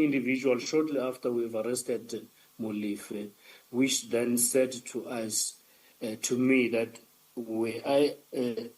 individual shortly after we've arrested Molefe, which then said to us, to me, that we are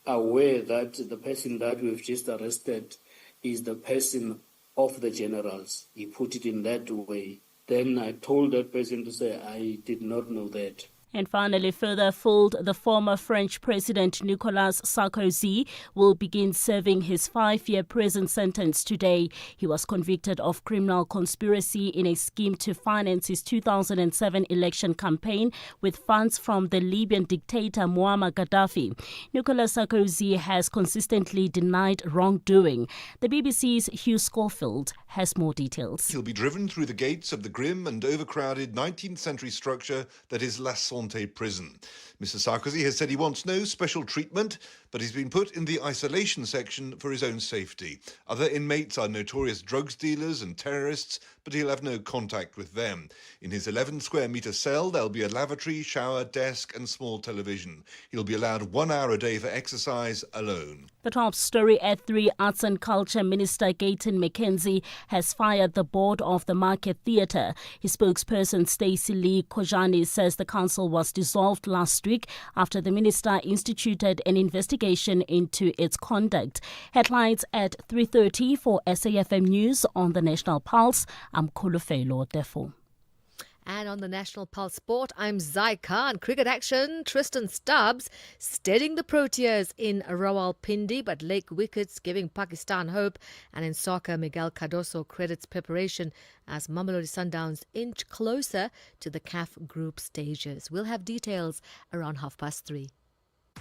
aware that the person that we've just arrested is the person of the generals. He put it in that way. Then I told that person to say, I did not know that. And finally, further afield, the former French President Nicolas Sarkozy will begin serving his 5-year prison sentence today. He was convicted of criminal conspiracy in a scheme to finance his 2007 election campaign with funds from the Libyan dictator Muammar Gaddafi. Nicolas Sarkozy has consistently denied wrongdoing. The BBC's Hugh Schofield has more details. He'll be driven through the gates of the grim and overcrowded 19th century structure that is La Santé prison. Mr. Sarkozy has said he wants no special treatment, but he's been put in the isolation section for his own safety. Other inmates are notorious drugs dealers and terrorists, but he'll have no contact with them. In his 11 square metre cell, there'll be a lavatory, shower, desk and small television. He'll be allowed 1 hour a day for exercise alone. The top story at 3, Arts and Culture Minister Gayton McKenzie has fired the board of the Market Theatre. His spokesperson Stacey Lee Kojani says the council was dissolved last week after the minister instituted an investigation into its conduct. Headlines at 3:30 for SAFM News on the National Pulse. I'm Kulufelo Defo. And on the National Pulse Sport, I'm Zai Khan. Cricket action, Tristan Stubbs steadying the Proteas in Rawalpindi, but leg wickets giving Pakistan hope. And in soccer, Miguel Cardoso credits preparation as Mamelodi Sundowns inch closer to the CAF group stages. We'll have details around 3:30.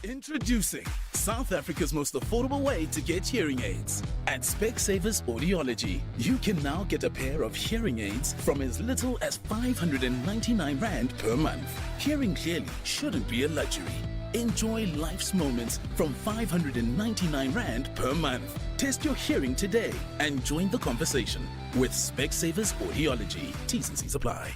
Introducing South Africa's most affordable way to get hearing aids. At Specsavers Audiology, you can now get a pair of hearing aids from as little as 599 Rand per month. Hearing clearly shouldn't be a luxury. Enjoy life's moments from 599 Rand per month. Test your hearing today and join the conversation with Specsavers Audiology. T's and C's apply.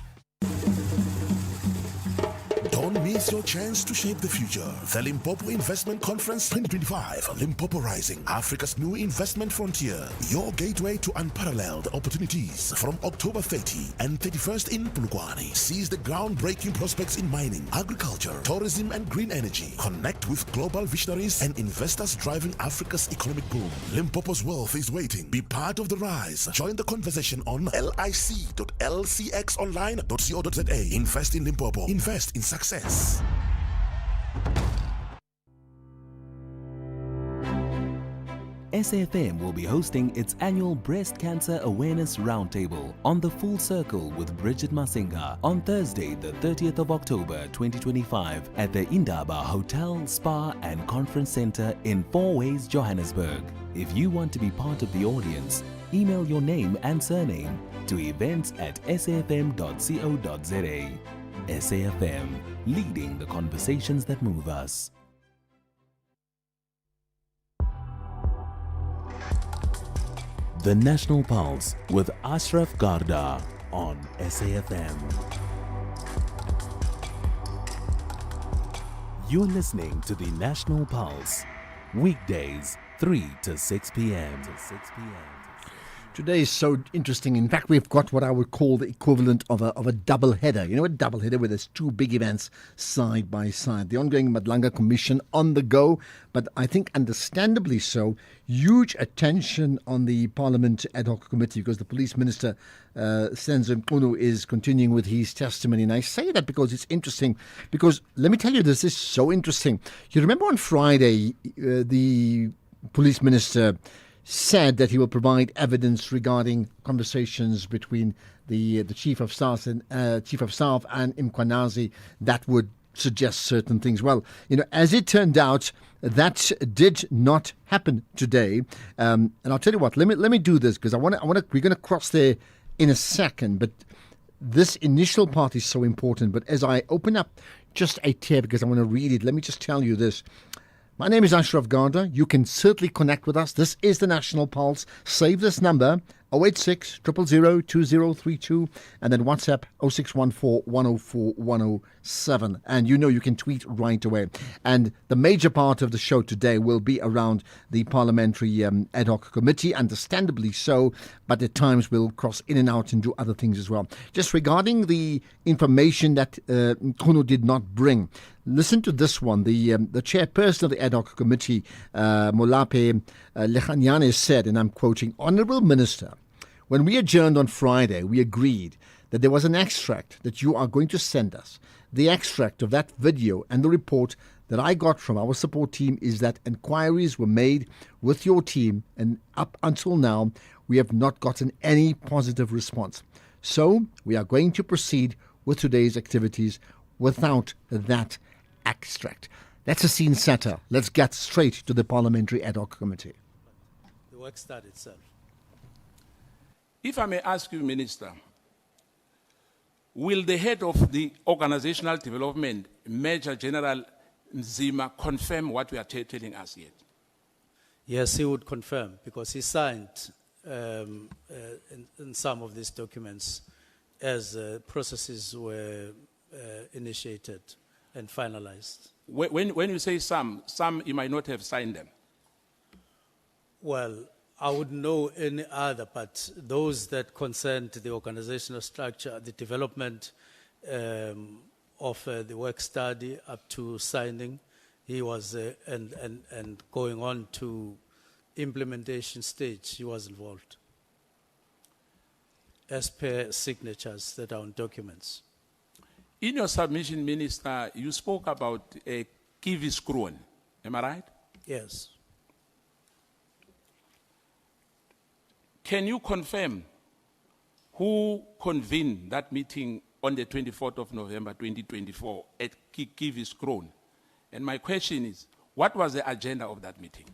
Don't miss your chance to shape the future. The Limpopo Investment Conference 2025. Limpopo Rising, Africa's new investment frontier. Your gateway to unparalleled opportunities from October 30 and 31st in Polokwane. Seize the groundbreaking prospects in mining, agriculture, tourism and green energy. Connect with global visionaries and investors driving Africa's economic boom. Limpopo's wealth is waiting. Be part of the rise. Join the conversation on lic.lcxonline.co.za. Invest in Limpopo. Invest in success. SAFM will be hosting its annual Breast Cancer Awareness Roundtable on the Full Circle with Bridget Masinga on Thursday, the 30th of October 2025 at the Indaba Hotel, Spa and Conference Center in Four Ways, Johannesburg. If you want to be part of the audience, email your name and surname to events@safm.co.za. SAFM, leading the conversations that move us. The National Pulse with Ashraf Garda on SAFM. You're listening to the National Pulse, weekdays 3 to 6 p.m. Today is so interesting. In fact, we've got what I would call the equivalent of a double header. You know, a double header where there's two big events side by side. The ongoing Madlanga Commission on the go, but I think understandably so. Huge attention on the Parliament Ad Hoc Committee because the Police Minister, Senzo Mchunu, is continuing with his testimony. And I say that because it's interesting, because let me tell you, this is so interesting. You remember on Friday, the Police Minister said that he will provide evidence regarding conversations between the Chief of Staff and Mkhwanazi that would suggest certain things. Well, you know, as it turned out, that did not happen today. And I'll tell you what. Let me do this because we're going to cross there in a second. But this initial part is so important. But as I open up just a tab because I want to read it, let me just tell you this. My name is Ashraf Garda. You can certainly connect with us. This is the National Pulse. Save this number, 086 000 2032 and then WhatsApp 0614 104 107. And you know you can tweet right away. And the major part of the show today will be around the parliamentary ad hoc committee, understandably so, but at times we'll cross in and out and do other things as well. Just regarding the information that Mkhunu did not bring, listen to this one. The chairperson of the ad hoc committee, Molape Lekanyane, said, and I'm quoting, "Honourable Minister, when we adjourned on Friday, we agreed that there was an extract that you are going to send us. The extract of that video and the report that I got from our support team is that inquiries were made with your team, and up until now, we have not gotten any positive response. So we are going to proceed with today's activities without that extract." That's a scene setter. Let's get straight to the Parliamentary Ad Hoc Committee. The work start itself. If I may ask you, Minister, will the head of the organizational development, Major General Nzima, confirm what we are telling us yet? Yes, he would confirm because he signed in some of these documents as processes were initiated and finalized. When you say some you might not have signed them. Well, I wouldn't know any other, but those that concerned the organizational structure, the development of the work study up to signing, he was, and going on to implementation stage, he was involved, as per signatures that are on documents. In your submission, Minister, you spoke about a Kivis Kroon. Am I right? Yes. Can you confirm who convened that meeting on the 24th of November 2024 at Kivis Kroon? And my question is, what was the agenda of that meeting?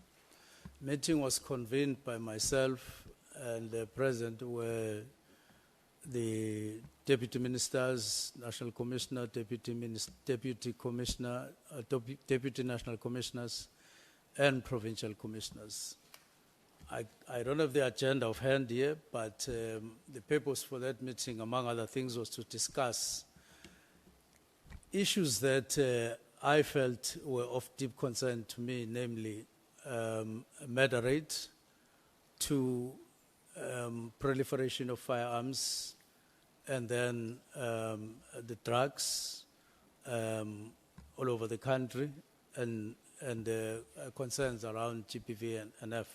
Meeting was convened by myself and the President, where the Deputy Ministers, National Commissioner, Deputy Commissioner, Deputy National Commissioners, and Provincial Commissioners. I don't have the agenda of hand here, but the purpose for that meeting, among other things, was to discuss issues that I felt were of deep concern to me, namely murder rate, to proliferation of firearms, and then the drugs all over the country, and concerns around GBV and NF.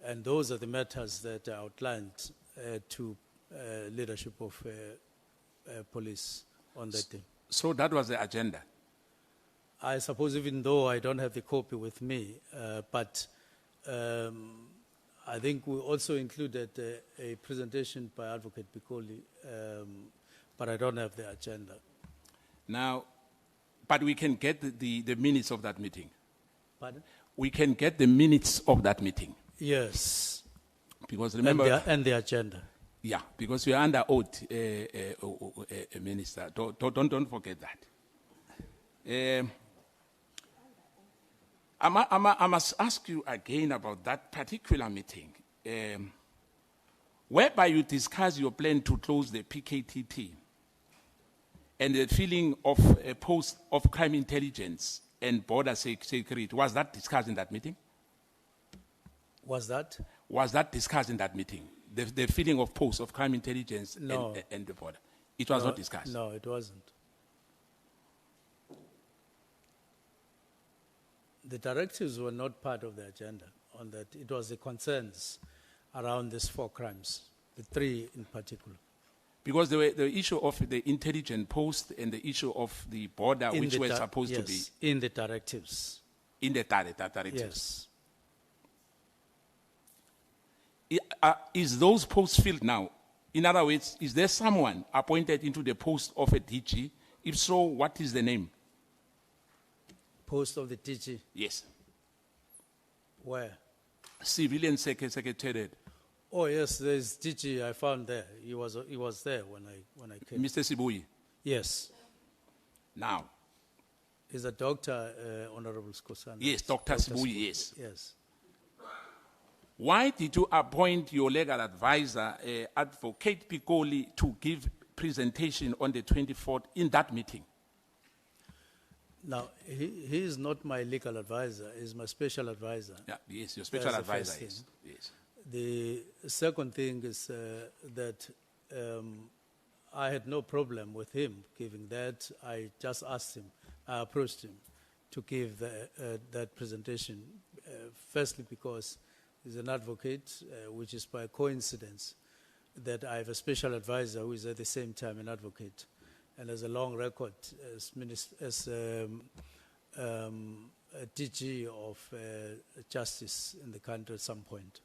And those are the matters that are outlined to leadership of police on that day. So that was the agenda? I suppose, even though I don't have the copy with me, but I think we also included a presentation by Advocate Bikoli, but I don't have the agenda. Now, but we can get the minutes of that meeting. Pardon? We can get the minutes of that meeting. Yes. Because remember... And the agenda. Yeah, because we are under oath, Minister. Don't forget that. I must ask you again about that particular meeting, whereby you discuss your plan to close the PKTT and the filling of a post of crime intelligence and border security. Was that discussed in that meeting? Was that? Was that discussed in that meeting? The filling of posts of crime intelligence and the border? It was not discussed? No, it wasn't. The directives were not part of the agenda on that. It was the concerns around these 4 crimes, the 3 in particular. Because the issue of the intelligence post and the issue of the border, which were supposed to be... in the directives. In the directives. Yes. Is those posts filled now? In other words, is there someone appointed into the post of a DG? If so, what is the name? Post of the DG? Yes. Where? Civilian Secretariat. Oh yes, there's DG. I found there. He was there when I came. Mr. Sibuyi. Yes. Now. Is a doctor, Honorable Skosana? Yes, Dr. Sibuyi. Yes. Yes. Why did you appoint your legal advisor, Advocate Piccoli, to give presentation on the 24th in that meeting? Now, he is not my legal advisor, he's my special advisor. Yeah, yes, your special That's the advisor first is. thing. Yes. The second thing is that I had no problem with him giving that. I just asked him, I approached him to give that presentation. Firstly, because he's an advocate, which is by coincidence that I have a special advisor who is at the same time an advocate and has a long record as a DG of justice in the country at some point.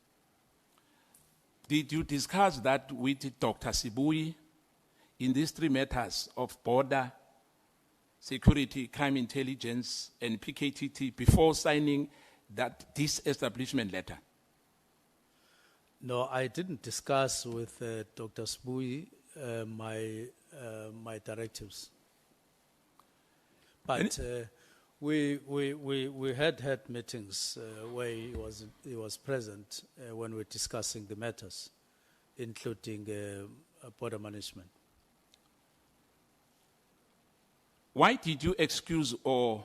Did you discuss that with Dr. Sibui in these three matters of border, security, crime intelligence, and PKTT before signing that disestablishment letter? No, I didn't discuss with Dr. Sibui my directives. But we had meetings where he was present when we were discussing the matters, including border management. Why did you excuse or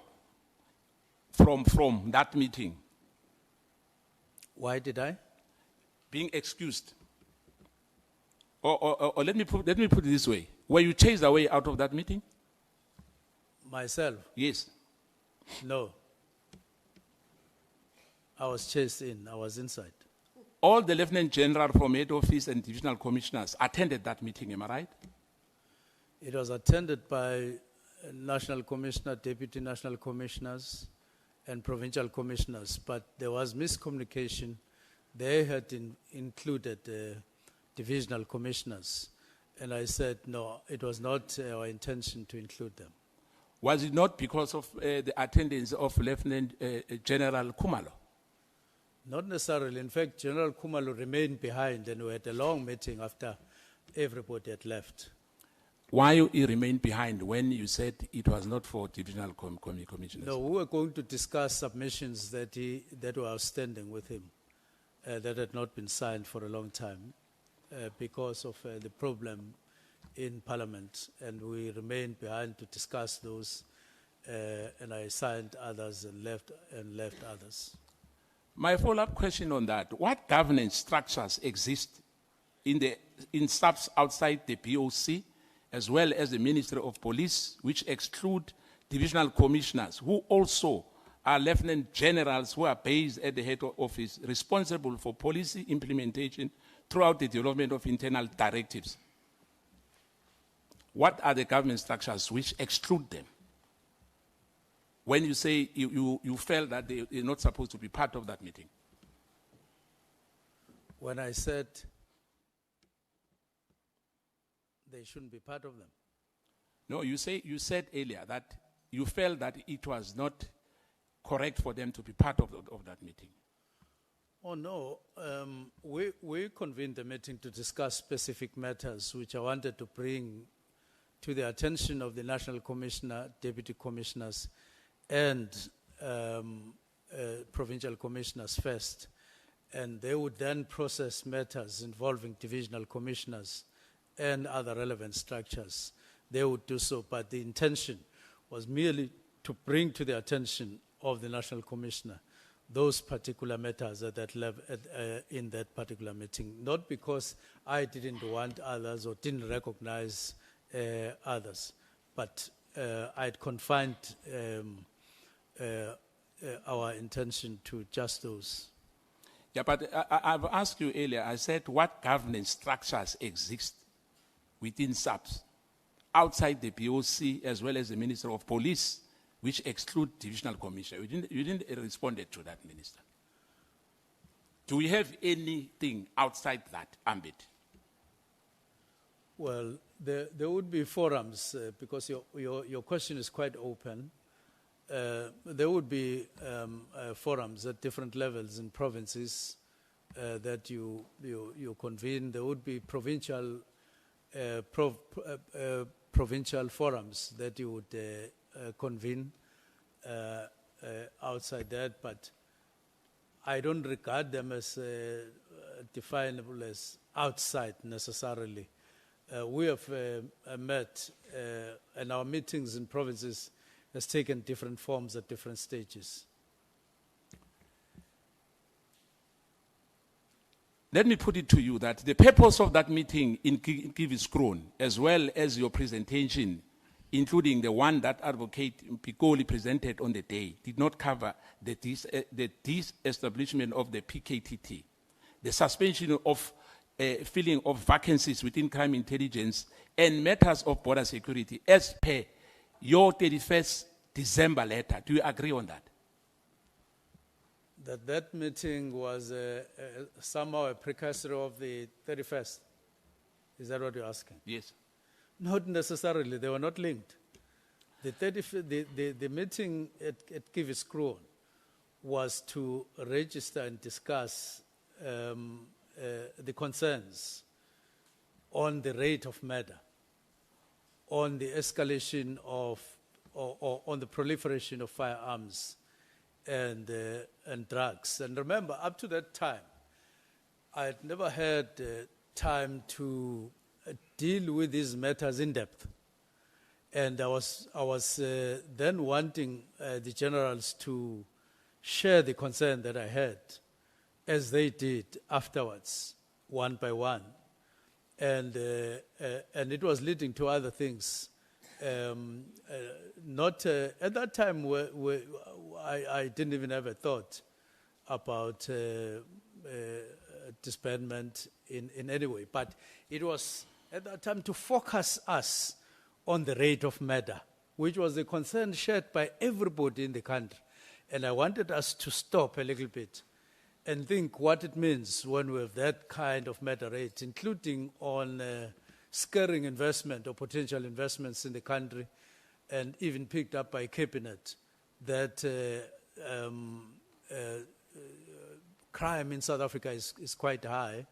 from that meeting? Why did I? Being excused. Or let me put it this way. Were you chased away out of that meeting? Myself? Yes. No. I was chased in. I was inside. All the Lieutenant General from head office and divisional commissioners attended that meeting, am I right? It was attended by National Commissioner, Deputy National Commissioners, and Provincial Commissioners, but there was miscommunication. They had included divisional commissioners, and I said, no, it was not our intention to include them. Was it not because of the attendance of Lieutenant General Kumalo? Not necessarily. In fact, General Kumalo remained behind, and we had a long meeting after everybody had left. Why he remained behind when you said it was not for divisional commissioners? No, we were going to discuss submissions that were outstanding with him, that had not been signed for a long time because of the problem in Parliament, and we remained behind to discuss those, and I signed others and left others. My follow-up question on that: what governance structures exist in SAPS outside the BOC, as well as the Ministry of Police, which exclude divisional commissioners, who also are lieutenant generals who are based at the head office, responsible for policy implementation throughout the development of internal directives? What are the government structures which exclude them? When you say you felt that they're not supposed to be part of that meeting? When I said they shouldn't be part of them. No, you said earlier that you felt that it was not correct for them to be part of that meeting. Oh, no. We convened the meeting to discuss specific matters which I wanted to bring to the attention of the National Commissioner, Deputy Commissioners, and Provincial Commissioners first. And they would then process matters involving divisional commissioners and other relevant structures. They would do so, but the intention was merely to bring to the attention of the National Commissioner those particular matters at that level, in that particular meeting, not because I didn't want others or didn't recognize others, but I'd confined our intention to just those. Yeah, but I've asked you earlier, I said, what governance structures exist within SAPS, outside the BOC, as well as the Minister of Police, which exclude divisional commissioner? You didn't respond to that, Minister. Do we have anything outside that ambit? Well, there would be forums, because your question is quite open. There would be forums at different levels in provinces that you convene. There would be provincial forums that you would convene outside that, but I don't regard them as definable as outside necessarily. We have met, and our meetings in provinces has taken different forms at different stages. Let me put it to you that the purpose of that meeting in Giviskron, as well as your presentation, including the one that Advocate Pikoli presented on the day, did not cover the disestablishment of the PKTT, the suspension of filling of vacancies within crime intelligence, and matters of border security, as per your 31st December letter. Do you agree on that? That meeting was somehow a precursor of the 31st. Is that what you're asking? Yes. Not necessarily. They were not linked. The meeting at Giviskron was to register and discuss the concerns on the rate of murder, on the escalation of, or on the proliferation of firearms and drugs. And remember, up to that time, I had never had time to deal with these matters in depth. And I was then wanting the generals to share the concern that I had, as they did afterwards, one by one. And it was leading to other things. Not at that time, I didn't even have a thought about disbandment in any way. But it was at that time to focus us on the rate of murder, which was a concern shared by everybody in the country. And I wanted us to stop a little bit and think what it means when we have that kind of murder rate, including on scaring investment or potential investments in the country, and even picked up by Cabinet that crime in South Africa is quite high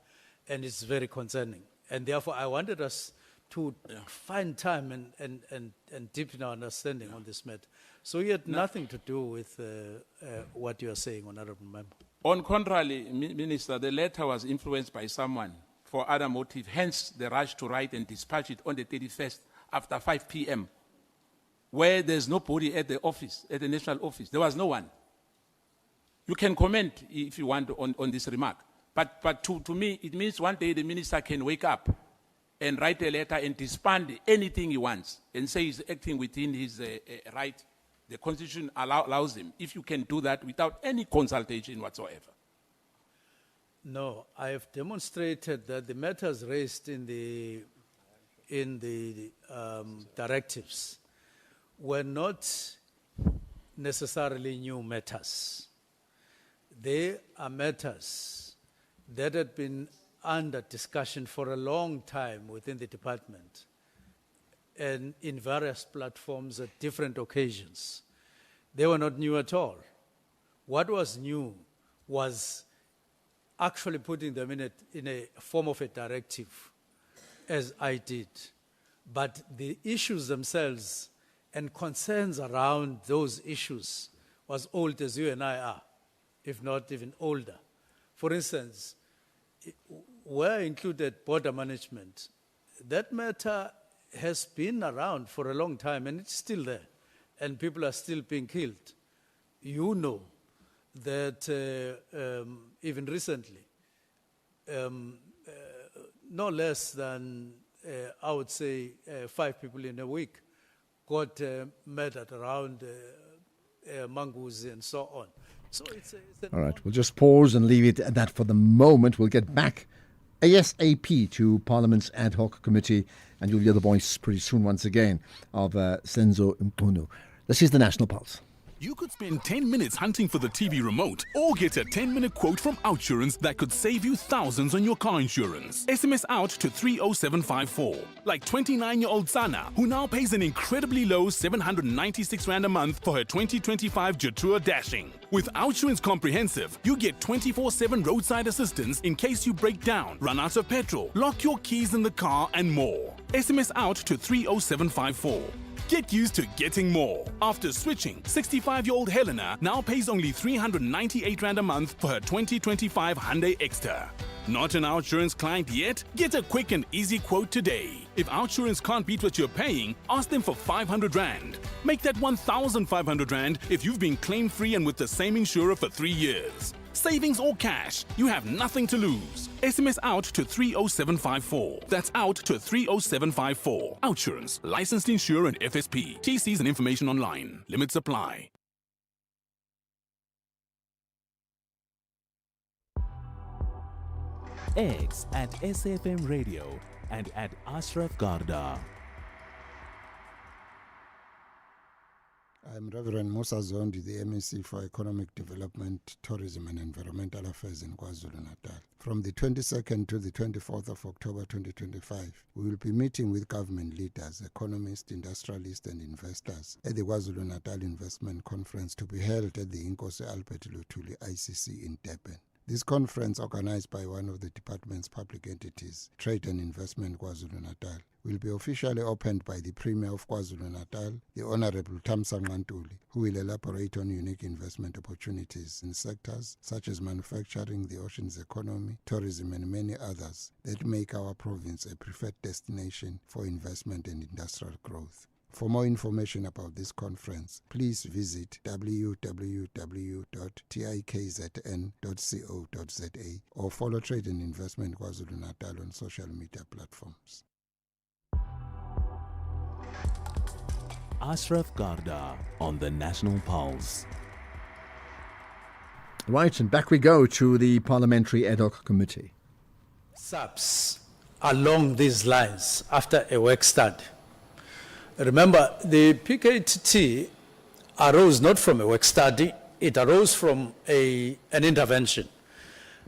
and it's very concerning. And therefore I wanted us to find time and deepen our understanding on this matter. So it had nothing to do with what you are saying, Honorable Member. On contrary, Minister, the letter was influenced by someone for other motive, hence the rush to write and dispatch it on the 31st after 5 p.m., where there's nobody at the office, at the national office. There was no one. You can comment if you want on this remark. But to me, it means one day the minister can wake up and write a letter and disband anything he wants and say he's acting within his right. The Constitution allows him, if you can do that without any consultation whatsoever. No, I have demonstrated that the matters raised in the directives were not necessarily new matters. They are matters that had been under discussion for a long time within the department and in various platforms at different occasions. They were not new at all. What was new was actually putting them in a form of a directive, as I did. But the issues themselves and concerns around those issues was old as you and I are, if not even older. For instance, where I included border management, that matter has been around for a long time and it's still there and people are still being killed. You know that even recently, no less than, I would say, 5 people in a week got murdered around Manguzi and so on. So it's all right, we'll just pause and leave it at that for the moment. We'll get back ASAP to Parliament's ad hoc committee, and you'll hear the voice pretty soon once again of Senzo Mkunu. This is the National Pulse. You could spend 10 minutes hunting for the TV remote or get a 10-minute quote from Outsurance that could save you thousands on your car insurance. SMS out to 30754. Like 29-year-old Sana, who now pays an incredibly low 796 Rand a month for her 2025 Jatura Dashing. With Outsurance Comprehensive, you get 24/7 roadside assistance in case you break down, run out of petrol, lock your keys in the car, and more. SMS out to 30754. Get used to getting more. After switching, 65-year-old Helena now pays only 398 Rand a month for her 2025 Hyundai Exter. Not an OUTsurance client yet? Get a quick and easy quote today. If OUTsurance can't beat what you're paying, ask them for 500 Rand. Make that 1,500 Rand if you've been claim-free and with the same insurer for 3 years. Savings or cash, you have nothing to lose. SMS out to 30754. That's out to 30754. OUTsurance, licensed insurer and FSP. TCs and information online. Limits apply. X at SFM Radio and at Ashraf Garda. I'm Reverend Musa Zondi, the MEC for Economic Development, Tourism and Environmental Affairs in KwaZulu-Natal. From the 22nd to the 24th of October 2025, we will be meeting with government leaders, economists, industrialists and investors at the KwaZulu-Natal Investment Conference to be held at the Inkosi Albert Luthuli ICC in Durban. This conference, organized by one of the department's public entities, Trade and Investment KwaZulu-Natal, will be officially opened by the Premier of KwaZulu-Natal, the Honorable Thamsanqa Ntuli, who will elaborate on unique investment opportunities in sectors such as manufacturing, the oceans economy, tourism and many others that make our province a preferred destination for investment and industrial growth. For more information about this conference, please visit www.tikzn.co.za or follow Trade and Investment KwaZulu-Natal on social media platforms. Ashraf Garda on the National Pulse. Right, and back we go to the Parliamentary Ad Hoc Committee. SAPS along these lines after a work study. Remember, the PKTT arose not from a work study, it arose from an intervention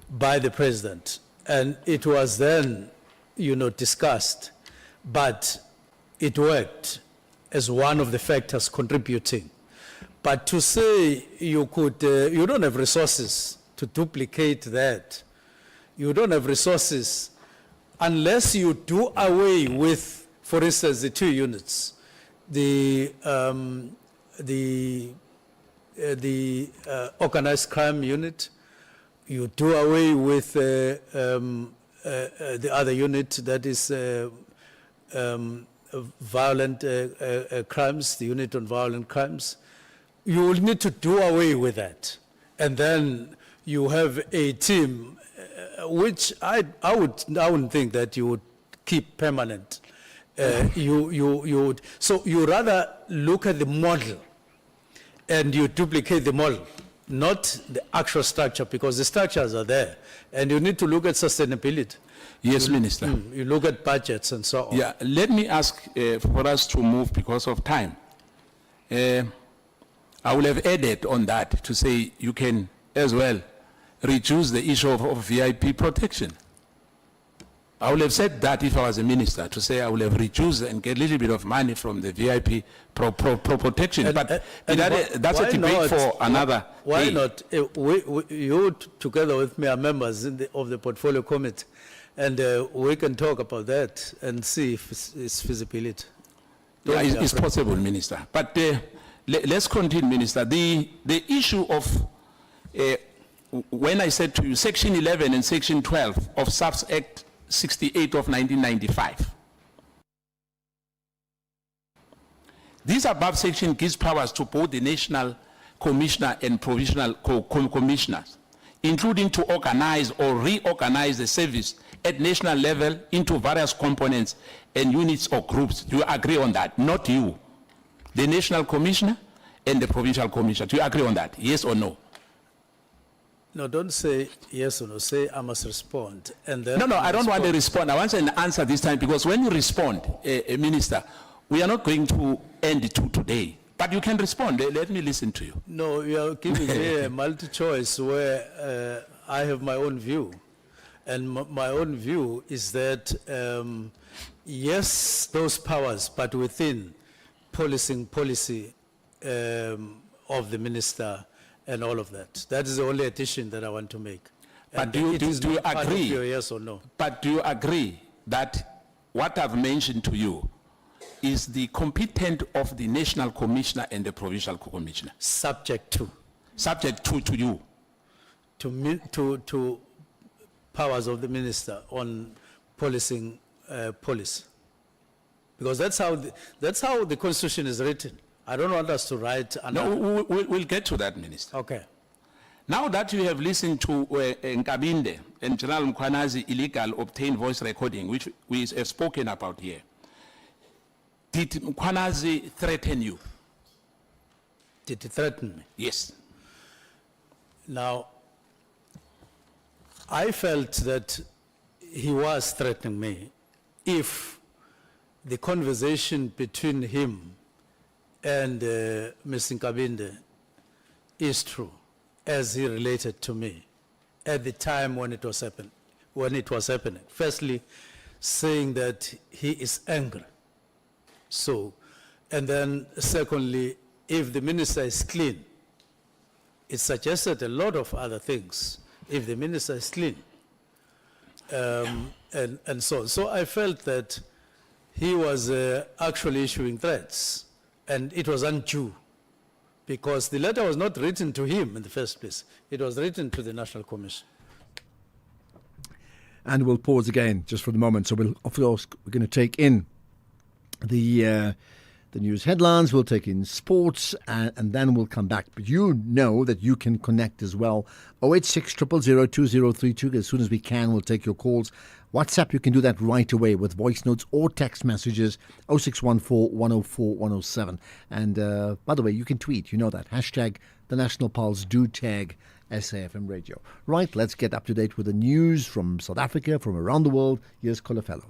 by the president. And it was then, discussed, but it worked as one of the factors contributing. But to say you don't have resources to duplicate that, you don't have resources unless you do away with, for instance, the 2 units. The organized crime unit, you do away with the other unit, that is violent crimes, the unit on violent crimes. You will need to do away with that. And then you have a team, which I wouldn't think that you would keep permanent. So you rather look at the model and you duplicate the model, not the actual structure, because the structures are there. And you need to look at sustainability. Yes, Minister. You look at budgets and so on. Yeah, let me ask for us to move because of time. I will have added on that to say you can as well reduce the issue of VIP protection. I would have said that if I was a minister, to say I will have reduced and get a little bit of money from the VIP protection. But that's a debate for another Why day. not? You together with me are members of the portfolio committee, and we can talk about that and see if it's feasibility. Yeah, it's possible, Minister. But let's continue, Minister. The issue of, when I said to you, Section 11 and Section 12 of SAPS Act 68 of 1995. This above section gives powers to both the National Commissioner and Provisional Commissioners, including to organize or reorganize the service at national level into various components and units or groups. Do you agree on that? Not you. The National Commissioner and the Provincial Commissioner. Do you agree on that? Yes or no? No, don't say yes or no. Say I must respond. And then No, I don't want to respond. I want an answer this time, because when you respond, Minister, we are not going to end it today. But you can respond. Let me listen to you. No, you are giving me a multi-choice where I have my own view. And my own view is that, yes, those powers, but within policy of the minister and all of that. That is the only addition that I want to make. But do you agree? Yes or no? But do you agree that what I've mentioned to you is the competent of the National Commissioner and the Provincial Commissioner? Subject to Subject to you. to powers of the minister on policing police, because that's how the constitution is written. I don't want us to write. No, we'll get to that, Minister. Okay. Now that you have listened to Nkabinde and General Mkhwanazi illegal obtained voice recording, which we have spoken about here, did Mkhwanazi threaten you? Did he threaten me? Yes. Now, I felt that he was threatening me if the conversation between him and Mr. Nkabinde is true, as he related to me at the time when it was happening. Firstly, saying that he is angry. So, and then secondly, if the minister is clean, it suggested a lot of other things. If the minister is clean, and so on. So I felt that he was actually issuing threats, and it was undue, because the letter was not written to him in the first place. It was written to the National Commission. And we'll pause again just for the moment. So we're going to take in the news headlines, we'll take in sports, and then we'll come back. But you know that you can connect as well. 086 000 2032. As soon as we can, we'll take your calls. WhatsApp, you can do that right away with voice notes or text messages, 0614 104 107. And by the way, you can tweet, you know that. Hashtag the National Pulse, do tag SAFM Radio. Right, let's get up to date with the news from South Africa, from around the world. Here's Kolofello.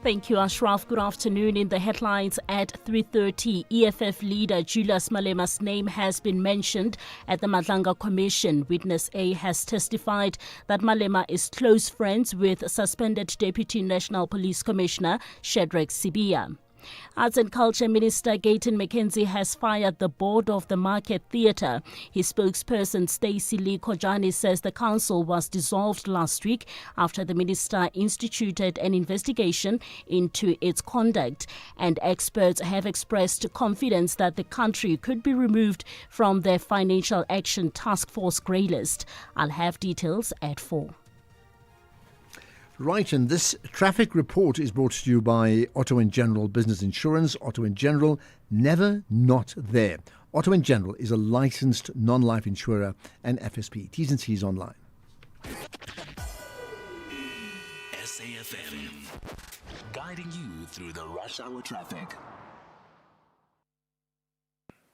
Thank you, Ashraf. Good afternoon. In the headlines at 3:30, EFF leader Julius Malema's name has been mentioned at the Madlanga Commission. Witness A has testified that Malema is close friends with suspended Deputy National Police Commissioner Shadrack Sibiya. Arts and Culture Minister Gayton McKenzie has fired the board of the Market Theatre. His spokesperson Stacey Lee Kojani says the council was dissolved last week after the minister instituted an investigation into its conduct, and experts have expressed confidence that the country could be removed from their Financial Action Task Force grey list. I'll have details at 4. Right, and this traffic report is brought to you by Otto & General Business Insurance. Otto & General, never not there. Otto & General is a licensed non-life insurer and FSP. T's and C's online. SAFM, guiding you through the rush hour traffic.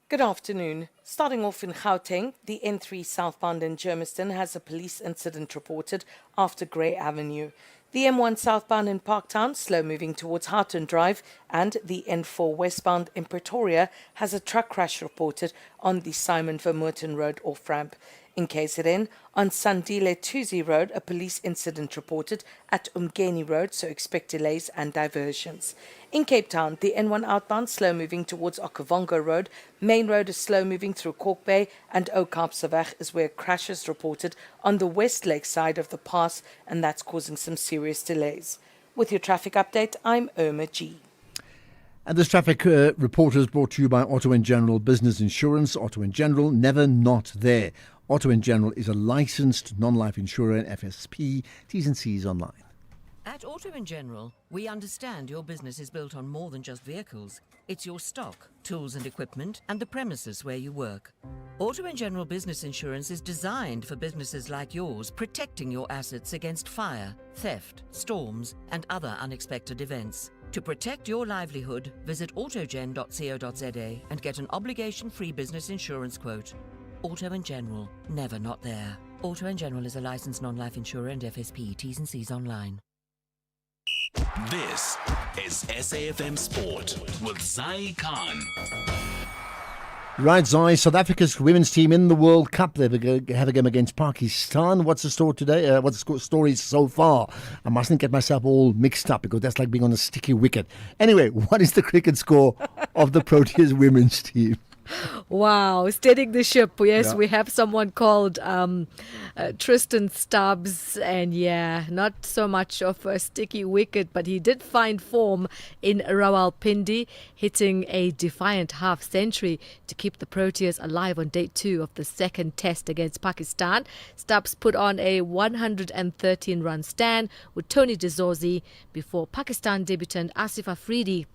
Good afternoon. Starting off in Gauteng, the N3 southbound in Germiston has a police incident reported after Grey Avenue. The M1 southbound in Parktown, slow moving towards Houghton Drive, and the N4 westbound in Pretoria has a truck crash reported on the Simon Vermeulen Road off-ramp. In KZN, on Sandile Tuzi Road, a police incident reported at Umgeni Road, so expect delays and diversions. In Cape Town, the N1 outbound slow moving towards Okavango Road, Main Road is slow moving through Kalk Bay, and Okaapseweg is where crashes reported on the West Lake side of the pass, and that's causing some serious delays. With your traffic update, I'm Irma G. And this traffic report is brought to you by Otto & General Business Insurance. Otto & General, never not there. Otto & General is a licensed non-life insurer and FSP. T's and C's online. At Auto & General, we understand your business is built on more than just vehicles. It's your stock, tools and equipment, and the premises where you work. Auto & General Business Insurance is designed for businesses like yours, protecting your assets against fire, theft, storms, and other unexpected events. To protect your livelihood, visit autogen.co.za and get an obligation-free business insurance quote. Auto & General, never not there. Auto & General is a licensed non-life insurer and FSP. T's and C's online. This is SAFM Sport with Zai Khan. Right, Zai, South Africa's women's team in the World Cup. They have a game against Pakistan. What's the story today? What's the story so far? I mustn't get myself all mixed up because that's like being on a sticky wicket. Anyway, what is the cricket score of the Proteas women's team? Wow, steadying the ship. Yes, Yeah. we have someone called Tristan Stubbs, and not so much of a sticky wicket, but he did find form in Rawalpindi, hitting a defiant half-century to keep the Proteas alive on day 2 of the second test against Pakistan. Stubbs put on a 113-run stand with Tony Dezorzi before Pakistan debutant Asif Afridi.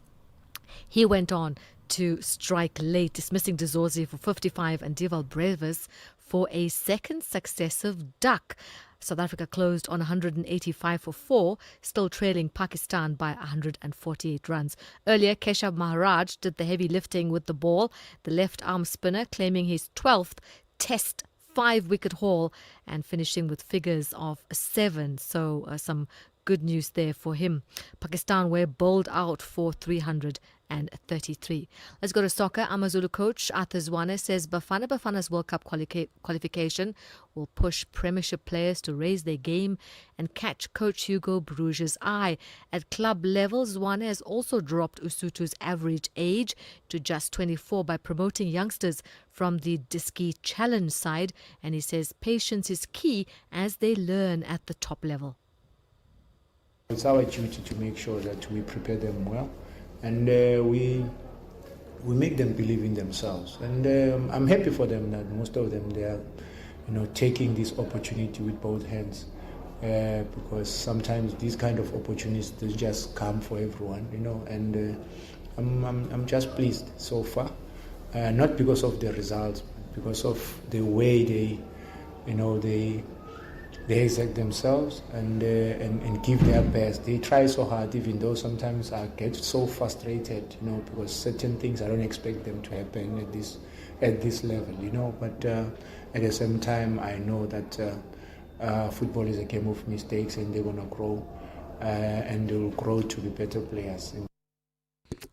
He went on to strike late, dismissing Dezorzi for 55 and Deval Brevis for a second successive duck. South Africa closed on 185 for 4, still trailing Pakistan by 148 runs. Earlier, Keshav Maharaj did the heavy lifting with the ball, the left-arm spinner claiming his 12th Test 5-wicket haul and finishing with figures of 7. So some good news there for him. Pakistan were bowled out for 333. Let's go to soccer. Amazulu coach Arthur Zwane says Bafana's World Cup qualification will push Premiership players to raise their game and catch coach Hugo Bruges' eye. At club level, Zwane has also dropped Usutu's average age to just 24 by promoting youngsters from the Diski Challenge side, and he says patience is key as they learn at the top level. It's our duty to make sure that we prepare them well, and we make them believe in themselves. And I'm happy for them that most of them, they are, taking this opportunity with both hands, because sometimes these kind of opportunities, they just come for everyone, And I'm just pleased so far, not because of the results, but because of the way they exert themselves and give their best. They try so hard, even though sometimes I get so frustrated, because certain things I don't expect them to happen at this level, But at the same time, I know that football is a game of mistakes, and they're gonna grow, and they will grow to be better players.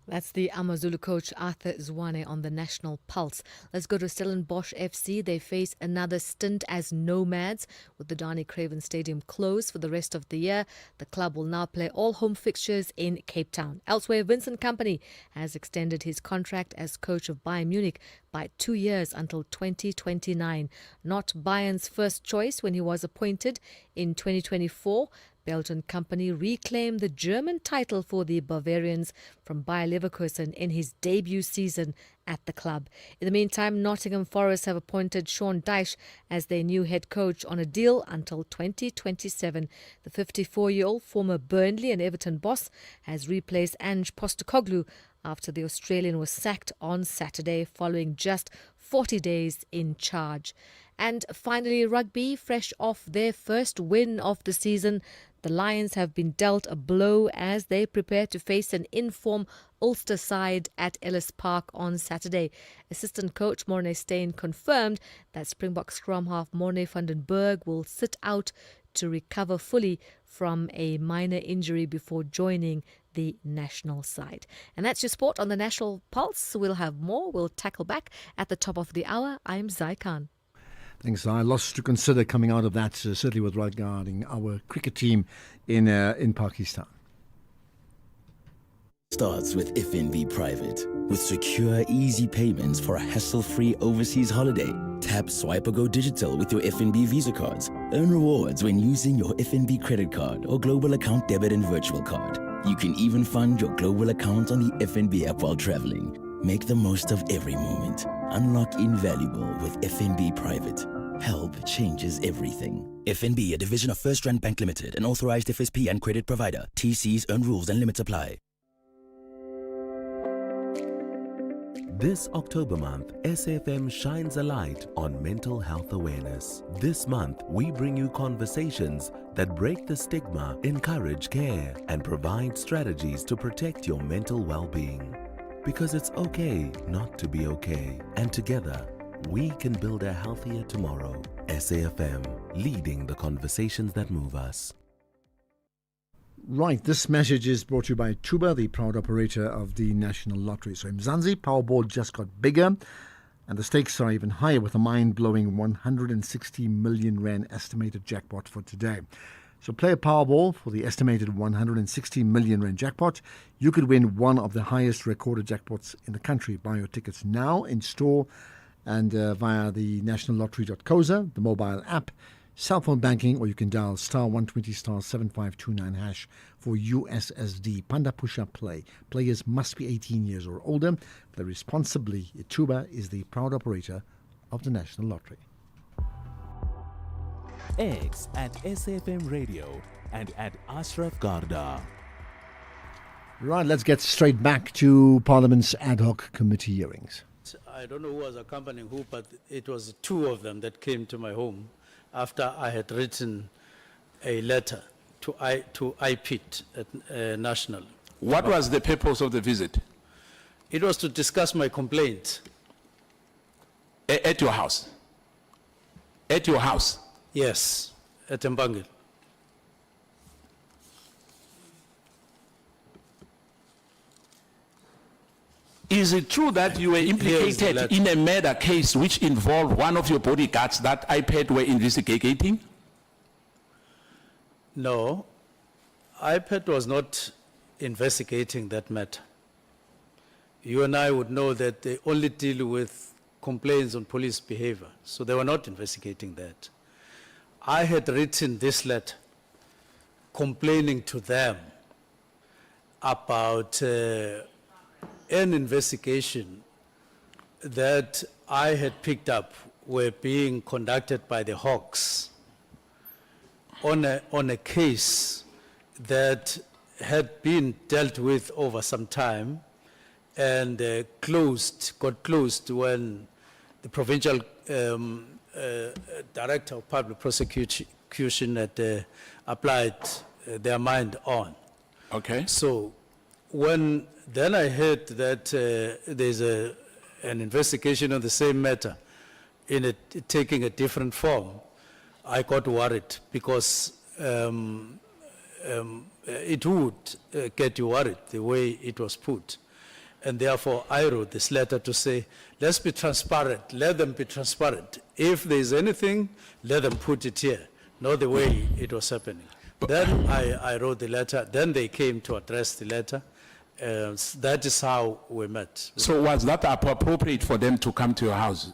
That's the Amazulu coach Arthur Zwane on the National Pulse. Let's go to Stellenbosch FC. They face another stint as nomads with the Donny Craven Stadium closed for the rest of the year. The club will now play all home fixtures in Cape Town. Elsewhere, Vincent Kompany has extended his contract as coach of Bayern Munich by 2 years until 2029. Not Bayern's first choice when he was appointed in 2024. Belgian Kompany reclaimed the German title for the Bavarians from Bayer Leverkusen in his debut season at the club. In the meantime, Nottingham Forest have appointed Sean Dyche as their new head coach on a deal until 2027. The 54-year-old former Burnley and Everton boss has replaced Ange Postecoglou after the Australian was sacked on Saturday following just 40 days in charge. And finally, rugby, fresh off their first win of the season, the Lions have been dealt a blow as they prepare to face an in-form Ulster side at Ellis Park on Saturday. Assistant coach Morne Steyn confirmed that Springbok scrum half Morne van den Berg will sit out to recover fully from a minor injury before joining the national side. And that's your sport on the National Pulse. We'll have more. We'll tackle back at the top of the hour. I'm Zai Khan. Thanks. Lots to consider coming out of that, certainly with regarding our cricket team in Pakistan. Starts with FNB Private. With secure, easy payments for a hassle-free overseas holiday. Tap, swipe or go digital with your FNB Visa cards. Earn rewards when using your FNB credit card or global account debit and virtual card. You can even fund your global account on the FNB app while traveling. Make the most of every moment. Unlock invaluable with FNB Private. Help changes everything. FNB, a division of First Rand Bank Limited, an authorized FSP and credit provider. TCs earn rules and limits apply. This October month, SFM shines a light on mental health awareness. This month, we bring you conversations that break the stigma, encourage care, and provide strategies to protect your mental well-being. Because it's okay not to be okay. And together, we can build a healthier tomorrow. SAFM, leading the conversations that move us. Right, this message is brought to you by Tuba, the proud operator of the National Lottery. So Mzansi, Powerball just got bigger, and the stakes are even higher with a mind-blowing 160 million rand estimated jackpot for today. So play a Powerball for the estimated 160 million rand jackpot. You could win one of the highest recorded jackpots in the country. Buy your tickets now in store and via the nationallottery.coza, the mobile app, cell phone banking, or you can dial *120 *7529# for USSD. Panda Push-Up Play. Players must be 18 years or older. Play responsibly. Ituba is the proud operator of the National Lottery. X at SFM Radio and at Ashraf Garda. Right, let's get straight back to Parliament's ad hoc committee hearings. I don't know who was accompanying who, but it was two of them that came to my home after I had written a letter to IPIT at National. What was the purpose of the visit? It was to discuss my complaint. At your house? At your house? Yes, at Mbangil. Is it true that you were implicated in a murder case which involved one of your bodyguards that IPAD were investigating? No, IPAD was not investigating that matter. You and I would know that they only deal with complaints on police behavior, so they were not investigating that. I had written this letter complaining to them about an investigation that I had picked up were being conducted by the Hawks on a case that had been dealt with over some time and got closed when the provincial director of public prosecution had applied their mind on. Okay. So then I heard that there's an investigation on the same matter taking a different form, I got worried because it would get you worried the way it was put. And therefore, I wrote this letter to say, let's be transparent. Let them be transparent. If there's anything, let them put it here, not the way it was happening. Then I wrote the letter. Then they came to address the letter. That is how we met. So was that appropriate for them to come to your house,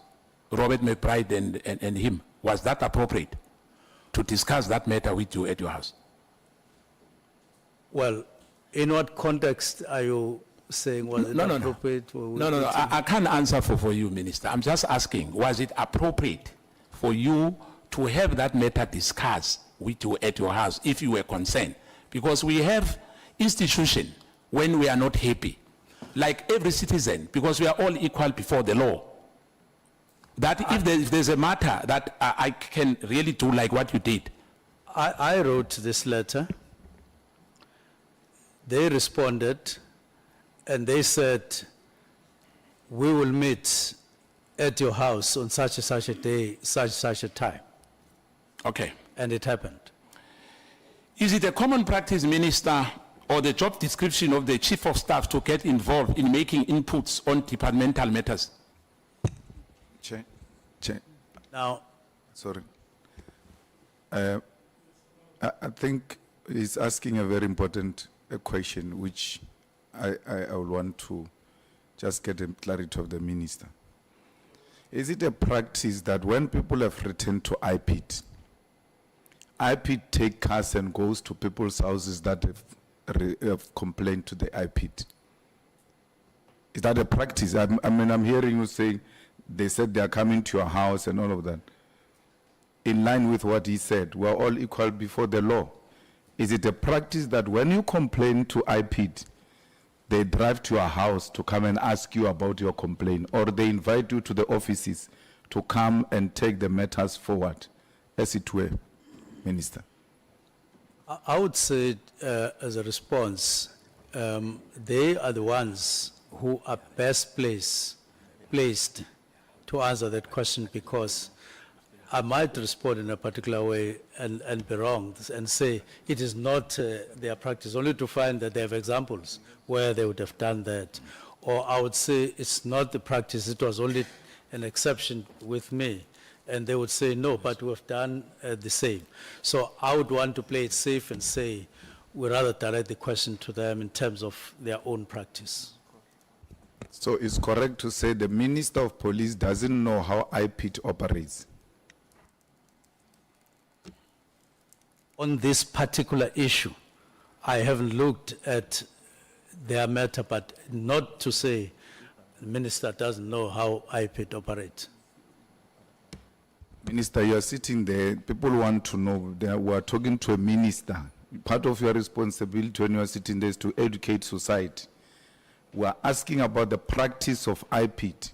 Robert McBride and him? Was that appropriate to discuss that matter with you at your house? Well, in what context are you saying? Was it appropriate? No. I can't answer for you, Minister. I'm just asking, was it appropriate for you to have that matter discussed with you at your house if you were concerned? Because we have institutions when we are not happy, like every citizen, because we are all equal before the law. That if there's a matter that I can really do like what you did. I wrote this letter. They responded and they said, we will meet at your house on such and such a day, such a time. Okay. And it happened. Is it a common practice, Minister, or the job description of the Chief of Staff to get involved in making inputs on departmental matters? Chair. Now, sorry. I think he's asking a very important question, which I would want to just get a clarity of the minister. Is it a practice that when people have returned to IPIT take cars and goes to people's houses that have complained to the IPIT? Is that a practice? I mean, I'm hearing you saying they said they are coming to your house and all of that. In line with what he said, we're all equal before the law. Is it a practice that when you complain to IPIT, they drive to your house to come and ask you about your complaint, or they invite you to the offices to come and take the matters forward, as it were, Minister? I would say, as a response, they are the ones who are best placed to answer that question, because I might respond in a particular way and be wrong and say it is not their practice, only to find that they have examples where they would have done that. Or I would say it's not the practice, it was only an exception with me. And they would say, no, but we've done the same. So I would want to play it safe and say, we rather direct the question to them in terms of their own practice. So it's correct to say the Minister of Police doesn't know how IPIT operates? On this particular issue, I haven't looked at their matter, but not to say the minister doesn't know how IPIT operates. Minister, you are sitting there, people want to know, we are talking to a minister. Part of your responsibility when you are sitting there is to educate society. We are asking about the practice of IPIT.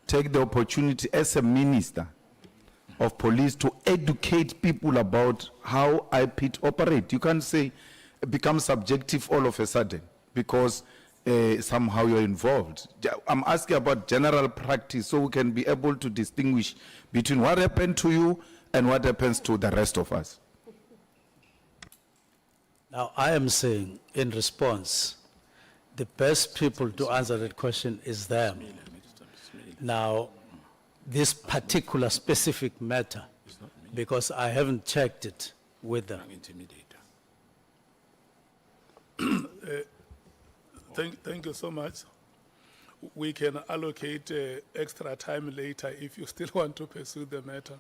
Take the opportunity as a minister of police to educate people about how IPIT operate. You can't say, become subjective all of a sudden because somehow you're involved. I'm asking about general practice so we can be able to distinguish between what happened to you and what happens to the rest of us. Now, I am saying in response, the best people to answer that question is them. Now, this particular specific matter, because I haven't checked it with them. Thank you so much. We can allocate extra time later if you still want to pursue the matter.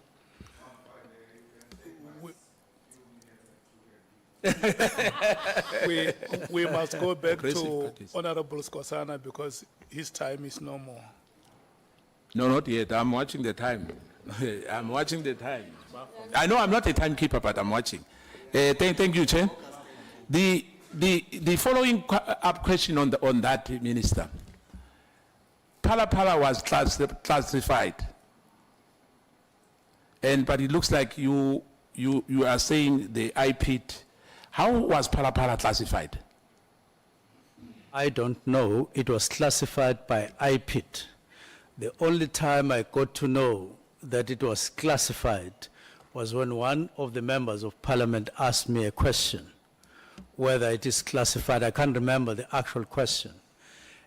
We must go back to Honorable Skosana because his time is no more. No, not yet. I'm watching the time. I'm watching the time. I know I'm not a timekeeper, but I'm watching. Thank you, Chair. The following up question on that, Minister. Phala Phala was classified, but it looks like you are saying the IPIT. How was Phala Phala classified? I don't know. It was classified by IPIT. The only time I got to know that it was classified was when one of the members of parliament asked me a question, whether it is classified. I can't remember the actual question.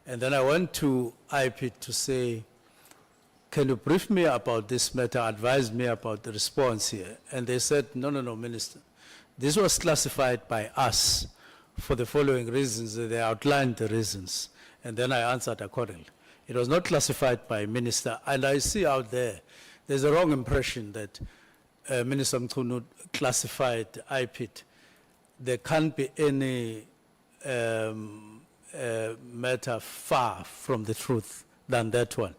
And then I went to IPIT to say, can you brief me about this matter, advise me about the response here? And they said, no, Minister. This was classified by us for the following reasons. They outlined the reasons. And then I answered accordingly. It was not classified by Minister. And I see out there's a wrong impression that Minister Mchunu classified IPIT. There can't be any matter far from the truth than that one.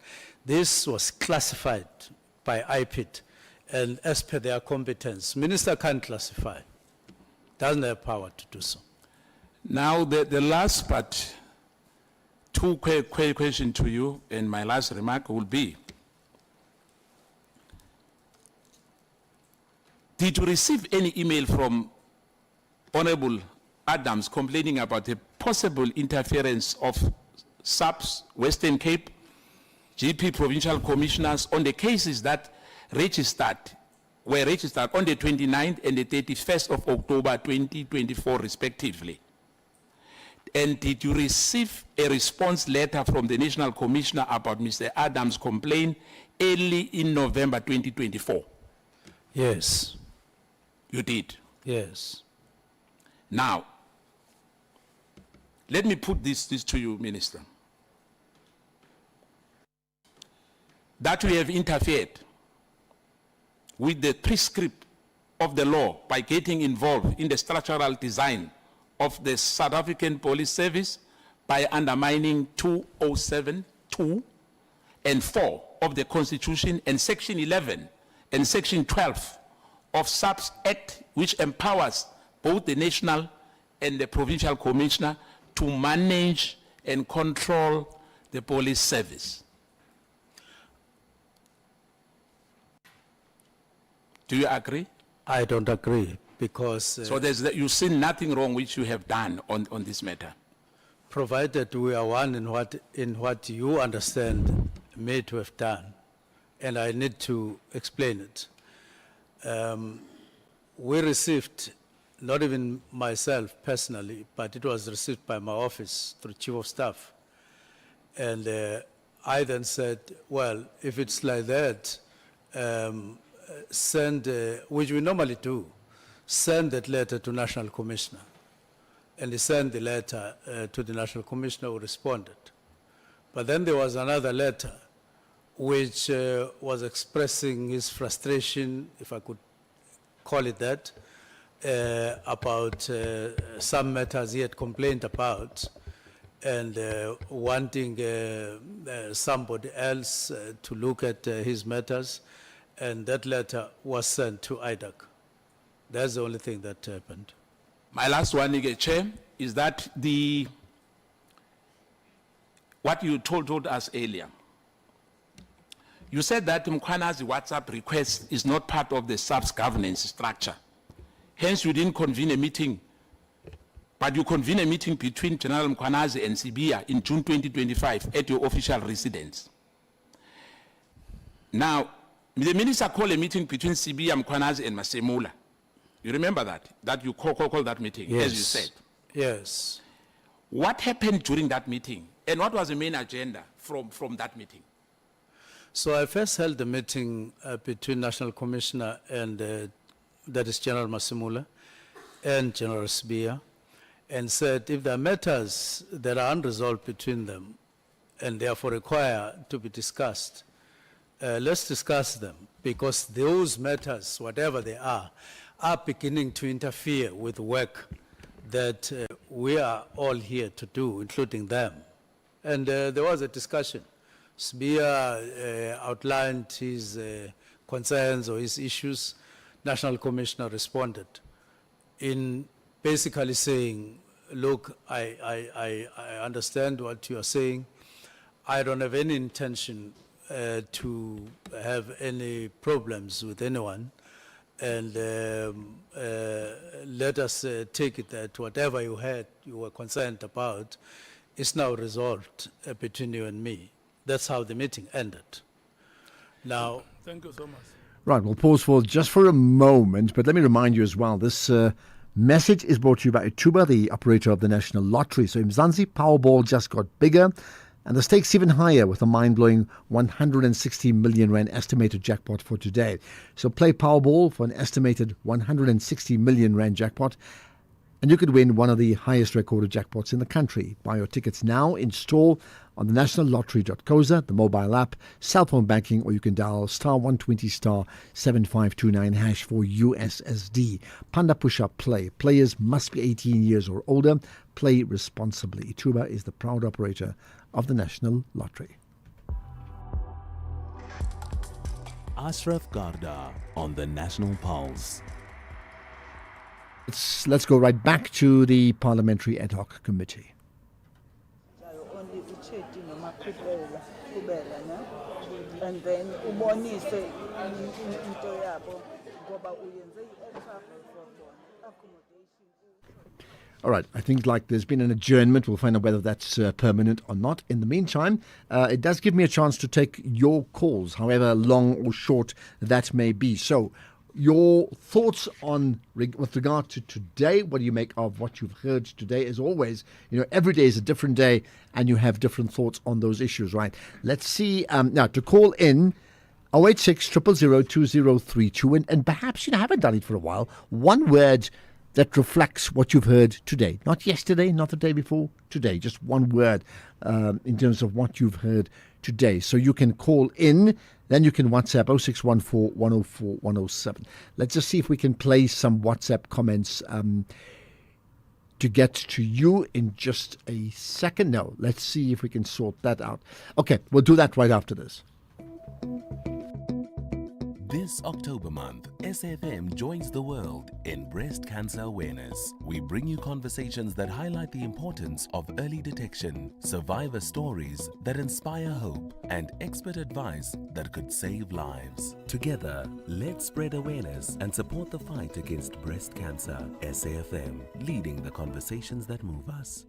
This was classified by IPIT, and as per their competence, Minister can't classify. Doesn't have power to do so. Now, the last part, two questions to you, and my last remark will be, did you receive any email from Honorable Adams complaining about a possible interference of SAPS, Western Cape, GP provincial commissioners on the cases that were registered on the 29th and the 31st of October 2024 respectively? And did you receive a response letter from the National Commissioner about Mr. Adams' complaint early in November 2024? Yes. You did? Yes. Now, let me put this to you, Minister. That we have interfered with the prescript of the law by getting involved in the structural design of the South African Police Service by undermining 207(2) and 4 of the Constitution and Section 11 and Section 12 of SAPS Act, which empowers both the national and the provincial commissioner to manage and control the police service. Do you agree? I don't agree because... so you see nothing wrong which you have done on this matter? Provided we are one in what you understand me to have done, and I need to explain it. We received, not even myself personally, but it was received by my office through Chief of Staff. And I then said, well, if it's like that, send, which we normally do, send that letter to National Commissioner. And he sent the letter to the National Commissioner who responded. But then there was another letter which was expressing his frustration, if I could call it that, about some matters he had complained about, and wanting somebody else to look at his matters, and that letter was sent to IDAC. That's the only thing that happened. My last one, Chair, is that what you told us earlier. You said that Mkhwana's WhatsApp request is not part of the SAPS governance structure. Hence, you didn't convene a meeting, but you convened a meeting between General Mkhwanazi and Sibiya in June 2025 at your official residence. Now, the minister called a meeting between Sibiya, Mkhwanazi, and Masemula. You remember that? That you call that meeting, Yes. as you said. Yes. What happened during that meeting? And what was the main agenda from that meeting? So I first held the meeting between National Commissioner and that is General Masemula and General Sibiya, and said if there are matters that are unresolved between them and therefore require to be discussed, let's discuss them, because those matters, whatever they are beginning to interfere with work that we are all here to do, including them. And there was a discussion. Sibiya outlined his concerns or his issues. National Commissioner responded in basically saying, look, I understand what you are saying. I don't have any intention to have any problems with anyone. And let us take it that whatever you were concerned about, is now resolved between you and me. That's how the meeting ended. Now, Thank you so much. Right, we'll pause just for a moment, but let me remind you as well, this message is brought to you by Ituba, the operator of the National Lottery. So Mzansi Powerball just got bigger, and the stakes even higher with a mind-blowing 160 million rand estimated jackpot for today. So play Powerball for an estimated 160 million rand jackpot, and you could win one of the highest recorded jackpots in the country. Buy your tickets now, install on the nationallottery.coza, the mobile app, cell phone banking, or you can dial *120 *7529# for USSD. Panda Push-Up Play. Players must be 18 years or older. Play responsibly. Ituba is the proud operator of the National Lottery. Ashraf Garda on the National Pulse. Let's go right back to the Parliamentary Ad Hoc Committee. And then ubonise into yabo ngoba uyenze i-extra for accommodation. All right, I think there's been an adjournment. We'll find out whether that's permanent or not. In the meantime, it does give me a chance to take your calls, however long or short that may be. So your thoughts with regard to today, what do you make of what you've heard today? As always, every day is a different day and you have different thoughts on those issues, right? Let's see. Now, to call in, 086 000 2032, and perhaps you haven't done it for a while. One word that reflects what you've heard today. Not yesterday, not the day before, today. Just one word in terms of what you've heard today. So you can call in, then you can WhatsApp 0614 104 107. Let's just see if we can play some WhatsApp comments to get to you in just a second. No, let's see if we can sort that out. Okay, we'll do that right after this. This October month, SFM joins the world in breast cancer awareness. We bring you conversations that highlight the importance of early detection, survivor stories that inspire hope, and expert advice that could save lives. Together, let's spread awareness and support the fight against breast cancer. SAFM, leading the conversations that move us.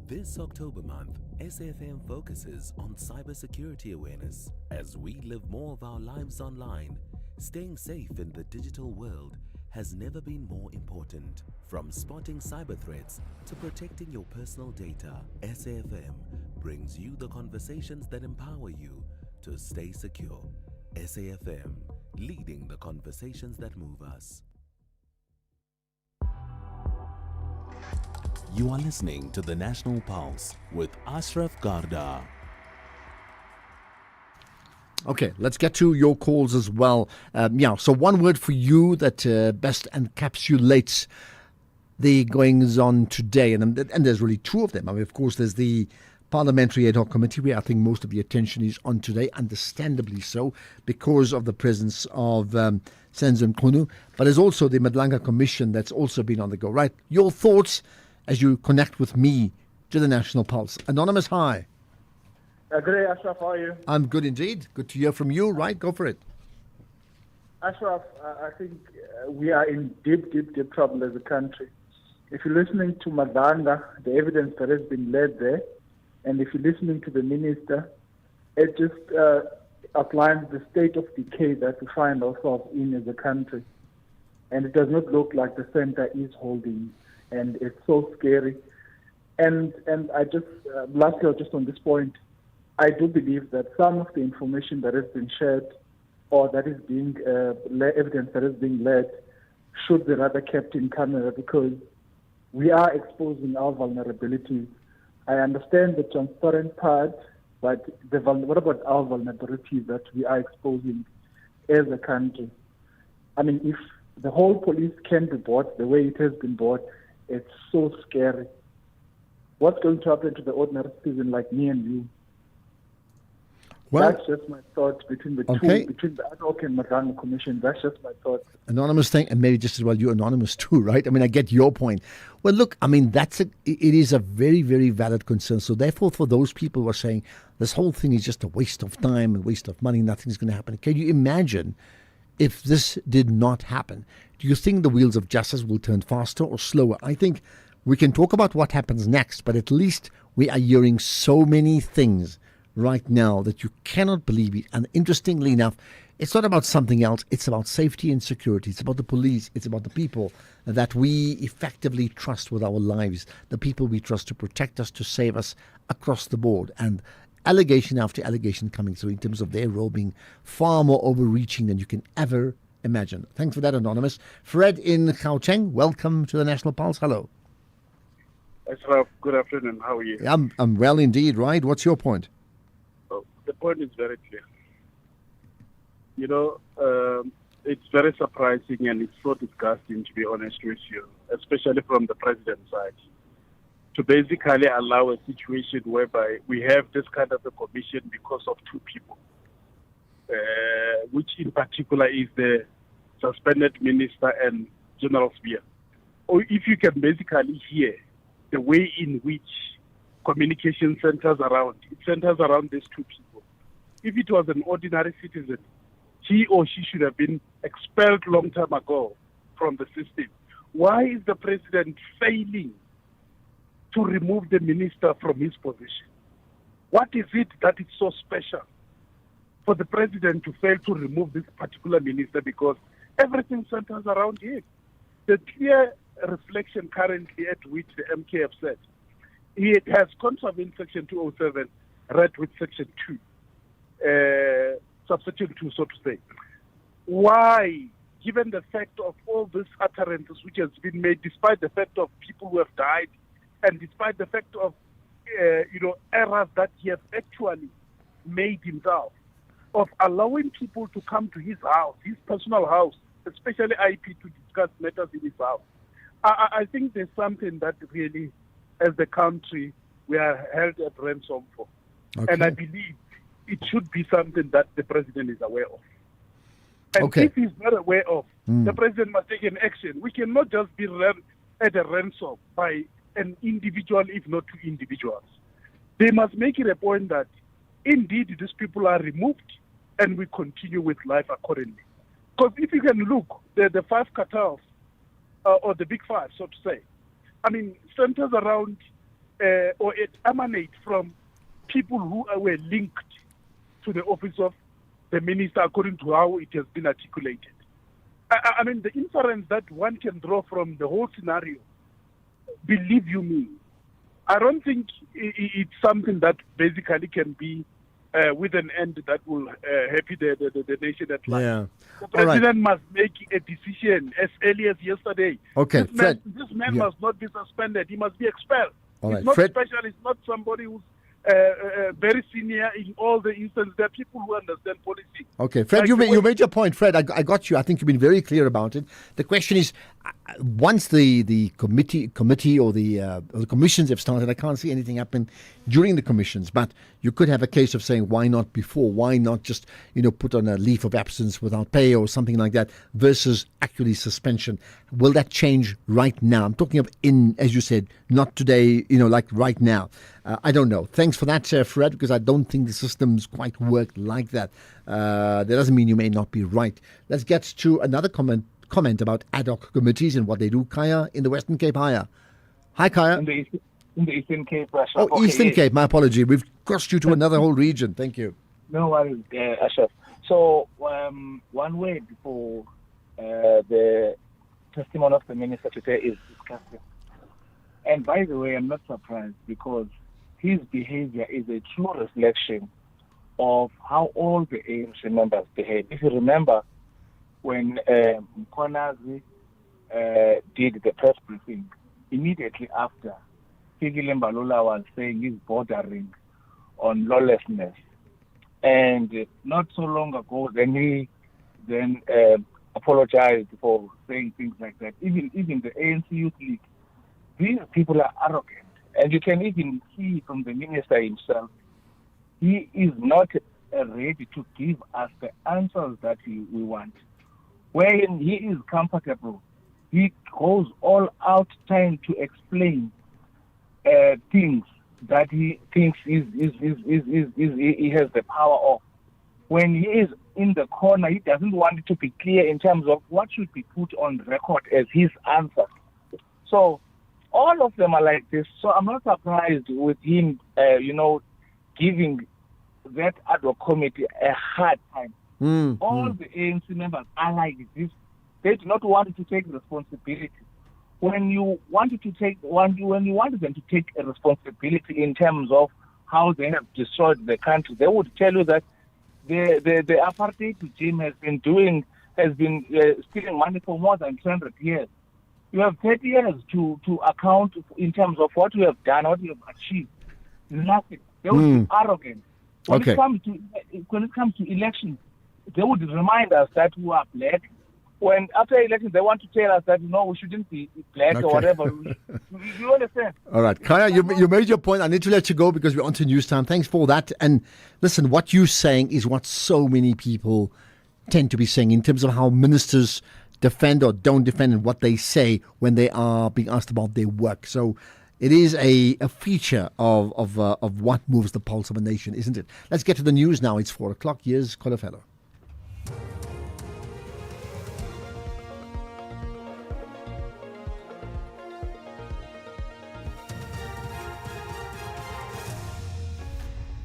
This October month, SFM focuses on cybersecurity awareness. As we live more of our lives online, staying safe in the digital world has never been more important. From spotting cyber threats to protecting your personal data, SAFM brings you the conversations that empower you to stay secure. SAFM, leading the conversations that move us. You are listening to the National Pulse with Ashraf Garda. Okay, let's get to your calls as well. So one word for you that best encapsulates the goings on today, and there's really two of them. I mean, of course, there's the Parliamentary Ad Hoc Committee, where I think most of the attention is on today, understandably so, because of the presence of Senzo Mchunu. But there's also the Madlanga Commission that's also been on the go. Right, your thoughts as you connect with me to the National Pulse. Anonymous, hi. Good day, Ashraf. How are you? I'm good indeed. Good to hear from you. Right, go for it. Ashraf, I think we are in deep trouble as a country. If you're listening to Madlanga, the evidence that has been led there, and if you're listening to the minister, it just outlines the state of decay that we find ourselves in as a country. And it does not look like the center is holding, and it's so scary. And I just, lastly, just on this point, I do believe that some of the information that has been shared or that is being, evidence that is being led should be rather kept in camera, because we are exposing our vulnerabilities. I understand the transparent part, but what about our vulnerabilities that we are exposing as a country? I mean, if the whole police can be bought the way it has been bought, it's so scary. What's going to happen to the ordinary citizen like me and you? Well, that's just my thought between the two, between the Ad Hoc and Madlanga Commission. That's just my thought. Anonymous thing, and maybe just as well you're anonymous too, right? I mean, I get your point. Well, look, I mean, it is a very, very valid concern. So therefore, for those people who are saying this whole thing is just a waste of time and waste of money, nothing's going to happen. Can you imagine if this did not happen? Do you think the wheels of justice will turn faster or slower? I think we can talk about what happens next, but at least we are hearing so many things right now that you cannot believe it. And interestingly enough, it's not about something else. It's about safety and security. It's about the police. It's about the people that we effectively trust with our lives, the people we trust to protect us, to save us across the board. And allegation after allegation coming through in terms of their role being far more overreaching than you can ever imagine. Thanks for that, Anonymous. Fred in Gauteng, welcome to the National Pulse. Hello. Good afternoon. How are you? I'm well indeed, right? What's your point? The point is very clear. You know, it's very surprising and it's so disgusting, to be honest with you, especially from the president's side, to basically allow a situation whereby we have this kind of a commission because of two people, which in particular is the suspended minister and General Spear. Or if you can basically hear the way in which communication centers around these two people. If it was an ordinary citizen, he or she should have been expelled long time ago from the system. Why is the president failing to remove the minister from his position? What is it that is so special for the president to fail to remove this particular minister, because everything centers around him? The clear reflection currently at which the MK have said, it has contravened Section 207, read with Section 2. Subsection 2, so to say. Why, given the fact of all these utterances which has been made, despite the fact of people who have died, and despite the fact of errors that he has actually made himself, of allowing people to come to his house, his personal house, especially IP, to discuss matters in his house? I think there's something that really, as the country, we are held at ransom for. Okay. And I believe it should be something that the president is aware of. And if he's not aware of, the president must take an action. We cannot just be at a ransom by an individual, if not two individuals. They must make it a point that indeed these people are removed and we continue with life accordingly. Because if you can look, the five cartels, or the big five, so to say, I mean, centers around or it emanates from people who were linked to the office of the minister according to how it has been articulated. I mean, the inference that one can draw from the whole scenario, believe you me, I don't think it's something that basically can be with an end that will happy the nation at large. Yeah. The All right. president must make a decision as early as yesterday. Okay, Fred. This man Yeah. must not be suspended. He must be expelled. All He's right, not Fred. special. He's not somebody who's very senior in all the instances. There are people who understand policy. Okay, Fred, Like you the way- made your point. Fred, I got you. I think you've been very clear about it. The question is, once the committee or the commissions have started, I can't see anything happen during the commissions. But you could have a case of saying, why not before? Why not just put on a leave of absence without pay or something like that versus actually suspension? Will that change right now? I'm talking of as you said, not today. Like right now. I don't know. Thanks for that, Fred, because I don't think the systems quite work like that. That doesn't mean you may not be right. Let's get to another comment about ad hoc committees and what they do. Kaya in the Western Cape. Hi, Kaya. In the Eastern Cape, Ashraf. Oh, Okay, Eastern yes. Cape. My apology. We've crossed you to another whole region. Thank you. No worries, Ashraf. So, one word before the testimony of the minister today is disgusting. And by the way, I'm not surprised because his behavior is a true reflection of how all the ANC members behave. If you remember, when Mkonazi did the press briefing, immediately after, Fikile Mbalula was saying he's bordering on lawlessness. And not so long ago, then he apologized for saying things like that. Even the ANC Youth League, these people are arrogant. And you can even see from the minister himself, he is not ready to give us the answers that we want. When he is comfortable, he goes all out trying to explain things that he thinks he has the power of. When he is in the corner, he doesn't want it to be clear in terms of what should be put on record as his answer. So all of them are like this. So I'm not surprised with him, giving that ad hoc committee a hard time. All the ANC members are like this. They do not want to take responsibility. When you wanted them to take a responsibility in terms of how they have destroyed the country, they would tell you that the apartheid regime has been stealing money for more than 200 years. You have 30 years to account in terms of what you have done, what you have achieved. Nothing. They would be arrogant. When it comes to elections, they would remind us that we are black. When after elections they want to tell us that we shouldn't be black or whatever. You understand? All right, Kaya, you made your point. I need to let you go because we're on to news time. Thanks for that. And listen, what you're saying is what so many people tend to be saying in terms of how ministers defend or don't defend and what they say when they are being asked about their work. So it is a feature of what moves the pulse of a nation, isn't it? Let's get to the news now. It's 4 o'clock. Here's Kolofello.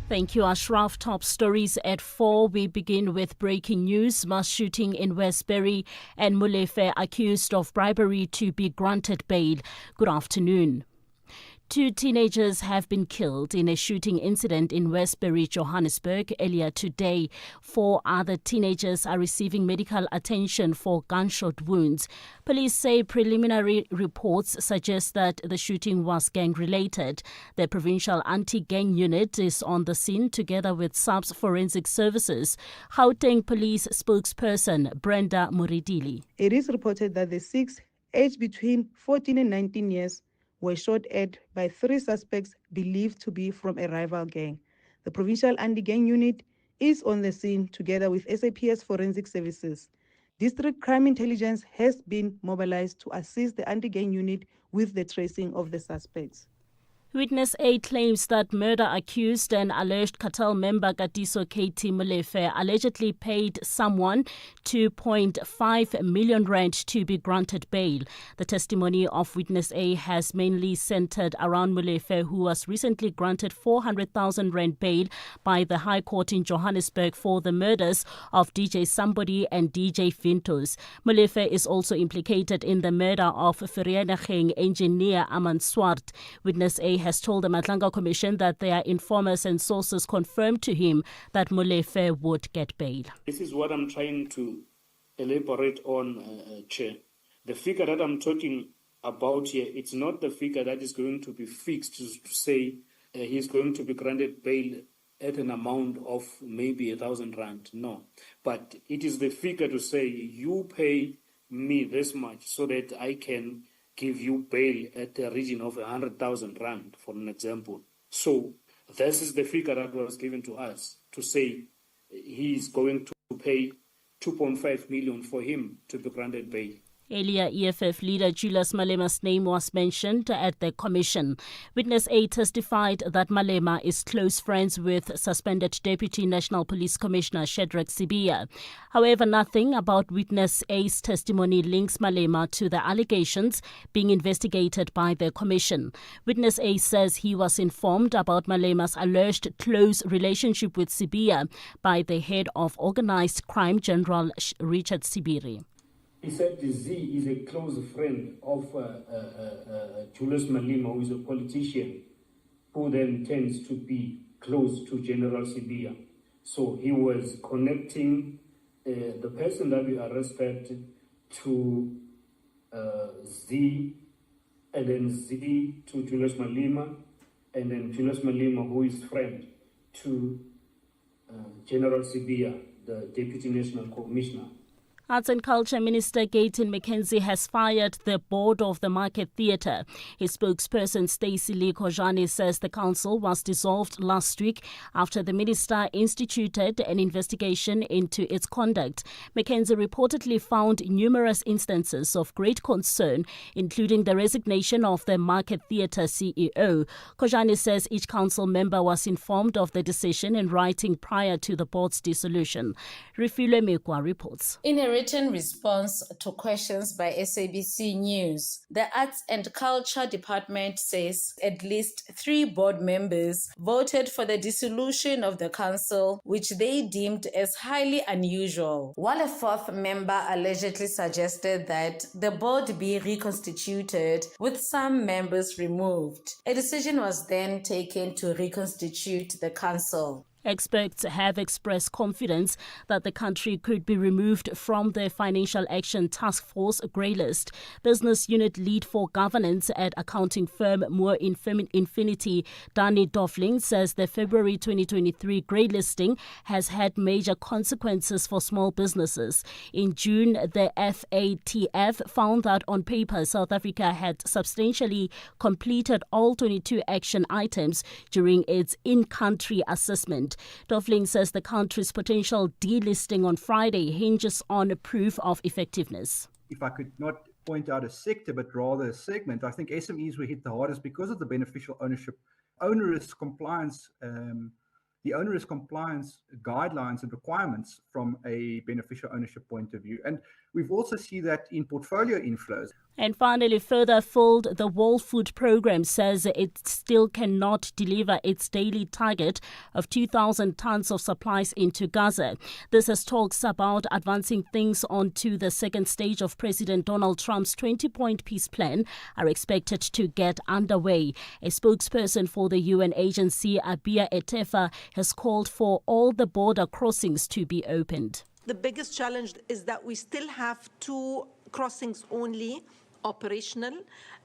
Thank you, Ashraf. Top stories at 4. We begin with breaking news. Mass shooting in Westbury and Molefe accused of bribery to be granted bail. Good afternoon. 2 teenagers have been killed in a shooting incident in Westbury, Johannesburg earlier today. 4 other teenagers are receiving medical attention for gunshot wounds. Police say preliminary reports suggest that the shooting was gang-related. The provincial anti-gang unit is on the scene together with SAPS Forensic Services. Gauteng Police spokesperson Brenda Moridili. It is reported that the 6, aged between 14 and 19 years, were shot at by 3 suspects believed to be from a rival gang. The provincial anti-gang unit is on the scene together with SAPS Forensic Services. District Crime Intelligence has been mobilized to assist the anti-gang unit with the tracing of the suspects. Witness A claims that murder accused and alleged cartel member Katiso KT Molefe allegedly paid someone 2.5 million rand to be granted bail. The testimony of Witness A has mainly centered around Molefe, who was recently granted 400,000 rand bail by the High Court in Johannesburg for the murders of DJ Somebody and DJ Fintos. Molefe is also implicated in the murder of Vereeniging engineer Aman Swart. Witness A Gray has told the Madlanga Commission that their informers and sources confirmed to him that Molefe would get bail. This is what I'm trying to elaborate on, Chair. The figure that I'm talking about here, it's not the figure that is going to be fixed to say he's going to be granted bail at an amount of maybe 1,000 rand. No. But it is the figure to say you pay me this much so that I can give you bail at the region of 100,000 rand, for an example. So this is the figure that was given to us to say he is going to pay 2.5 million for him to be granted bail. Earlier, EFF leader Julius Malema's name was mentioned at the commission. Witness A testified that Malema is close friends with suspended Deputy National Police Commissioner Shadrack Sibiya. However, nothing about Witness A's testimony links Malema to the allegations being investigated by the commission. Witness A says he was informed about Malema's alleged close relationship with Sibiya by the head of organized crime, General Richard Sibiri. He said Z is a close friend of Julius Malema, who is a politician, who then tends to be close to General Sibiya. So he was connecting the person that we arrested to Z, and then Z to Julius Malema, and then Julius Malema, who is friend to General Sibiya, the Deputy National Commissioner. Arts and Culture Minister Gayton McKenzie has fired the board of the Market Theatre. His spokesperson Stacey Lee Kojane says the council was dissolved last week after the minister instituted an investigation into its conduct. McKenzie reportedly found numerous instances of great concern, including the resignation of the Market Theatre CEO. Kojane says each council member was informed of the decision in writing prior to the board's dissolution. Refile Mekwa reports. In a written response to questions by SABC News, the Arts and Culture Department says at least 3 board members voted for the dissolution of the council, which they deemed as highly unusual, while a 4th member allegedly suggested that the board be reconstituted with some members removed. A decision was then taken to reconstitute the council. Experts have expressed confidence that the country could be removed from the Financial Action Task Force grey list. Business unit lead for governance at accounting firm Moore Infinity, Danny Dofling, says the February 2023 grey listing has had major consequences for small businesses. In June, the FATF found that on paper, South Africa had substantially completed all 22 action items during its in-country assessment. Dofling says the country's potential delisting on Friday hinges on proof of effectiveness. If I could not point out a sector, but rather a segment, I think SMEs were hit the hardest because of the beneficial ownership, onerous compliance guidelines and requirements from a beneficial ownership point of view. And we've also seen that in portfolio inflows. And finally, Further Fold, the World Food Programme, says it still cannot deliver its daily target of 2,000 tons of supplies into Gaza. This as talks about advancing things onto the second stage of President Donald Trump's 20-point peace plan are expected to get underway. A spokesperson for the UN agency, Abia Etefa, has called for all the border crossings to be opened. The biggest challenge is that we still have 2 crossings only operational,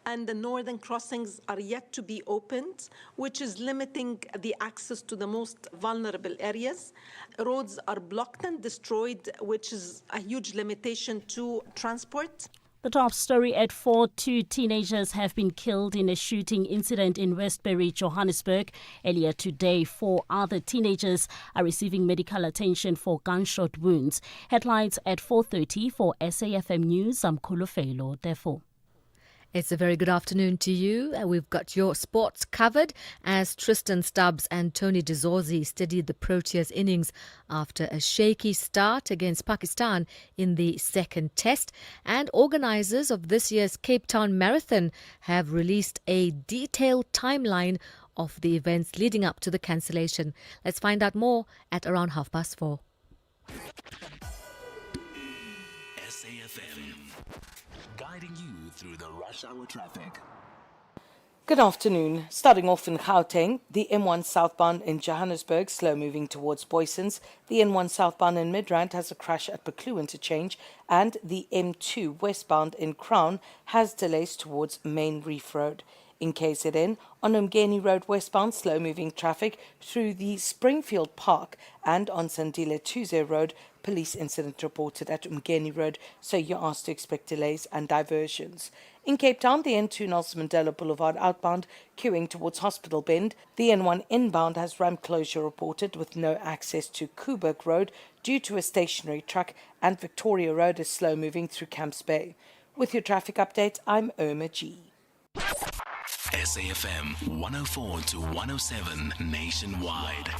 and the northern crossings are yet to be opened, which is limiting the access to the most vulnerable areas. Roads are blocked and destroyed, which is a huge limitation to transport. The top story at 4, 2 teenagers have been killed in a shooting incident in Westbury, Johannesburg. Earlier today, 4 other teenagers are receiving medical attention for gunshot wounds. Headlines at 4:30 for SAFM News. I'm Kulufelo, therefore. It's a very good afternoon to you. We've got your sports covered as Tristan Stubbs and Tony de Zorzi steadied the Proteas innings after a shaky start against Pakistan in the second test. And organisers of this year's Cape Town Marathon have released a detailed timeline of the events leading up to the cancellation. Let's find out more at around 4:30. SAFM, guiding you through the rush hour traffic. Good afternoon. Starting off in Gauteng, the M1 southbound in Johannesburg, slow moving towards Boysons. The N1 southbound in Midrand has a crash at Baklu interchange, and the M2 westbound in Crown has delays towards Main Reef Road. In KZN, on Umgeni Road westbound, slow moving traffic through the Springfield Park, and on Sandile Tuze Road, police incident reported at Umgeni Road, so you're asked to expect delays and diversions. In Cape Town, the N2 Nelson Mandela Boulevard outbound queuing towards Hospital Bend. The N1 inbound has ramp closure reported with no access to Kuburg Road due to a stationary truck, and Victoria Road is slow moving through Camps Bay. With your traffic update, I'm Irma G. SAFM 104 to 107 nationwide.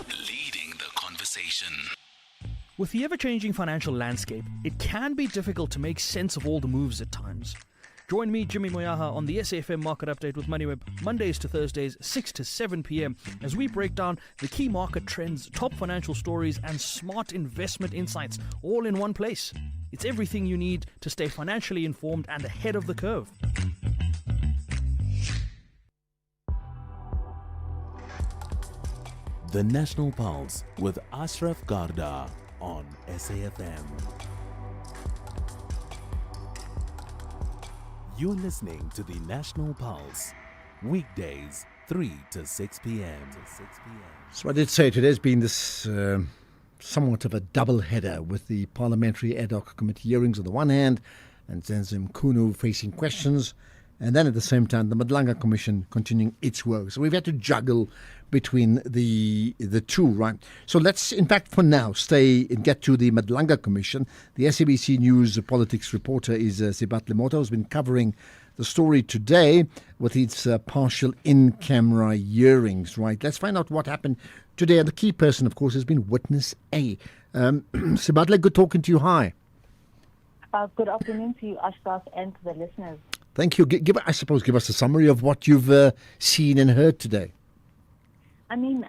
Leading the conversation. With the ever-changing financial landscape, it can be difficult to make sense of all the moves at times. Join me, Jimmy Moyaha, on the SAFM Market Update with MoneyWeb, Mondays to Thursdays, 6 to 7 p.m, as we break down the key market trends, top financial stories, and smart investment insights, all in one place. It's everything you need to stay financially informed and ahead of the curve. The National Pulse with Ashraf Garda on SAFM. You're listening to the National Pulse, weekdays 3 to 6 p.m. So I did say today's been this somewhat of a double header with the Parliamentary Ad Hoc Committee hearings on the one hand and Zenzo Mkhunu facing questions, and then at the same time the Madlanga Commission continuing its work. So we've had to juggle between the two, right? So let's, in fact, for now, stay and get to the Madlanga Commission. The SABC News politics reporter is Sibatle Moto, who's been covering the story today with its partial in-camera hearings, right? Let's find out what happened today. And the key person, of course, has been Witness A. Sibatle, good talking to you. Hi. Good afternoon to you, Ashraf, and to the listeners. Thank you. Give us a summary of what you've seen and heard today. I mean,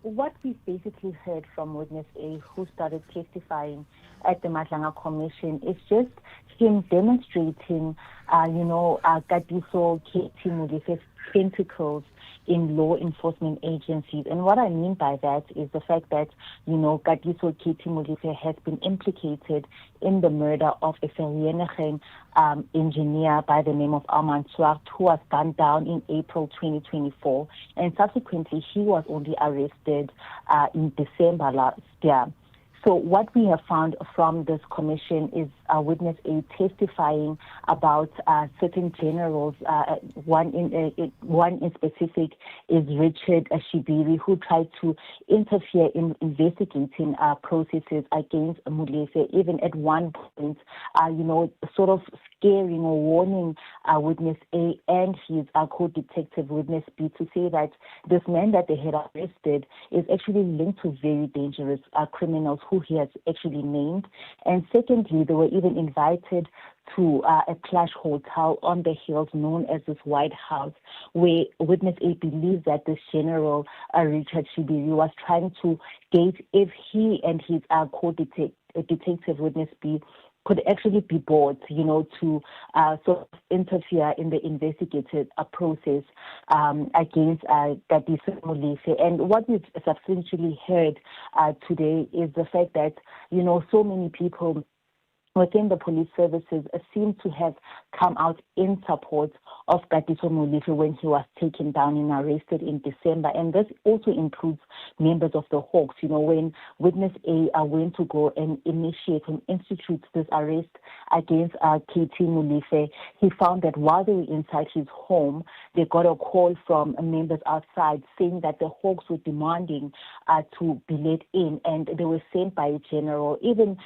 what we've basically heard from Witness A, who started testifying at the Madlanga Commission, is just him demonstrating, Katiso KT Molefe's tentacles in law enforcement agencies. And what I mean by that is the fact that, Katiso KT Molefe has been implicated in the murder of a Vereeniging engineer by the name of Armand Swart, who was gunned down in April 2024. And subsequently, he was only arrested in December last year. So what we have found from this commission is Witness A testifying about certain generals. One in specific is Richard Shibiri, who tried to interfere in investigating processes against Molefe, even at one point, sort of scaring or warning Witness A and his co-detective Witness B to say that this man that they had arrested is actually linked to very dangerous criminals who he has actually named. And secondly, they were even invited to a Clash hotel on the hills known as this White House, where Witness A believes that this general, Richard Shibiri, was trying to gauge if he and his co-detective Witness B could actually be bought, to sort of interfere in the investigative process against Katiso Molefe. And what we've substantially heard today is the fact that, so many people within the police services seem to have come out in support of Katiso Molefe when he was taken down and arrested in December. And this also includes members of the Hawks. When Witness A went to go and initiate and institute this arrest against KT Molefe, he found that while they were inside his home, they got a call from members outside saying that the Hawks were demanding to be let in, and they were sent by a general. Even,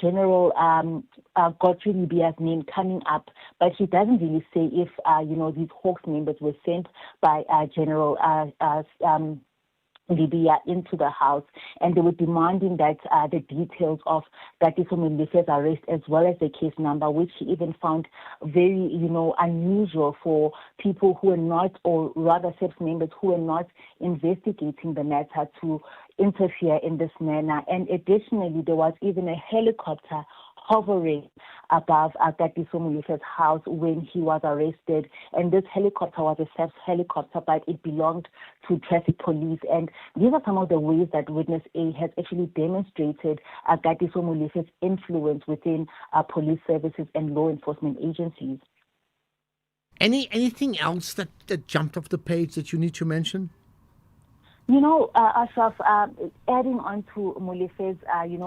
General Godfrey Libia's name coming up, but he doesn't really say if, these Hawks members were sent by General Libya into the house, and they were demanding that the details of Katiso Molefe's arrest as well as the case number, which he even found very, unusual for people who are not, or rather service members who are not investigating the matter, to interfere in this manner. And additionally, there was even a helicopter hovering above Katiso Molefe's house when he was arrested. And this helicopter was a SAPS helicopter, but it belonged to traffic police. And these are some of the ways that Witness A has actually demonstrated Katiso Molefe's influence within police services and law enforcement agencies. Anything else that jumped off the page that you need to mention? You know, Ashraf, adding on to Molefe's,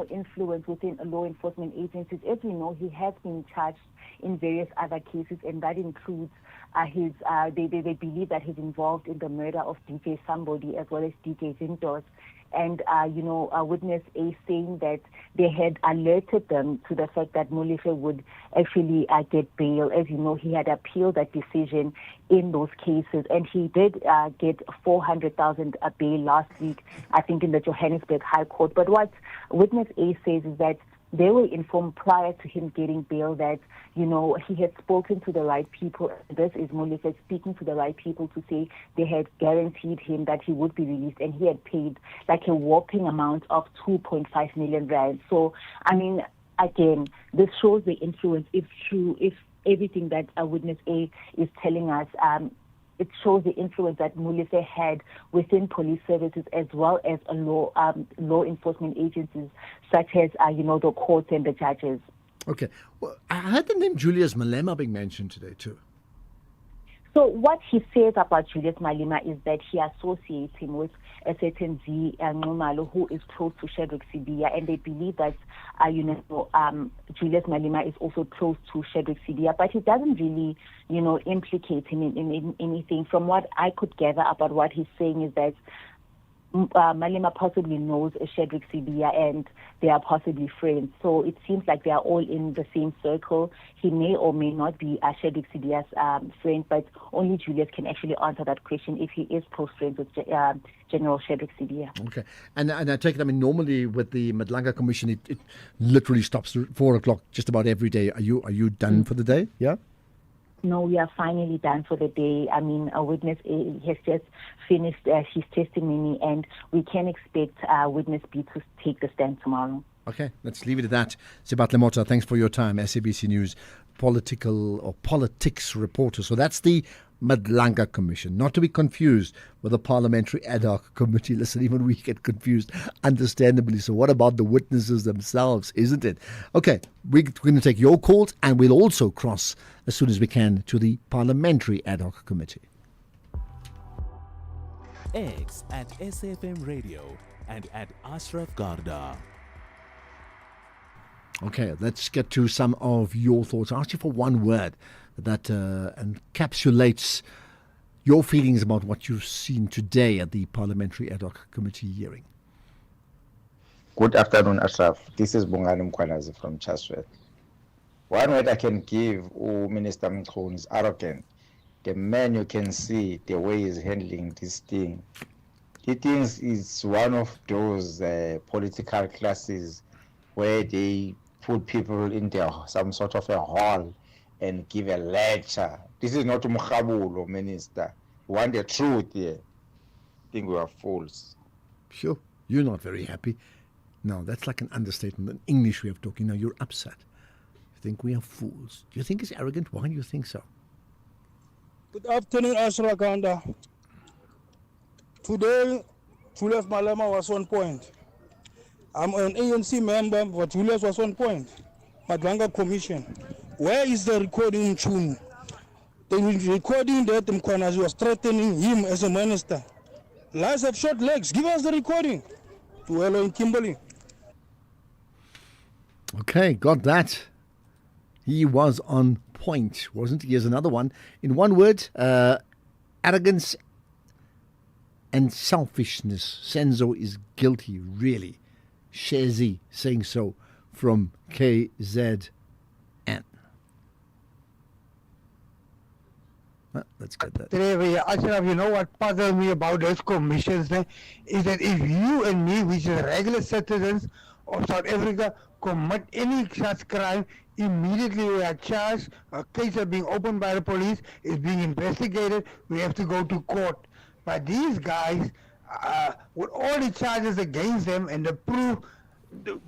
influence within law enforcement agencies, as we know, he has been charged in various other cases, and that includes they believe that he's involved in the murder of DJ Somebody as well as DJ Zintos. And, Witness A saying that they had alerted them to the fact that Molefe would actually get bail. As you know, he had appealed that decision in those cases, and he did get 400,000 bail last week, I think, in the Johannesburg High Court. But what Witness A says is that they were informed prior to him getting bail that, he had spoken to the right people. This is Molefe speaking to the right people to say they had guaranteed him that he would be released, and he had paid like a whopping amount of 2.5 million rand. So, I mean, again, this shows the influence, if true, if everything that Witness A is telling us, it shows the influence that Molefe had within police services as well as law enforcement agencies such as, the courts and the judges. Okay. Well, I heard the name Julius Malema being mentioned today too. So what he says about Julius Malema is that he associates him with a certain Z Nxumalo who is close to Shadrack Sibiya, and they believe that, Julius Malema is also close to Shadrack Sibiya, but he doesn't really, implicate him in anything. From what I could gather about what he's saying is that Malema possibly knows Shadrack Sibiya and they are possibly friends. So it seems like they are all in the same circle. He may or may not be Shadrack Sibiya's friend, but only Julius can actually answer that question if he is close friends with General Shadrack Sibiya. Okay. And I take it, normally with the Madlanga Commission, it literally stops at 4 o'clock just about every day. Are you done for the day? Yeah? No, we are finally done for the day. I mean, Witness A has just finished his testimony, and we can expect Witness B to take the stand tomorrow. Okay, let's leave it at that. Sibat Lemota, thanks for your time. SABC News politics reporter. So that's the Madlanga Commission, not to be confused with the Parliamentary Ad Hoc Committee. Listen, even we get confused, understandably. So what about the witnesses themselves, isn't it? Okay, we're going to take your calls, and we'll also cross as soon as we can to the Parliamentary Ad Hoc Committee. X at SAFM Radio and at Ashraf Garda. Okay, let's get to some of your thoughts. I asked you for one word that encapsulates your feelings about what you've seen today at the Parliamentary Ad Hoc Committee hearing. Good afternoon, Ashraf. This is Bongani Mkhwanazi from Chatsworth. One word I can give Minister Mkhone is arrogant. The man, you can see the way he's handling this thing. He thinks it's one of those political classes where they put people in some sort of a hall and give a lecture. This is not Mkhabulo, Minister. We want the truth here. I think we are fools. Sure, you're not very happy. No, that's like an understatement, an English way of talking. Now you're upset. You think we are fools. Do you think it's arrogant? Why do you think so? Good afternoon, Ashwagandha. Today, Julius Malema was on point. I'm an ANC member, but Julius was on point. Madlanga Commission. Where is the recording tune? The recording that Mkhwanazi was threatening him as a minister. Lies have short legs. Give us the recording. Tuelo in Kimberley. Okay, got that. He was on point, wasn't he? Here's another one. In one word, arrogance and selfishness. Senzo is guilty, really. Shezi saying so from KZN. Let's get that. Ashraf, you know what puzzles me about those commissions is that if you and me, which are regular citizens of South Africa, commit any such crime, immediately we are charged, a case is being opened by the police, is being investigated, we have to go to court. But these guys, with all the charges against them and the proof,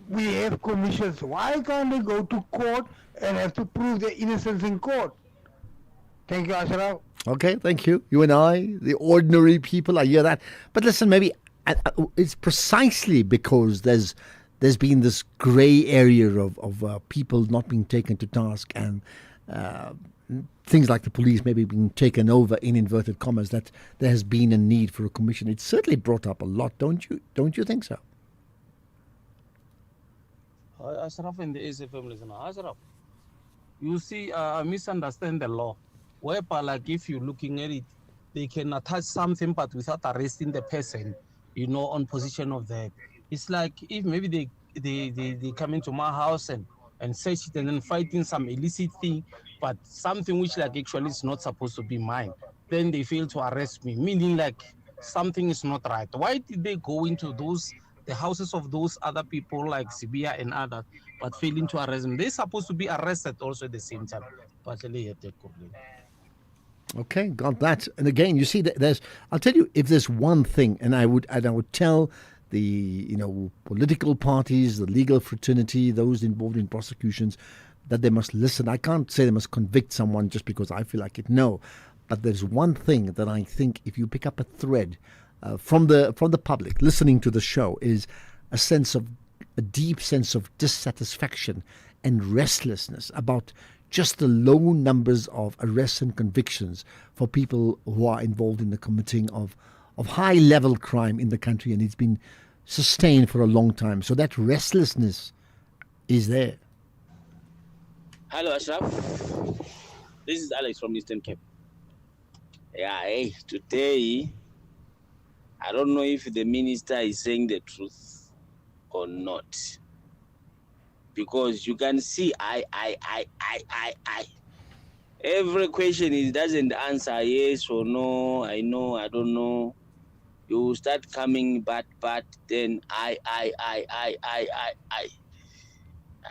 we have commissions. Why can't they go to court and have to prove their innocence in court? Thank you, Ashraf. Okay, thank you. You and I, the ordinary people, I hear that. But listen, maybe it's precisely because there's been this grey area of people not being taken to task and things like the police maybe being taken over in inverted commas, that there has been a need for a commission. It's certainly brought up a lot, don't you think so? Ashraf and the SFM listener, Ashraf, you see, misunderstand the law. Whereby, like, if you're looking at it, they can attach something but without arresting the person, on position of that. It's like if maybe they come into my house and search it and then fighting some illicit thing, but something which like actually is not supposed to be mine, then they fail to arrest me, meaning like something is not right. Why did they go into the houses of those other people like Sibia and others, but failing to arrest them? They're supposed to be arrested also at the same time. Okay, got that. And again, you see, I'll tell you, if there's one thing, and I would tell the political parties, the legal fraternity, those involved in prosecutions, that they must listen. I can't say they must convict someone just because I feel like it. No, but there's one thing that I think if you pick up a thread from the public listening to the show is a deep sense of dissatisfaction and restlessness about just the low numbers of arrests and convictions for people who are involved in the committing of high-level crime in the country, and it's been sustained for a long time. So that restlessness is there. Hello, Ashraf. This is Alex from Eastern Cape. Yeah, hey, today, I don't know if the minister is saying the truth or not. Because you can see, every question he doesn't answer yes or no, I know, I don't know. You start coming, but then I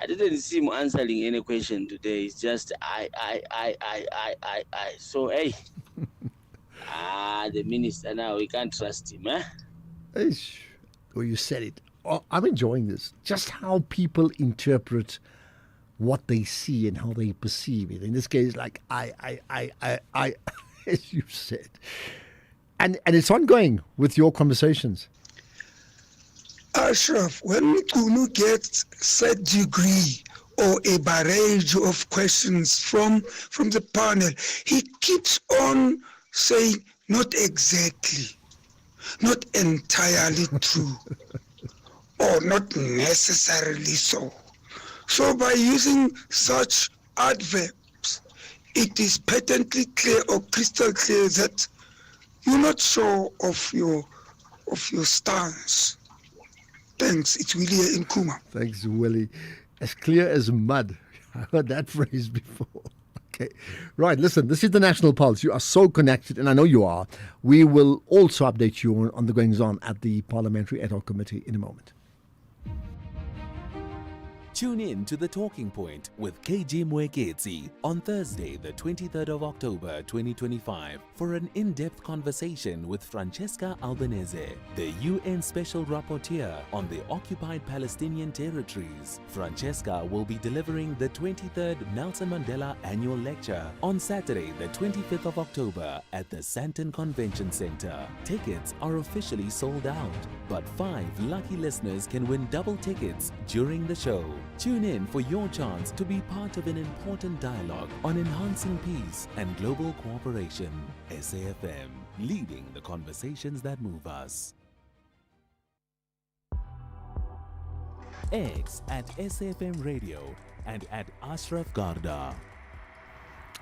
didn't see him answering any question today. It's just I. So hey, the minister now, we can't trust him, eh? Well, you said it. Oh, I'm enjoying this. Just how people interpret what they see and how they perceive it. In this case, like I, as you said, and it's ongoing with your conversations. Ashraf, when Mchunu gets set degree or a barrage of questions from the panel, he keeps on saying, not exactly, not entirely true, or not necessarily so. So by using such adverbs, it is patently clear or crystal clear that you're not sure of your stance. Thanks, it's Willie Nkuma. Thanks, Willie. As clear as mud. I heard that phrase before. Okay. Right, listen, this is the National Pulse. You are so connected, and I know you are. We will also update you on the goings-on at the Parliamentary Ad Hoc Committee in a moment. Tune in to The Talking Point with KG Mwekezi on Thursday, the 23rd of October 2025 for an in-depth conversation with Francesca Albanese, the UN Special Rapporteur on the occupied Palestinian territories. Francesca will be delivering the 23rd Nelson Mandela Annual Lecture on Saturday, the 25th of October at the Sandton Convention Center. Tickets are officially sold out, but 5 lucky listeners can win double tickets during the show. Tune in for your chance to be part of an important dialogue on enhancing peace and global cooperation. SAFM, leading the conversations that move us. X at SAFM Radio and at Ashraf Garda.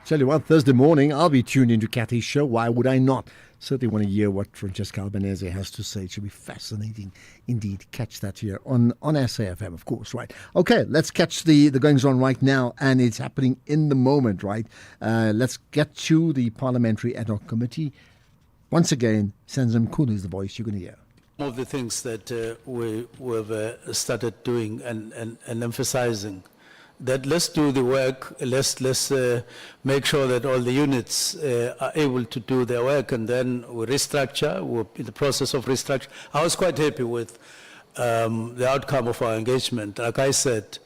Tell you what, Thursday morning, I'll be tuned into Kathy's show. Why would I not? Certainly want to hear what Francesca Albanese has to say. It should be fascinating indeed. Catch that here on SAFM, of course, right? Okay, let's catch the goings-on right now, and it's happening in the moment, right? Let's get to the Parliamentary Ad Hoc Committee. Once again, Senzan Mchunu is the voice you're going to hear. Some of the things that we've started doing and emphasizing, that let's do the work, let's make sure that all the units are able to do their work, and then we restructure. We're in the process of restructure. I was quite happy with the outcome of our engagement. Like I said,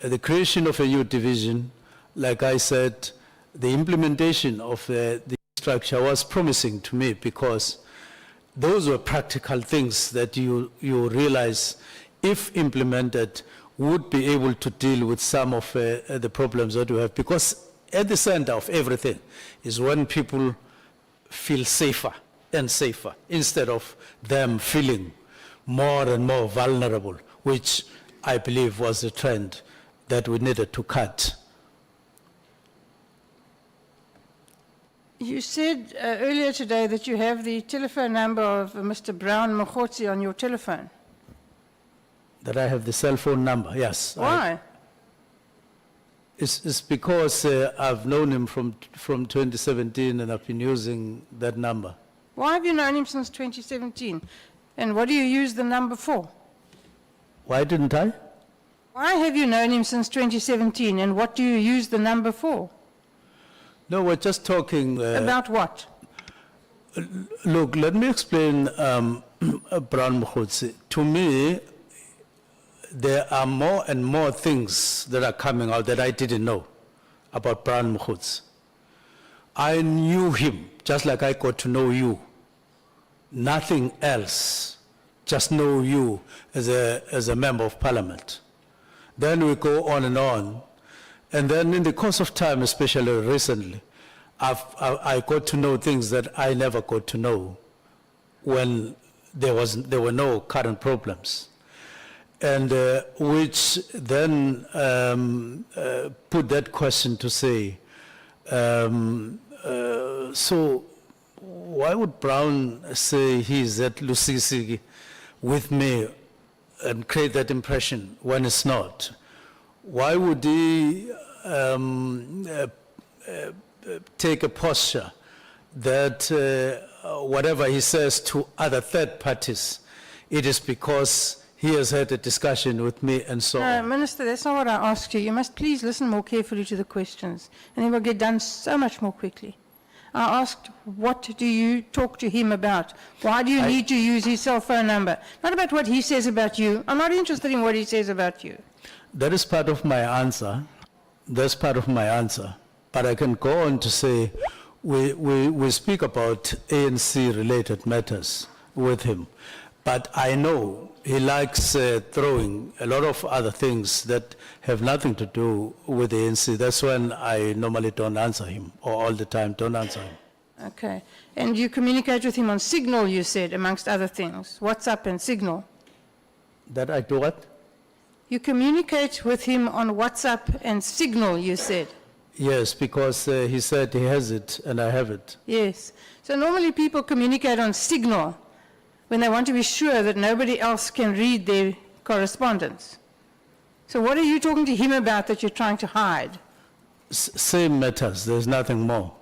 the creation of a new division, like I said, the implementation of the structure was promising to me because those were practical things that you realize, if implemented, would be able to deal with some of the problems that we have. Because at the center of everything is when people feel safer and safer, instead of them feeling more and more vulnerable, which I believe was the trend that we needed to cut. You said earlier today that you have the telephone number of Mr. Brown Mokgotsi on your telephone. That I have the cell phone number, yes. Why? It's because I've known him from 2017 and I've been using that number. Why have you known him since 2017? And what do you use the number for? Why didn't I? Why have you known him since 2017 and what do you use the number for? No, we're just talking... About what? Look, let me explain Brown Mokgotsi. To me, there are more and more things that are coming out that I didn't know about Brown Mokgotsi. I knew him just like I got to know you. Nothing else, just know you as a member of parliament. Then we go on, and then in the course of time, especially recently, I got to know things that I never got to know when there were no current problems, and which then put that question to say, so why would Brown say he's at Lusisi with me and create that impression when it's not? Why would he take a posture that whatever he says to other third parties, it is because he has had a discussion with me and so on? Minister, that's not what I asked you. You must please listen more carefully to the questions, and it will get done so much more quickly. I asked, what do you talk to him about? Why do you need to use his cell phone number? Not about what he says about you. I'm not interested in what he says about you. That is part of my answer. That's part of my answer. But I can go on to say we speak about ANC-related matters with him. But I know he likes throwing a lot of other things that have nothing to do with the ANC. That's when I normally don't answer him, or all the time don't answer him. Okay. And you communicate with him on Signal, you said, amongst other things. WhatsApp and Signal. That I do what? You communicate with him on WhatsApp and Signal, you said. Yes, because he said he has it and I have it. Yes. So normally people communicate on Signal when they want to be sure that nobody else can read their correspondence. So what are you talking to him about that you're trying to hide? Same matters, there's nothing more.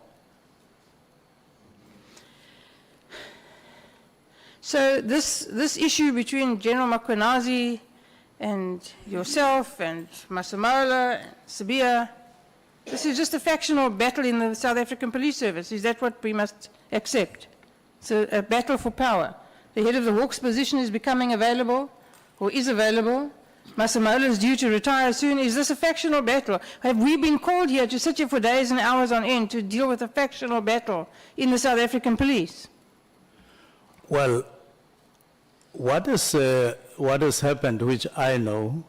So this issue between General Makwenazi and yourself and Masemola, Sibiya, this is just a factional battle in the South African Police Service. Is that what we must accept? So a battle for power. The head of the Hawks position is becoming available, or is available. Masemola is due to retire soon. Is this a factional battle? Have we been called here to sit here for days and hours on end to deal with a factional battle in the South African police? Well, what has happened, which I know,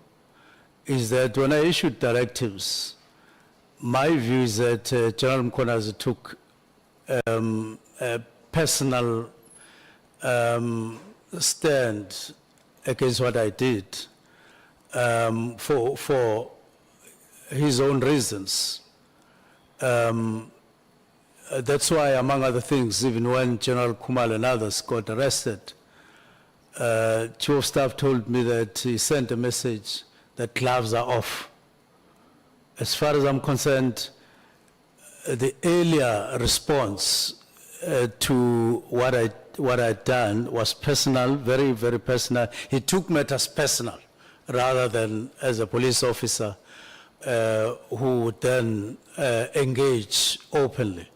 is that when I issued directives, my view is that General Mkhwanazi took a personal stand against what I did for his own reasons. That's why, among other things, even when General Kumal and others got arrested, Chief of Staff told me that he sent a message that gloves are off. As far as I'm concerned, the earlier response to what I'd done was personal, very, very personal. He took matters personal rather than as a police officer who would then engage openly.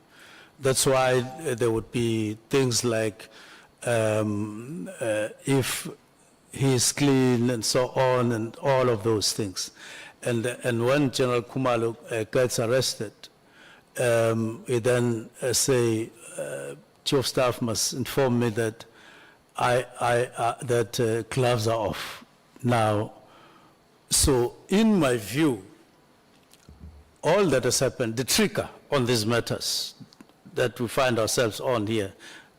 That's why there would be things like if he's clean and so on and all of those things. And when General Khumalo gets arrested, he then say, Chief of Staff must inform me that that gloves are off now. So in my view, all that has happened, the trigger on these matters that we find ourselves on here,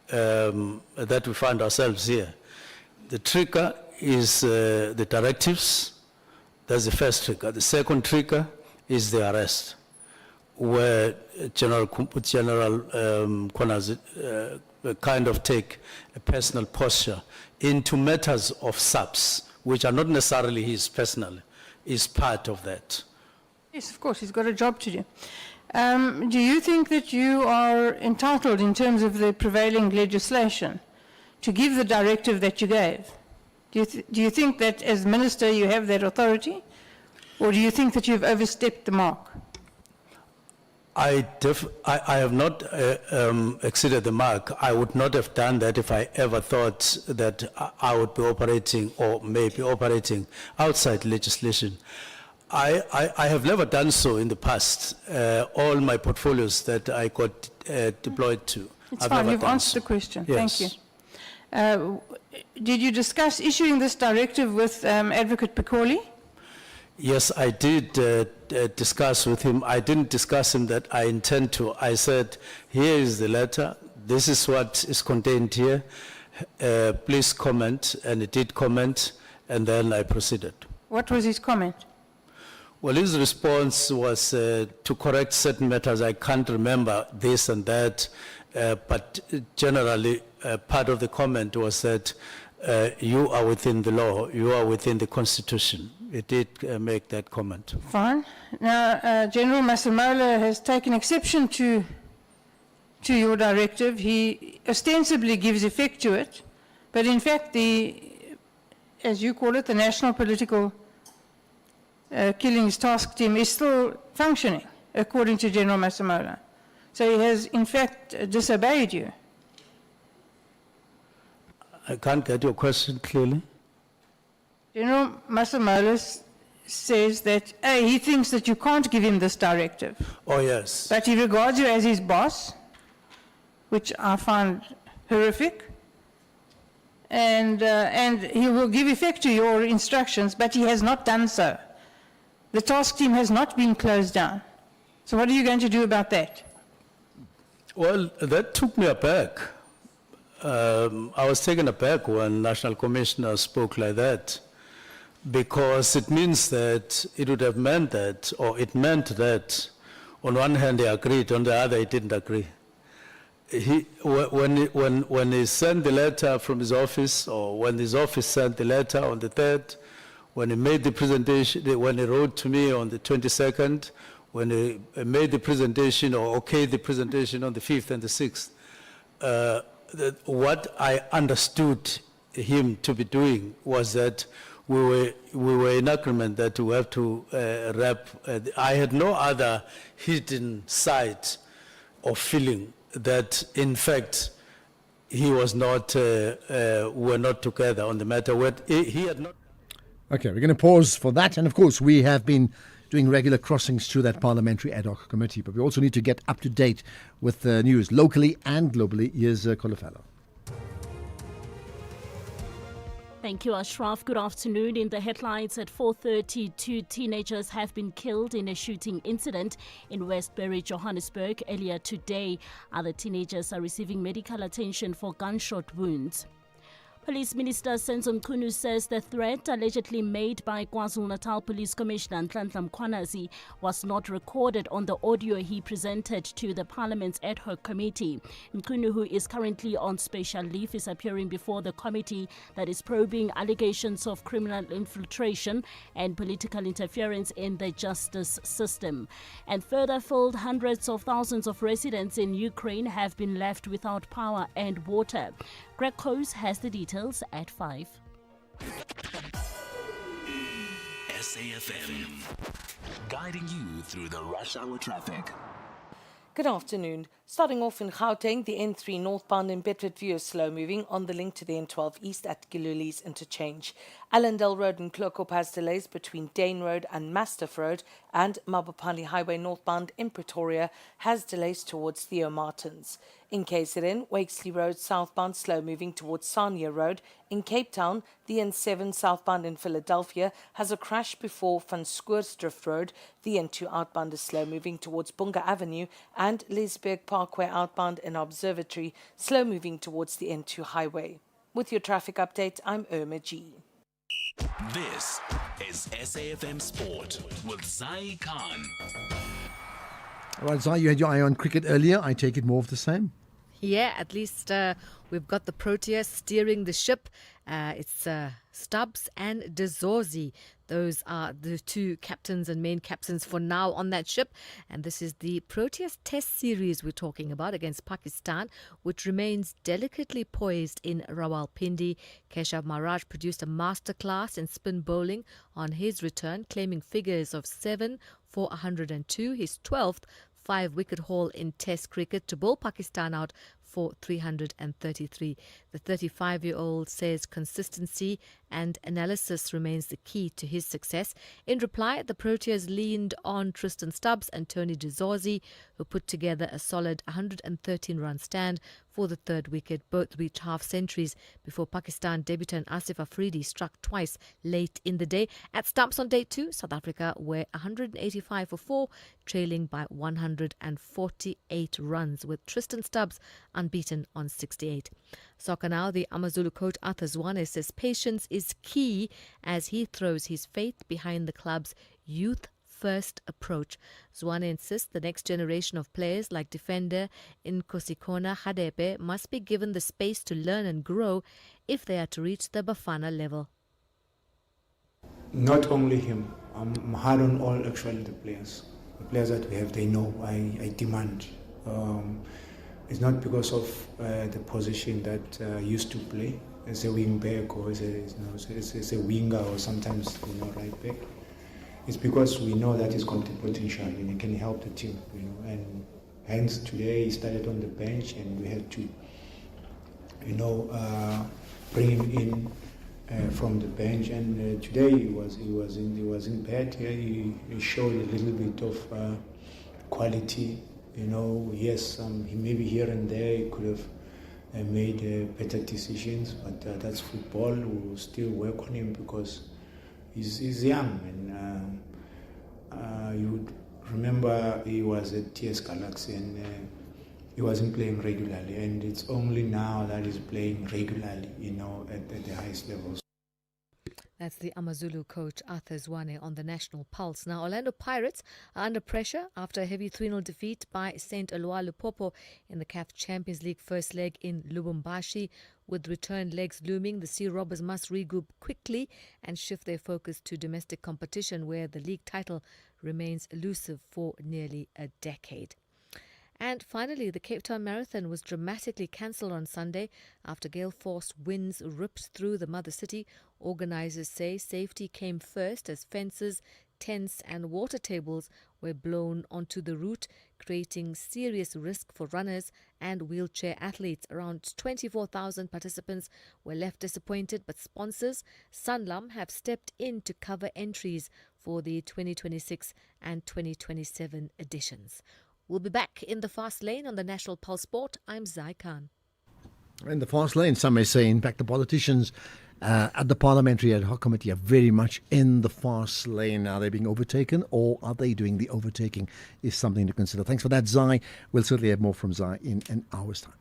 the trigger is the directives. That's the first trigger. The second trigger is the arrest, where General Khwanazi kind of take a personal posture into matters of SAPS, which are not necessarily his personal, is part of that. Yes, of course, he's got a job to do. Do you think that you are entitled, in terms of the prevailing legislation, to give the directive that you gave? Do you think that as minister you have that authority, or do you think that you've overstepped the mark? I have not exceeded the mark. I would not have done that if I ever thought that I would be operating or maybe operating outside legislation. I have never done so in the past. All my portfolios that I got deployed to. It's fine, you've answered the question. Yes. Thank you. Did you discuss issuing this directive with Advocate Pikoli? Yes, I did discuss with him. I didn't discuss him that I intend to. I said, here is the letter. This is what is contained here. Please comment. And he did comment, and then I proceeded. What was his comment? Well, his response was to correct certain matters. I can't remember this and that, but generally part of the comment was that you are within the law, you are within the Constitution. It did make that comment. Fine. Now, General Masemola has taken exception to your directive. He ostensibly gives effect to it, but in fact, as you call it, the National Political Killings Task Team is still functioning, according to General Masemola. So he has, in fact, disobeyed you. I can't get your question clearly. General Masemola says that, A, he thinks that you can't give him this directive. Oh, yes. But he regards you as his boss, which I find horrific. And he will give effect to your instructions, but he has not done so. The task team has not been closed down. So what are you going to do about that? Well, that took me aback. I was taken aback when National Commissioner spoke like that, because it means that it would have meant that, or it meant that on one hand he agreed, on the other he didn't agree. When he sent the letter from his office, or when his office sent the letter on the 3rd, when he made the presentation, when he wrote to me on the 22nd, when he made the presentation or okayed the presentation on the 5th and the 6th, what I understood him to be doing was that we were in agreement that we have to wrap. I had no other hidden side or feeling that, in fact, he was not, were not together on the matter. He had not. Okay, we're going to pause for that. And of course, we have been doing regular crossings through that parliamentary ad hoc committee, but we also need to get up to date with the news locally and globally. Here's Kolofelo. Thank you, Ashraf. Good afternoon. In the headlines at 4:30, 2 teenagers have been killed in a shooting incident in Westbury, Johannesburg earlier today. Other teenagers are receiving medical attention for gunshot wounds. Police Minister Senzo Mchunu says the threat allegedly made by KwaZulu-Natal Police Commissioner Nhlanhla Mkhwanazi was not recorded on the audio he presented to the Parliament's ad hoc committee. Mchunu, who is currently on special leave, is appearing before the committee that is probing allegations of criminal infiltration and political interference in the justice system. And further filled, hundreds of thousands of residents in Ukraine have been left without power and water. Greg Coase has the details at 5. SAFM, guiding you through the rush hour traffic. Good afternoon. Starting off in Gauteng, the N3 northbound in Bedfordview is slow moving on the link to the N12 east at Giluli's interchange. Allendale Road and Clokop has delays between Dane Road and Mastiff Road, and Mabopani Highway northbound in Pretoria has delays towards Theo Martins. In KZN, Wakesley Road southbound slow moving towards Sanya Road. In Cape Town, the N7 southbound in Philadelphia has a crash before Van Scoorsdrift Road. The N2 outbound is slow moving towards Bunga Avenue, and Lisberg Parkway outbound in Observatory slow moving towards the N2 highway. With your traffic update, I'm Irma G. This is SAFM Sport with Zai Khan. All right, Zai, you had your eye on cricket earlier. I take it more of the same? Yeah, at least we've got the Proteas steering the ship. It's Stubbs and De Zorzi. Those are the two captains and main captains for now on that ship. And this is the Proteas Test Series we're talking about against Pakistan, which remains delicately poised in Rawalpindi. Keshav Maharaj produced a masterclass in spin bowling on his return, claiming figures of 7 for 102, his 12th 5-wicket haul in Test cricket to bowl Pakistan out for 333. The 35-year-old says consistency and analysis remains the key to his success. In reply, the Proteas leaned on Tristan Stubbs and Tony De Zorzi, who put together a solid 113-run stand for the third wicket. Both reached half centuries before Pakistan debutant Asif Afridi struck twice late in the day. At stumps on day 2, South Africa were 185 for 4, trailing by 148 runs, with Tristan Stubbs unbeaten on 68. Soccer now, the Amazulu coach Arthur Zwane says patience is key as he throws his faith behind the club's youth-first approach. Zwane insists the next generation of players like defender Nkosikona Hadepe must be given the space to learn and grow if they are to reach the Bafana level. Not only him, I'm hard on all actually the players. The players that we have, they know I demand. It's not because of the position that I used to play as a wing back or as a winger or sometimes right back. It's because we know that he's got the potential and he can help the team, and hence today he started on the bench and we had to, bring him in from the bench, and today he was in bed. He showed a little bit of quality. Yes, maybe here and there he could have made better decisions, but that's football. We'll still work on him because he's young, and you would remember he was at TS Galaxy and he wasn't playing regularly, and it's only now that he's playing regularly, at the highest levels. That's the Amazulu coach Arthur Zwane on the national pulse. Now, Orlando Pirates are under pressure after a heavy 3-0 defeat by St. Eloi Lupopo in the CAF Champions League first leg in Lubumbashi. With return legs looming, the Sea Robbers must regroup quickly and shift their focus to domestic competition, where the league title remains elusive for nearly a decade. And finally, the Cape Town Marathon was dramatically cancelled on Sunday after gale force winds ripped through the mother city. Organisers say safety came first as fences, tents and water tables were blown onto the route, creating serious risk for runners and wheelchair athletes. Around 24,000 participants were left disappointed, but sponsors Sanlam have stepped in to cover entries for the 2026 and 2027 editions. We'll be back in the fast lane on the National Pulse Sport. I'm Zai Khan. In the fast lane, some may say, in fact, the politicians at the Parliamentary Ad Hoc Committee are very much in the fast lane. Are they being overtaken, or are they doing the overtaking? Is something to consider. Thanks for that, Zai. We'll certainly have more from Zai in an hour's time.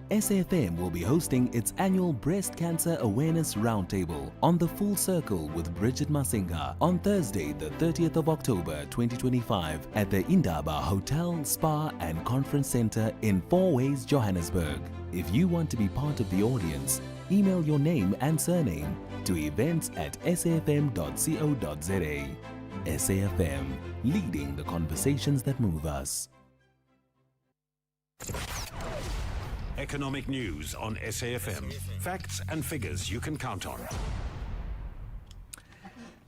SAFM will be hosting its annual Breast Cancer Awareness Roundtable on the Full Circle with Bridget Masinga on Thursday, the 30th of October 2025 at the Indaba Hotel, Spa and Conference Centre in Four Ways, Johannesburg. If you want to be part of the audience, email your name and surname to events@safm.co.za. SAFM, leading the conversations that move us. Economic news on SAFM. Facts and figures you can count on.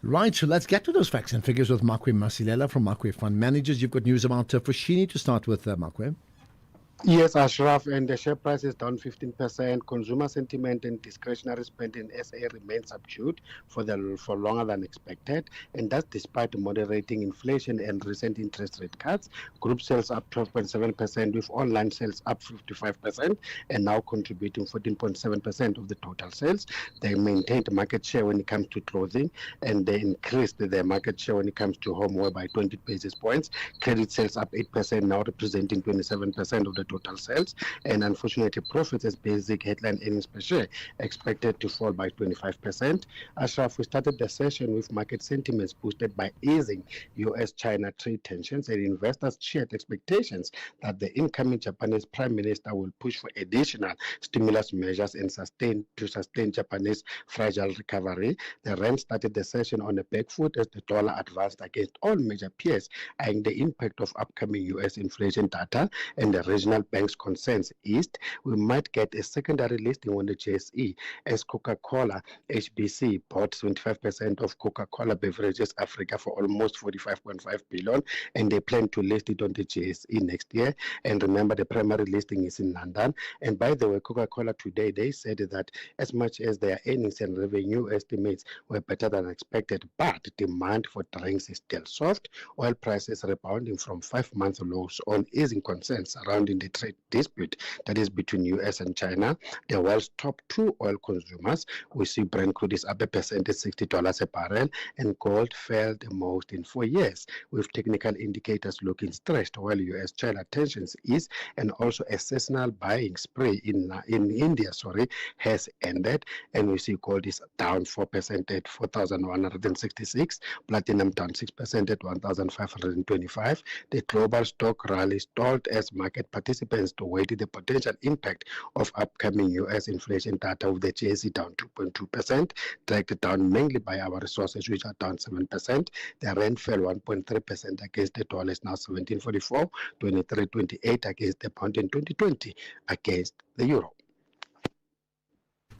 Right, so let's get to those facts and figures with Makwe Masilela from Makwe Fund Managers. You've got news about Foschini to start with, Makwe. Yes, Ashraf, and the share price is down 15%. Consumer sentiment and discretionary spending in SA remains subdued for longer than expected, and that's despite moderating inflation and recent interest rate cuts. Group sales up 12.7%, with online sales up 55% and now contributing 14.7% of the total sales. They maintained market share when it comes to clothing, and they increased their market share when it comes to homeware by 20 basis points. Credit sales up 8%, now representing 27% of the total sales, and unfortunately profits as basic headline earnings per share expected to fall by 25%. Ashraf, we started the session with market sentiments boosted by easing US-China trade tensions, and investors shared expectations that the incoming Japanese Prime Minister will push for additional stimulus measures and sustain Japanese fragile recovery. The rand started the session on a back foot as the dollar advanced against all major peers, eyeing the impact of upcoming US inflation data and the regional bank's concerns eased. We might get a secondary listing on the JSE as Coca-Cola HBC bought 25% of Coca-Cola Beverages Africa for almost 45.5 billion, and they plan to list it on the JSE next year. And remember, the primary listing is in London. And by the way, Coca-Cola today, they said that as much as their earnings and revenue estimates were better than expected, but demand for drinks is still soft. Oil prices rebounding from 5-month lows on easing concerns surrounding the trade dispute that is between US and China. The world's top 2 oil consumers, we see Brent crude is up 1% at $60 a barrel, and gold fell the most in 4 years, with technical indicators looking stretched while US-China tensions ease, and also a seasonal buying spree in India has ended, and we see gold is down 4% at 4,166, platinum down 6% at 1,525. The global stock rally stalled as market participants to weigh the potential impact of upcoming US inflation data, with the JSE down 2.2%, dragged down mainly by our resources, which are down 7%. The rand fell 1.3% against the dollar, is now 17.44, 23.28 against the pound, and 20.20 against the euro.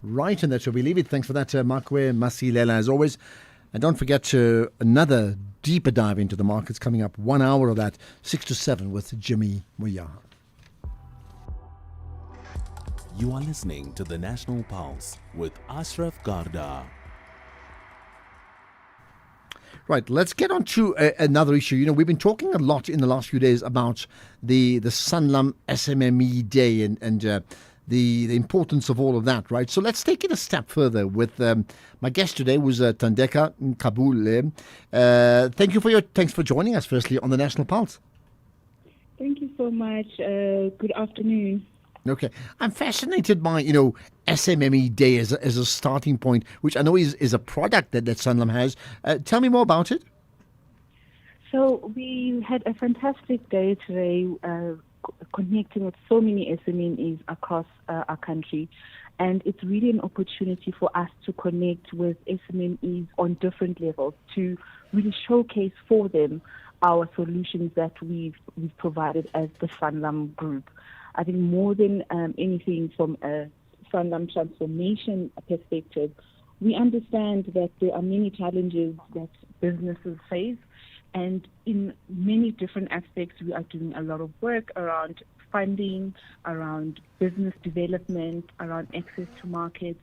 Right, and that's where we leave it. Thanks for that, Makwe Masilela, as always. And don't forget another deeper dive into the markets coming up. 1 hour of that, 6 to 7 with Jimmy Moyaha. You are listening to the National Pulse with Ashraf Garda. Right, let's get on to another issue. You know, we've been talking a lot in the last few days about the Sanlam SMME Day and the importance of all of that, right? So let's take it a step further with my guest today was Thandeka Nkabule. Thanks for joining us, firstly, on the National Pulse. Thank you so much. Good afternoon. Okay. I'm fascinated by, SMME Day as a starting point, which I know is a product that Sanlam has. Tell me more about it. So we had a fantastic day today, connecting with so many SMEs across our country. And it's really an opportunity for us to connect with SMEs on different levels, to really showcase for them our solutions that we've provided as the Sanlam Group. I think more than anything, from a Sanlam transformation perspective, we understand that there are many challenges that businesses face, and in many different aspects, we are doing a lot of work around funding, around business development, around access to markets.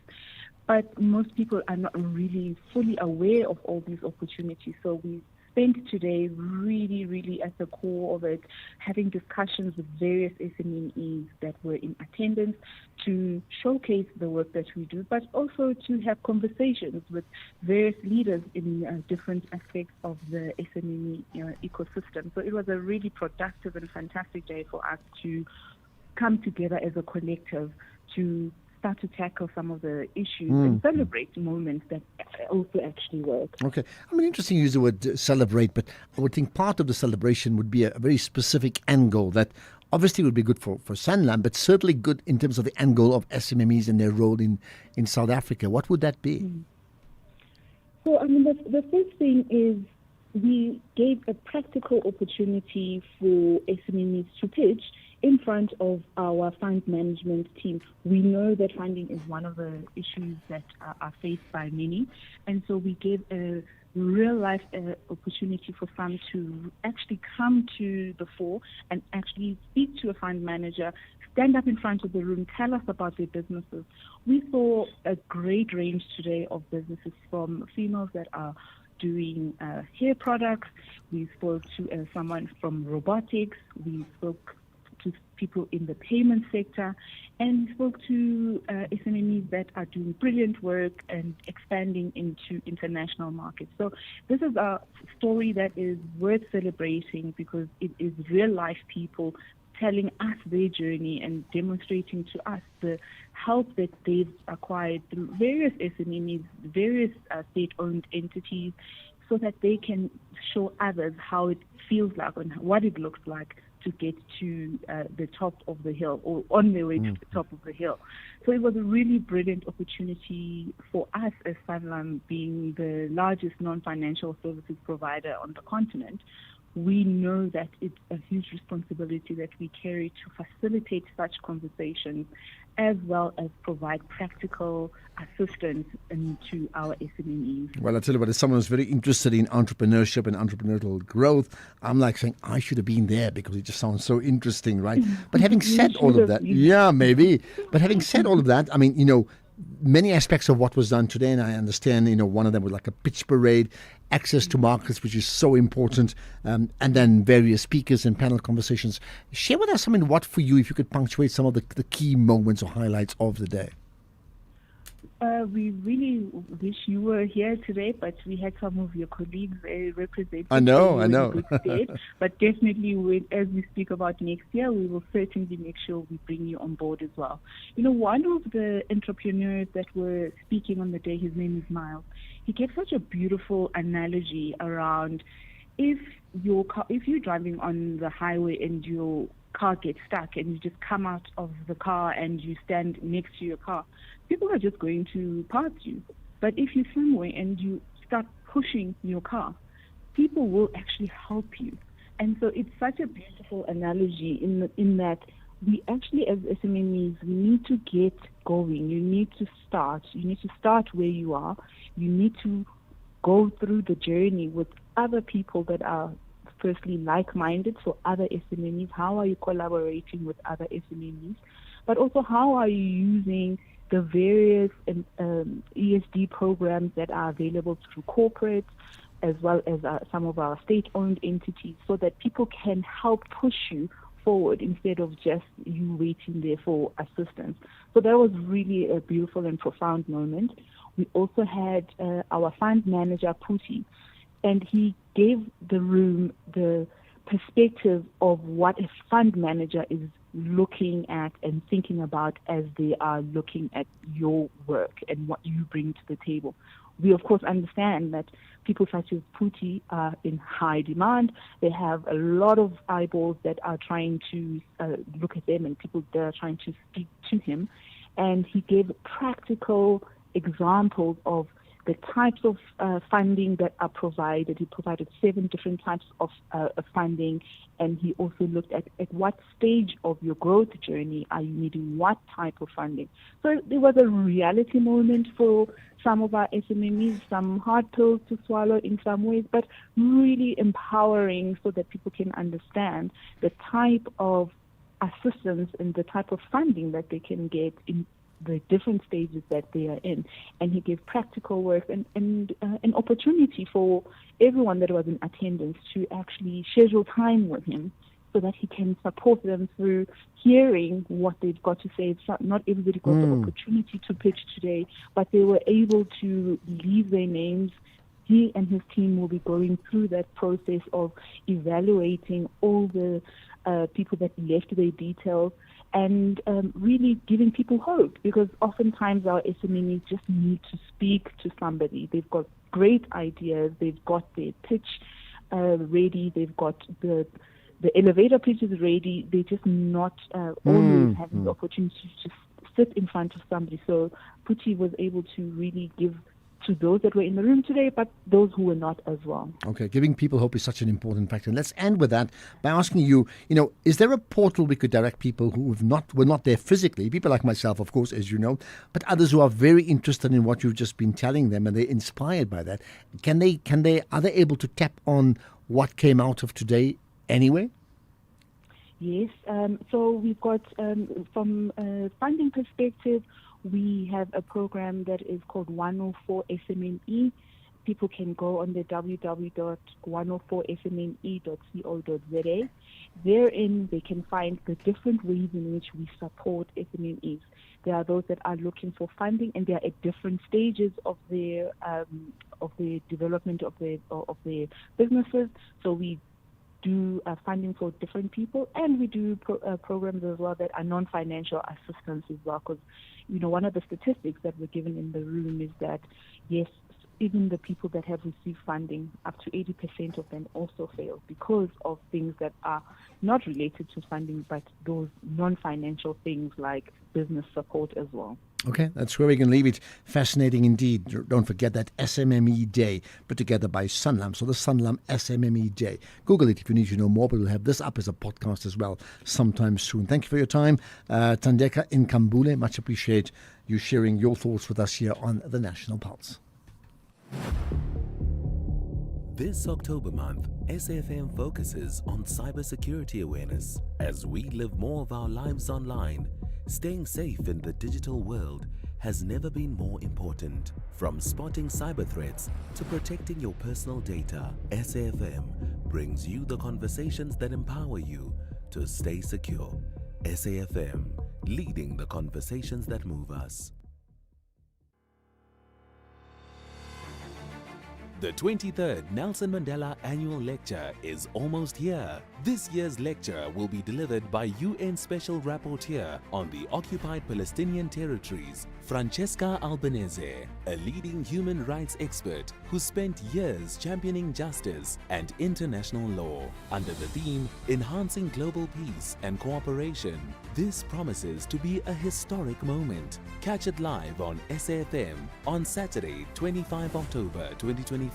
But most people are not really fully aware of all these opportunities. So we spent today really, really at the core of it, having discussions with various SMEs that were in attendance to showcase the work that we do, but also to have conversations with various leaders in different aspects of the SME ecosystem. So it was a really productive and fantastic day for us to come together as a collective to start to tackle some of the issues and celebrate moments that also actually work. Okay. I mean, interesting you use the word celebrate, but I would think part of the celebration would be a very specific angle that obviously would be good for Sanlam, but certainly good in terms of the angle of SMMEs and their role in South Africa. What would that be? So, I mean, the first thing is we gave a practical opportunity for SMEs to pitch in front of our fund management team. We know that funding is one of the issues that are faced by many, and so we gave a real life opportunity for some to actually come to the fore and actually speak to a fund manager, stand up in front of the room, tell us about their businesses. We saw a great range today of businesses, from females that are doing hair products. We spoke to someone from robotics. We spoke to people in the payment sector, and we spoke to SMEs that are doing brilliant work and expanding into international markets. So this is a story that is worth celebrating, because it is real life people telling us their journey and demonstrating to us the help that they've acquired through various SMEs, various state-owned entities, so that they can show others how it feels like and what it looks like to get to the top of the hill, or on their way to the top of the hill. So it was a really brilliant opportunity for us as Sanlam, being the largest non-financial services provider on the continent. We know that it's a huge responsibility that we carry to facilitate such conversations, as well as provide practical assistance to our SMEs. Well, I tell you what, as someone who's very interested in entrepreneurship and entrepreneurial growth, I'm like saying I should have been there, because it just sounds so interesting, right? But having said all of that, yeah, maybe. But having said all of that, I mean, many aspects of what was done today, and I understand, one of them was like a pitch parade, access to markets, which is so important, and then various speakers and panel conversations. Share with us, what for you, if you could punctuate some of the key moments or highlights of the day. We really wish you were here today, but we had some of your colleagues representing. I know. Good state. But definitely, as we speak about next year, we will certainly make sure we bring you on board as well. One of the entrepreneurs that were speaking on the day, his name is Miles. He gave such a beautiful analogy around if you're driving on the highway and your car gets stuck and you just come out of the car and you stand next to your car, people are just going to pass you. But if you're somewhere and you start pushing your car, people will actually help you. And so it's such a beautiful analogy in that we actually, as SMEs, we need to get going. You need to start. You need to start where you are. You need to go through the journey with other people that are firstly like-minded, so other SMEs. How are you collaborating with other SMEs? But also, how are you using the various ESG programs that are available through corporates, as well as some of our state-owned entities, so that people can help push you forward instead of just you waiting there for assistance. So that was really a beautiful and profound moment. We also had our fund manager, Puti, and he gave the room the perspective of what a fund manager is looking at and thinking about as they are looking at your work and what you bring to the table. We, of course, understand that people such as Puti are in high demand. They have a lot of eyeballs that are trying to look at them, and people that are trying to speak to him. And he gave practical examples of the types of funding that are provided. He provided 7 different types of funding, and he also looked at what stage of your growth journey are you needing what type of funding. So there was a reality moment for some of our SMEs, some hard pills to swallow in some ways, but really empowering so that people can understand the type of assistance and the type of funding that they can get in the different stages that they are in. And he gave practical work and an opportunity for everyone that was in attendance to actually schedule time with him so that he can support them through hearing what they've got to say. Not everybody got the opportunity to pitch today, but they were able to leave their names. He and his team will be going through that process of evaluating all the people that left their details, and really giving people hope, because oftentimes our SMEs just need to speak to somebody. They've got great ideas, they've got their pitch ready, they've got the elevator pitch is ready, they're just not always having the opportunity to just sit in front of somebody. So Puti was able to really give to those that were in the room today, but those who were not as well. Okay, giving people hope is such an important factor. And let's end with that by asking you, is there a portal we could direct people who were not there physically, people like myself, of course, as you know, but others who are very interested in what you've just been telling them and they're inspired by that? Are they able to tap on what came out of today anyway? Yes, so we've got, from a funding perspective, we have a program that is called 104 SMME. People can go on the www.104smme.co.za. Therein, they can find the different ways in which we support SMMEs. There are those that are looking for funding, and they are at different stages of the development of the businesses. So we do funding for different people, and we do programs as well that are non-financial assistance as well, because one of the statistics that were given in the room is that yes, even the people that have received funding, up to 80% of them also fail because of things that are not related to funding, but those non-financial things like business support as well. Okay, that's where we can leave it. Fascinating indeed. Don't forget that SMME Day put together by Sanlam. So the Sanlam SMME Day. Google it if you need to know more, but we'll have this up as a podcast as well sometime soon. Thank you for your time. Thandeka Nkambule, much appreciate you sharing your thoughts with us here on The National Pulse. This October month, SAFM focuses on cybersecurity awareness. As we live more of our lives online, staying safe in the digital world has never been more important. From spotting cyber threats to protecting your personal data, SAFM brings you the conversations that empower you to stay secure. SAFM, leading the conversations that move us. The 23rd Nelson Mandela Annual Lecture is almost here. This year's lecture will be delivered by UN Special Rapporteur on the occupied Palestinian territories, Francesca Albanese, a leading human rights expert who spent years championing justice and international law. Under the theme, Enhancing Global Peace and Cooperation, this promises to be a historic moment. Catch it live on SAFM on Saturday, 25 October 2025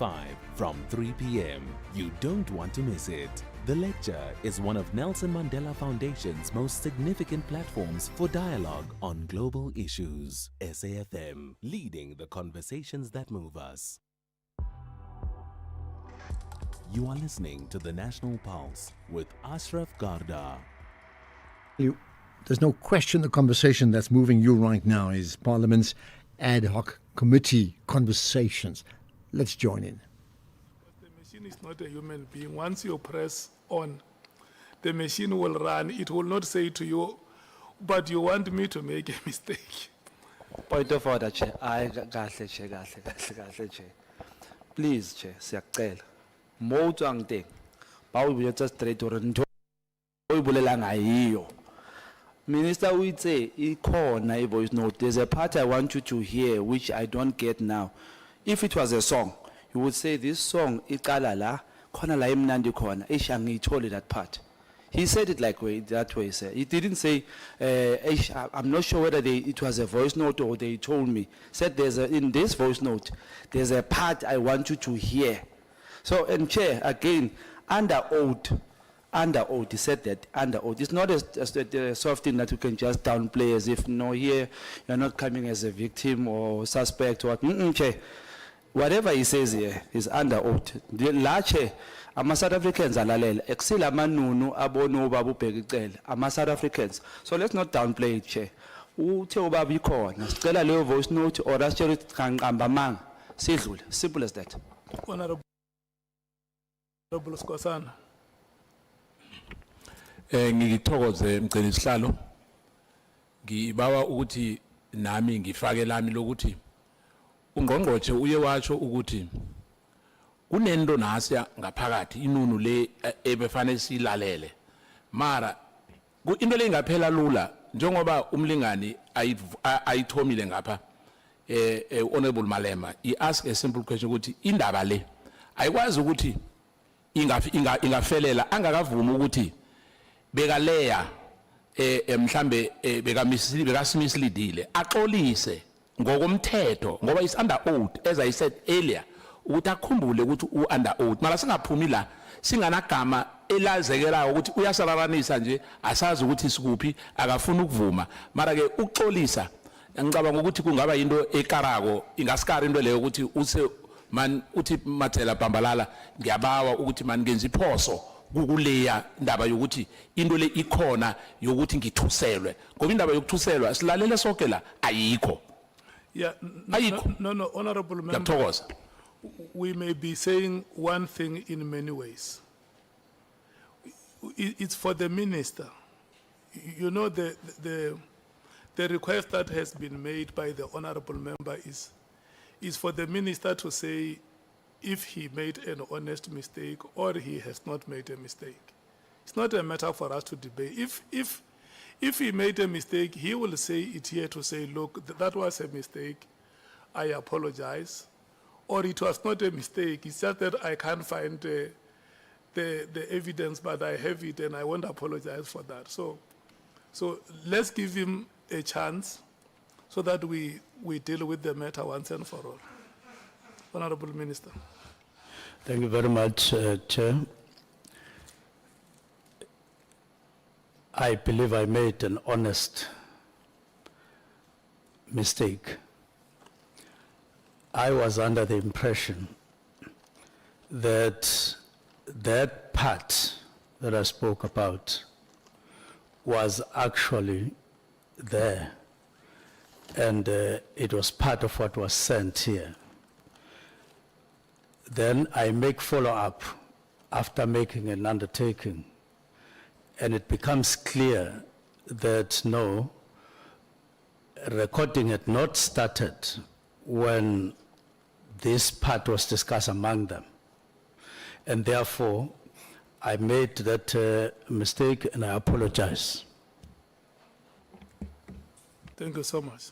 from 3 p.m. You don't want to miss it. The lecture is one of Nelson Mandela Foundation's most significant platforms for dialogue on global issues. SAFM, leading the conversations that move us. You are listening to The National Pulse with Ashraf Garda. There's no question the conversation that's moving you right now is Parliament's ad hoc committee conversations. Let's join in. The machine is not a human being. Once you press on, the machine will run. It will not say to you, but you want me to make a mistake. Point of order, Chair. Kahle, Chair. Please, Chair, siyacela. Mo utswang teng, ba o bile tsa straight hore ntho o e bolelang ha eyo. Minister o itse ikhona I voice note. There's a part I want you to hear which I don't get now. If it was a song, you would say this song iqala la khona la imnandi khona ngiyithole that part. He said it that way, sir. He didn't say I'm not sure whether it was a voice note or they told me. Said in this voice note there's a part I want you to hear. So, and Chair, again, under oath, he said that under oath. It's not a soft thing that you can just downplay as if, no, here, you're not coming as a victim or suspect or what. Chair, whatever he says here is under oath. La Chair, ama-South Africans alalela, exil amanunu abono ubaba ubheka icela, ama-South Africans. So let's not downplay it, Chair. Uthe ubaba ikhona, sicela leyo voice note or asitshela ukuthi kanqamba manga, sidlule. Simple as that. Honorable Skosana. Ngikuthokoze mgcini isihlalo. Ngibawa ukuthi nami ngifake lami lokuthi ungqongqotshe uye watsho ukuthi kunento nasiya ngaphakathi inunu le ebefanele silalele. Mara into le ingaphela lula njengoba umlingani ayithomile ngapha Honorable Malema he ask a simple question ukuthi indaba le ayikwazi ukuthi ingafelela angakavuma ukuthi bekaleya mhlambe bekaSmith lidile axolise ngokomthetho ngoba is under oath as I said earlier ukuthi akhumbule ukuthi u under oath mara singaphumi la singanagama elazekelayo ukuthi uyasalaranisa nje asazi ukuthi sikuphi akafuna ukuvuma mara ke ukuxolisa ngicabanga ukuthi kungaba into ekarako ingasikari into leyo ukuthi use man uthi Mathela Bambalala ngiyabawa ukuthi man ngenza iphoso kukuleya indaba yokuthi into le ikhona yokuthi ngithuselwe ngoba indaba yokuthuselwa silalele sonke la ayikho. Yeah, no, honorable member. Ngiyathokoza. We may be saying one thing in many ways. It's for the minister. You know, the request that has been made by the honorable member is for the minister to say if he made an honest mistake or he has not made a mistake. It's not a matter for us to debate. If he made a mistake, he will say it here to say, look, that was a mistake, I apologize. Or it was not a mistake, it's just that I can't find the evidence, but I have it and I won't apologize for that. So let's give him a chance so that we deal with the matter once and for all. Honorable Minister. Thank you very much, Chair. I believe I made an honest mistake. I was under the impression that that part that I spoke about was actually there, and it was part of what was sent here. Then I make follow-up after making an undertaking, and it becomes clear that no, recording had not started when this part was discussed among them. And therefore, I made that mistake and I apologize. Thank you so much.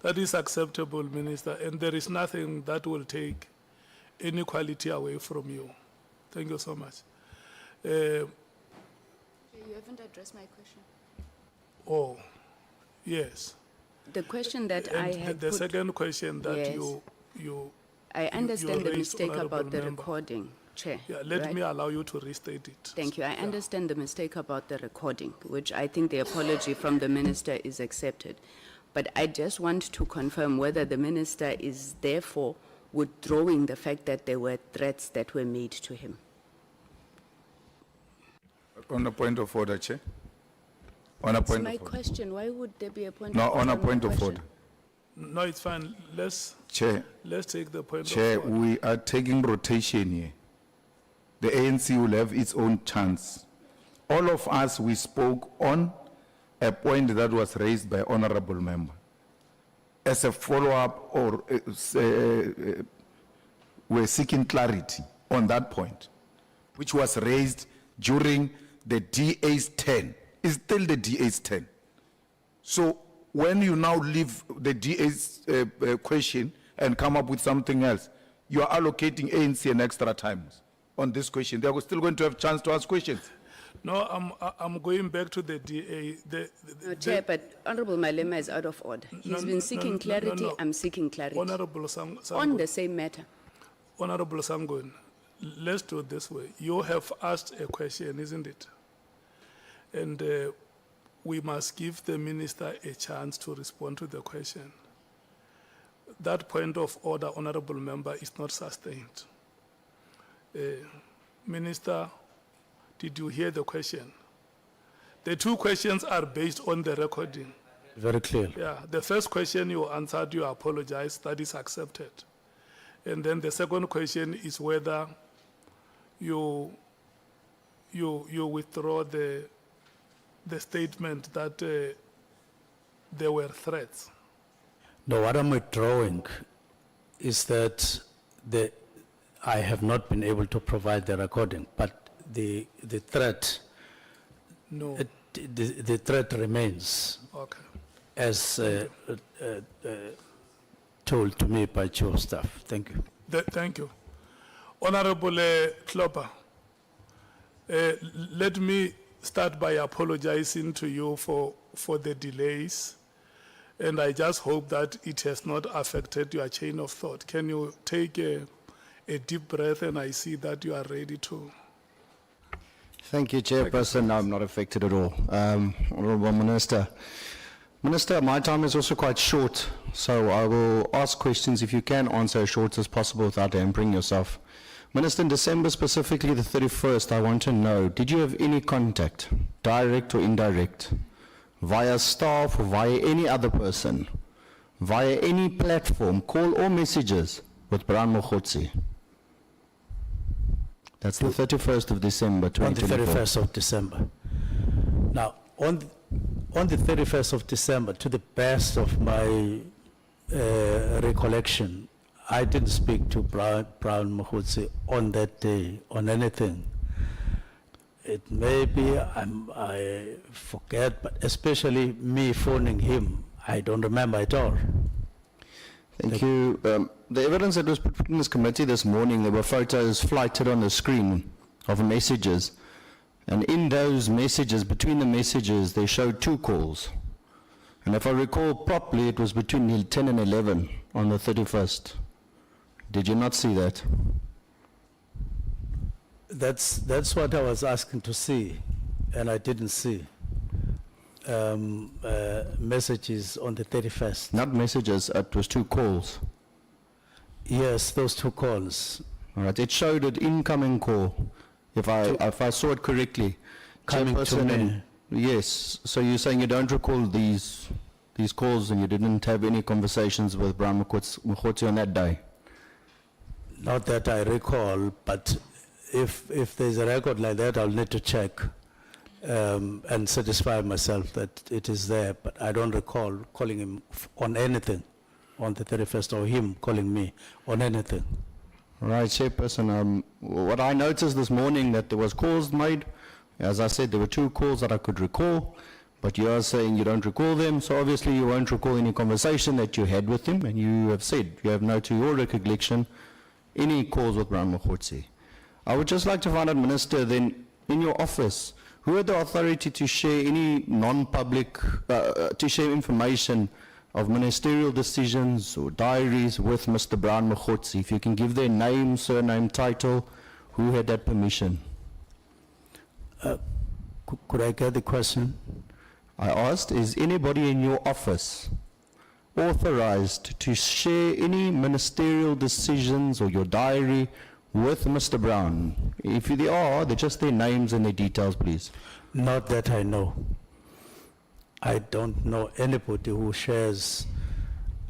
That is acceptable, Minister, and there is nothing that will take any quality away from you. Thank you so much. You haven't addressed my question. Oh, yes. The question that And I had the put, second question that Yes. you I understand the raised, mistake Honorable about the Member. recording, Chair. Yeah, let right? me allow you to restate it. Thank you. I understand the mistake about the recording, which I think the apology from the minister is accepted. But I just want to confirm whether the minister is therefore withdrawing the fact that there were threats that were made to him. On a point of order, Chair. On a That's point my of order. question. Why would there be a point No, of order? on a my point of question? order. No, it's fine. Chair. Let's take the point Chair, of order. we are taking rotation here. The ANC will have its own chance. All of us, we spoke on a point that was raised by honorable member. As a follow-up, or we're seeking clarity on that point, which was raised during the DA's 10. It's still the DA's 10. So when you now leave the DA's question and come up with something else, you are allocating ANC an extra time on this question. They are still going to have a chance to ask questions. No, I'm going back to the DA. No, Chair, but Honorable Malema is out of order. He's been seeking clarity. I'm seeking clarity. Honorable On the same matter. Honorable Sangun, let's do it this way. You have asked a question, isn't it? And we must give the minister a chance to respond to the question. That point of order, honorable member, is not sustained. Minister, did you hear the question? The two questions are based on the recording. Very clear. Yeah, the first question you answered, you apologize, that is accepted. And then the second question is whether you withdraw the statement that there were threats. No, what I'm withdrawing is that I have not been able to provide the recording, but the threat, No. the threat remains. Okay. As told to me by chief of staff. Thank you. Thank you. Honorable Klopper, let me start by apologizing to you for the delays. And I just hope that it has not affected your chain of thought. Can you take a deep breath, and I see that you are ready to. Thank you, Chairperson. No, I'm not affected at all. Honourable Minister. Minister, my time is also quite short, so I will ask questions if you can answer as short as possible without hampering yourself. Minister, in December, specifically the 31st, I want to know, did you have any contact, direct or indirect, via staff or via any other person, via any platform, call or messages with Brian Mokhotsi? That's the 31st of December, 2024. On the 31st of December. Now, on the 31st of December, to the best of my recollection, I didn't speak to Brian Mokhotsi on that day, on anything. It may be, I forget, but especially me phoning him, I don't remember at all. Thank you. The evidence that was put in this committee this morning, there were photos flighted on the screen of messages. And in those messages, between the messages, they showed 2 calls. And if I recall properly, it was between 10 and 11 on the 31st. Did you not see that? That's what I was asking to see, and I didn't see. Messages on the 31st. Not messages, it was 2 calls. Yes, those 2 calls. All right, it showed an incoming call, if I saw it correctly. Coming to me. Yes, so you're saying you don't recall these calls and you didn't have any conversations with Brian Mokhotsi on that day? Not that I recall, but if there's a record like that, I'll need to check and satisfy myself that it is there, but I don't recall calling him on anything on the 31st or him calling me on anything. Right, Chairperson, what I noticed this morning that there was calls made. As I said, there were 2 calls that I could recall, but you are saying you don't recall them, so obviously you won't recall any conversation that you had with him, and you have said you have no to your recollection any calls with Brian Mokhotsi. I would just like to find out, Minister, then in your office, who had the authority to share any non-public, to share information of ministerial decisions or diaries with Mr. Brian Mokhotsi? If you can give their name, surname, title, who had that permission? Could I get the question? I asked, is anybody in your office authorized to share any ministerial decisions or your diary with Mr. Brown? If they are, they're just their names and their details, please. Not that I know. I don't know anybody who shares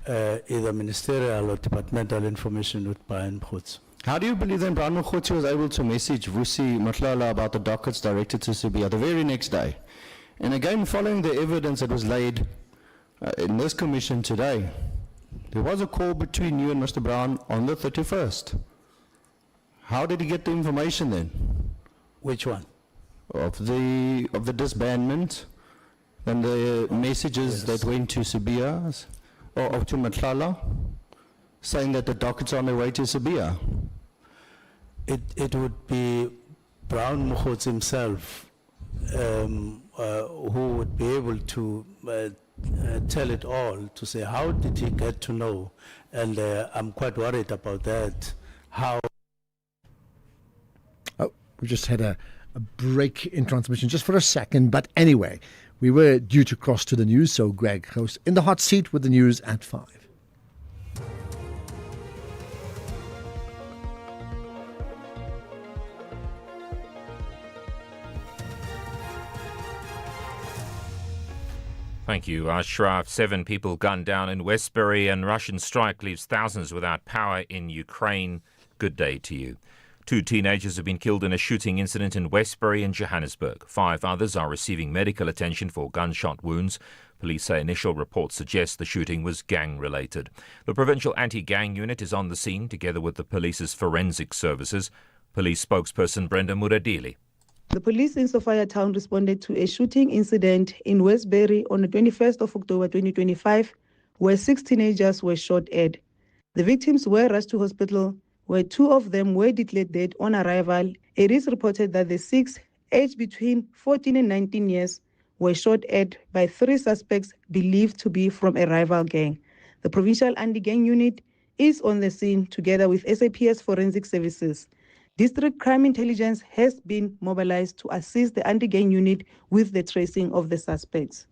either ministerial or departmental information with Brian Mokhotsi. How do you believe that Brian Mokhotsi was able to message Vusi Matlala about the dockets directed to Sibiya the very next day? And again, following the evidence that was laid in this commission today, there was a call between you and Mr. Brown on the 31st. How did he get the information then? Which one? Of the disbandment and the messages that went to Sibiya or to Matlala, saying that the dockets are on their way to Sibiya. It would be Brian Mokhotsi himself who would be able to tell it all, to say how did he get to know, and I'm quite worried about that. How? Oh, we just had a break in transmission just for a second, but anyway, we were due to cross to the news, so Greg hosts in the hot seat with the news at 5. Thank you, Ashraf. 7 people gunned down in Westbury, and Russian strike leaves thousands without power in Ukraine. Good day to you. 2 teenagers have been killed in a shooting incident in Westbury and Johannesburg. 5 others are receiving medical attention for gunshot wounds. Police say initial reports suggest the shooting was gang-related. The Provincial Anti-Gang Unit is on the scene together with the police's forensic services. Police spokesperson Brenda Muradili. The police in Sophia Town responded to a shooting incident in Westbury on the 21st of October 2025, where 6 teenagers were shot at. The victims were rushed to hospital, where 2 of them were declared dead on arrival. It is reported that the 6, aged between 14 and 19 years, were shot at by 3 suspects believed to be from a rival gang. The Provincial Anti-Gang Unit is on the scene together with SAPS Forensic Services. District Crime Intelligence has been mobilized to assist the Anti-Gang Unit with the tracing of the suspects.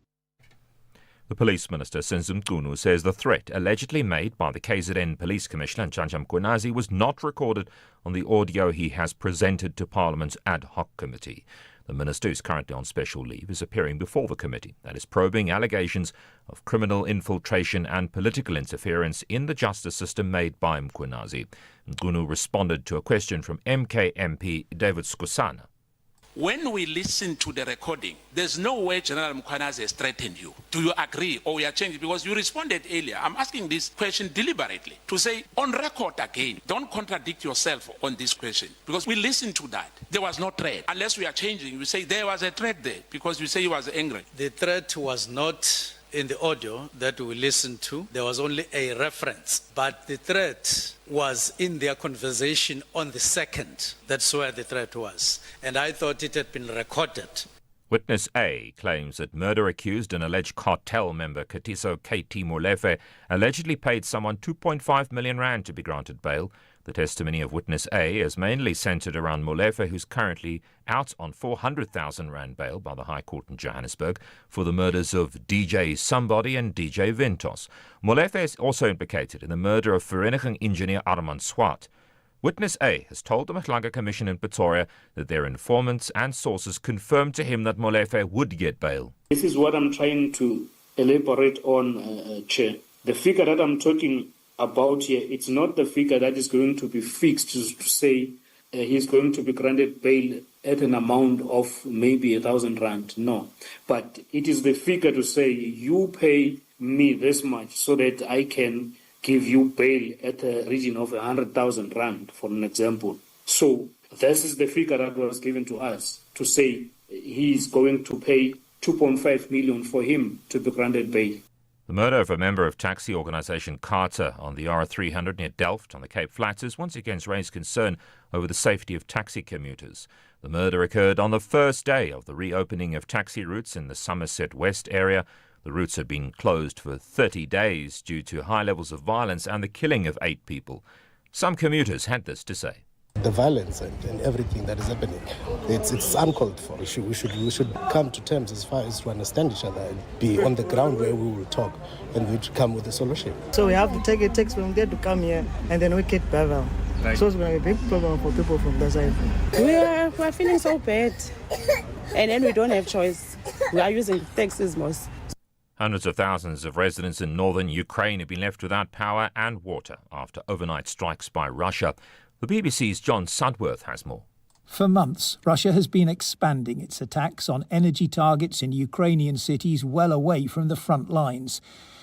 The Police Minister, Sinzim Kunu, says the threat allegedly made by the KZN Police Commissioner, Nchanja Mkhwanazi, was not recorded on the audio he has presented to Parliament's ad hoc committee. The minister, who is currently on special leave, is appearing before the committee that is probing allegations of criminal infiltration and political interference in the justice system made by Mkhwanazi. Nkunu responded to a question from MK MP David Skusana. When we listen to the recording, there's no way General Mkhwanazi has threatened you. Do you agree or we are changing? Because you responded earlier. I'm asking this question deliberately to say, on record again, don't contradict yourself on this question. Because we listened to that. There was no threat. Unless we are changing, we say there was a threat there because you say he was angry. The threat was not in the audio that we listened to. There was only a reference, but the threat was in their conversation on the 2nd. That's where the threat was. And I thought it had been recorded. Witness A claims that murder-accused and alleged cartel member Katiso KT Molefe allegedly paid someone 2.5 million rand to be granted bail. The testimony of Witness A is mainly centred around Molefe, who's currently out on 400,000 rand bail by the High Court in Johannesburg for the murders of DJ Somebody and DJ Ventos. Molefe is also implicated in the murder of Vereniging engineer Armand Swart. Witness A has told the Matlanga Commission in Pretoria that their informants and sources confirmed to him that Molefe would get bail. This is what I'm trying to elaborate on, Chair. The figure that I'm talking about here, it's not the figure that is going to be fixed to say he's going to be granted bail at an amount of maybe 1,000 rand. No. But it is the figure to say you pay me this much so that I can give you bail at a region of 100,000 rand, for an example. So this is the figure that was given to us to say he is going to pay 2.5 million for him to be granted bail. The murder of a member of taxi organisation Carter on the R300 near Delft on the Cape Flats has once again raised concern over the safety of taxi commuters. The murder occurred on the first day of the reopening of taxi routes in the Somerset West area. The routes had been closed for 30 days due to high levels of violence and the killing of 8 people. Some commuters had this to say. The violence and everything that is happening, it's uncalled for. We should come to terms as far as to understand each other and be on the ground where we will talk and we come with a solution. So we have to take a taxi from there to come here and then we get Bevel. Right. So it's going to be a big problem for people from that side. We're feeling so bad and then we don't have choice. We are using taxis most. Hundreds of thousands of residents in northern Ukraine have been left without power and water after overnight strikes by Russia. The BBC's John Sudworth has more. For months, Russia has been expanding its attacks on energy targets in Ukrainian cities well away from the front lines.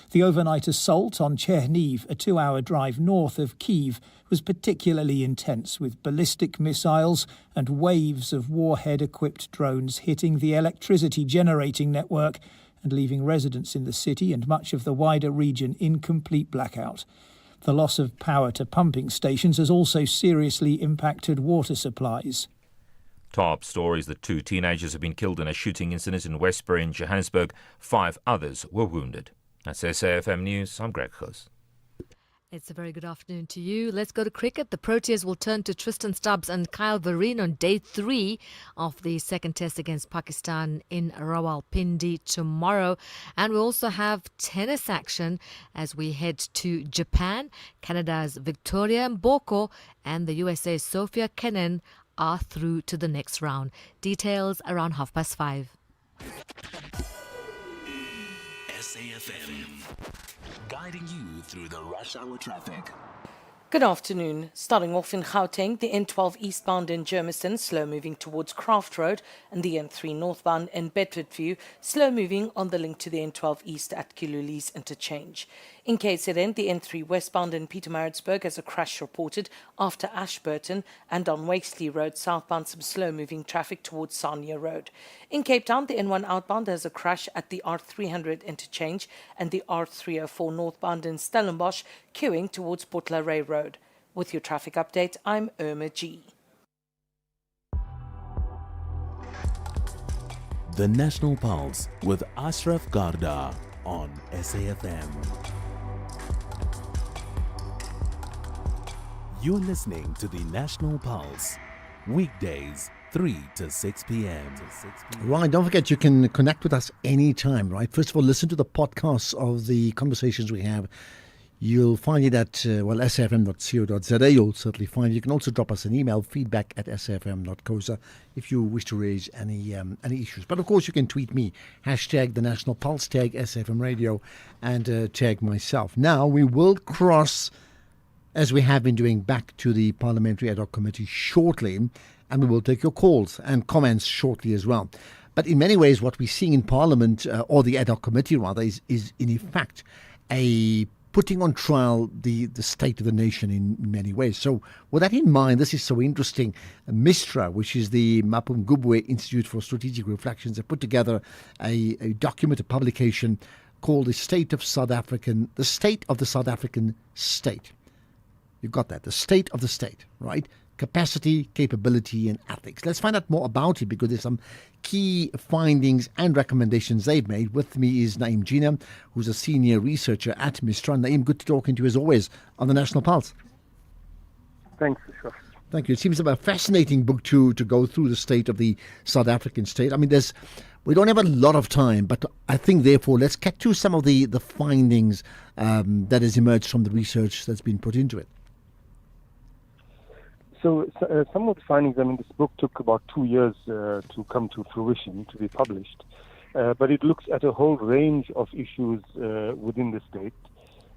The overnight assault on Cherniv, a 2-hour drive north of Kyiv, was particularly intense, with ballistic missiles and waves of warhead-equipped drones hitting the electricity generating network and leaving residents in the city and much of the wider region in complete blackout. The loss of power to pumping stations has also seriously impacted water supplies. Top stories that 2 teenagers have been killed in a shooting incident in Westbury in Johannesburg. 5 others were wounded. That's SAFM News. I'm Greg Close. It's a very good afternoon to you. Let's go to cricket. The Proteas will turn to Tristan Stubbs and Kyle Vereen on day 3 of the second test against Pakistan in Rawalpindi tomorrow. And we also have tennis action as we head to Japan. Canada's Victoria Mboko and the USA's Sophia Kenin are through to the next round. Details around 5:30. SAFM, guiding you through the rush hour traffic. Good afternoon. Starting off in Gauteng, the N12 eastbound in Germiston, slow moving towards Craft Road, and the N3 northbound in Bedfordview, slow moving on the link to the N12 east at Kiluli's interchange. In KZN, the N3 westbound in Pietermaritzburg has a crash reported after Ashburton, and on Wakesley Road southbound some slow-moving traffic towards Sanya Road. In Cape Town, the N1 outbound has a crash at the R300 interchange and the R304 northbound in Stellenbosch, queuing towards Portlaray Road. With your traffic update, I'm Irma G. The National Pulse with Ashraf Garda on SAFM. You're listening to the National Pulse, weekdays 3 to 6 p.m. Right, don't forget you can connect with us anytime, right? First of all, listen to the podcasts of the conversations we have. You'll find it at, safm.co.za. You'll certainly find it. You can also drop us an email, feedback@safm.co.za, if you wish to raise any issues. But of course, you can tweet me, hashtag the National Pulse, tag SAFM Radio, and tag myself. Now, we will cross, as we have been doing, back to the Parliamentary Ad Hoc Committee shortly, and we will take your calls and comments shortly as well. But in many ways, what we're seeing in Parliament, or the Ad Hoc Committee rather, is in effect a putting on trial the state of the nation in many ways. So with that in mind, this is so interesting. MISTRA, which is the Mapungubwe Institute for Strategic Reflections, have put together a document, a publication called the State of the South African State. You've got that, the state of the state, right? Capacity, capability, and ethics. Let's find out more about it, because there's some key findings and recommendations they've made. With me is Naeem Jina, who's a senior researcher at MISTRA. Naeem, good to talking to you as always on the National Pulse. Thanks, sure. Thank you. It seems a fascinating book to go through the state of the South African state. I mean, we don't have a lot of time, but I think, therefore, let's get to some of the findings that has emerged from the research that's been put into it. So some of the findings, I mean, this book took about 2 years to come to fruition, to be published. But it looks at a whole range of issues within the state.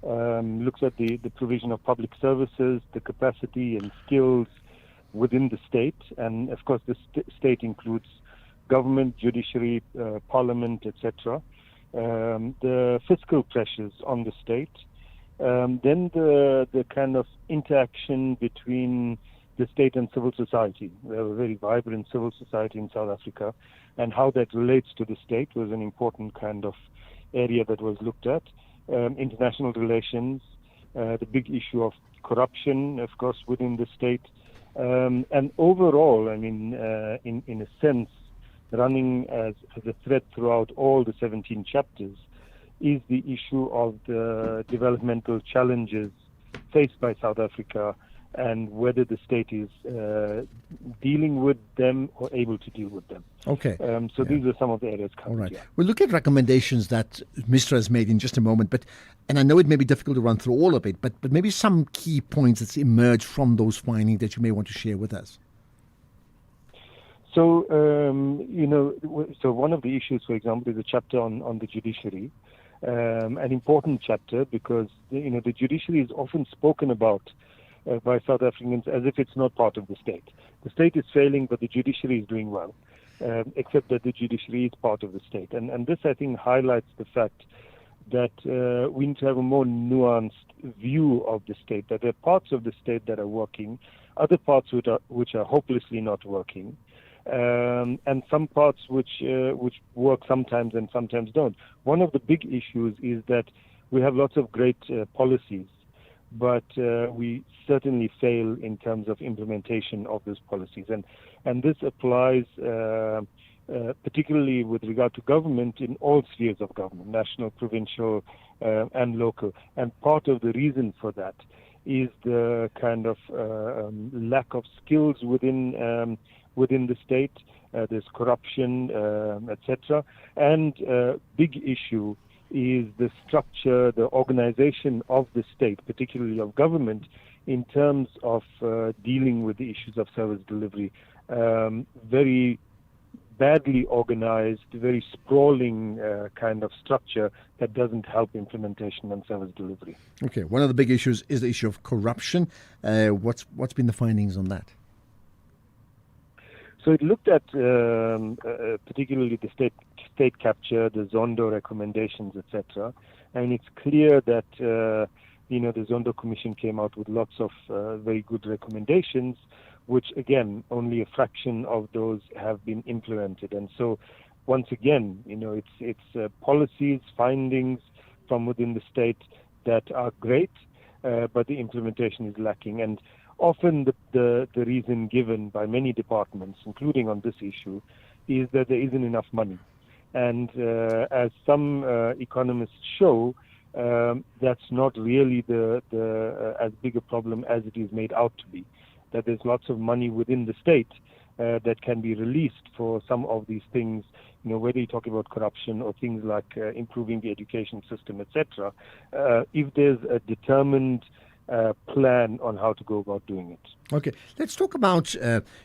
Looks at the provision of public services, the capacity and skills within the state. And, of course, the state includes government, judiciary, parliament, etc. The fiscal pressures on the state. Then the kind of interaction between the state and civil society. We have a very vibrant civil society in South Africa, and how that relates to the state was an important kind of area that was looked at. International relations, the big issue of corruption, of course, within the state. And overall, I mean, in a sense, running as a thread throughout all the 17 chapters is the issue of the developmental challenges faced by South Africa, and whether the state is dealing with them or able to deal with them. Okay. These are some of the areas covered. All right. Yeah. We'll look at recommendations that MISTRA has made in just a moment, and I know it may be difficult to run through all of it, but maybe some key points that's emerged from those findings that you may want to share with us. So, so one of the issues, for example, is a chapter on the judiciary. An important chapter, because, the judiciary is often spoken about by South Africans as if it's not part of the state. The state is failing, but the judiciary is doing well, except that the judiciary is part of the state. And this, I think, highlights the fact that we need to have a more nuanced view of the state, that there are parts of the state that are working, other parts which are hopelessly not working, and some parts which work sometimes and sometimes don't. One of the big issues is that we have lots of great policies, but we certainly fail in terms of implementation of those policies. And this applies particularly with regard to government in all spheres of government, national, provincial, and local. And part of the reason for that is the kind of lack of skills within the state. There's corruption, etc. And big issue is the structure, the organization of the state, particularly of government, in terms of dealing with the issues of service delivery. Very badly organized, very sprawling kind of structure that doesn't help implementation and service delivery. Okay, one of the big issues is the issue of corruption. What's been the findings on that? So it looked at particularly the state capture, the Zondo recommendations, etc. And it's clear that the Zondo Commission came out with lots of very good recommendations, which again, only a fraction of those have been implemented. And so, once again, it's policies, findings from within the state that are great, but the implementation is lacking. And often the reason given by many departments, including on this issue, is that there isn't enough money. And as some economists show, that's not really the as big a problem as it is made out to be. That there's lots of money within the state that can be released for some of these things, whether you talk about corruption or things like improving the education system, etc. If there's a determined plan on how to go about doing it. Okay, let's talk about,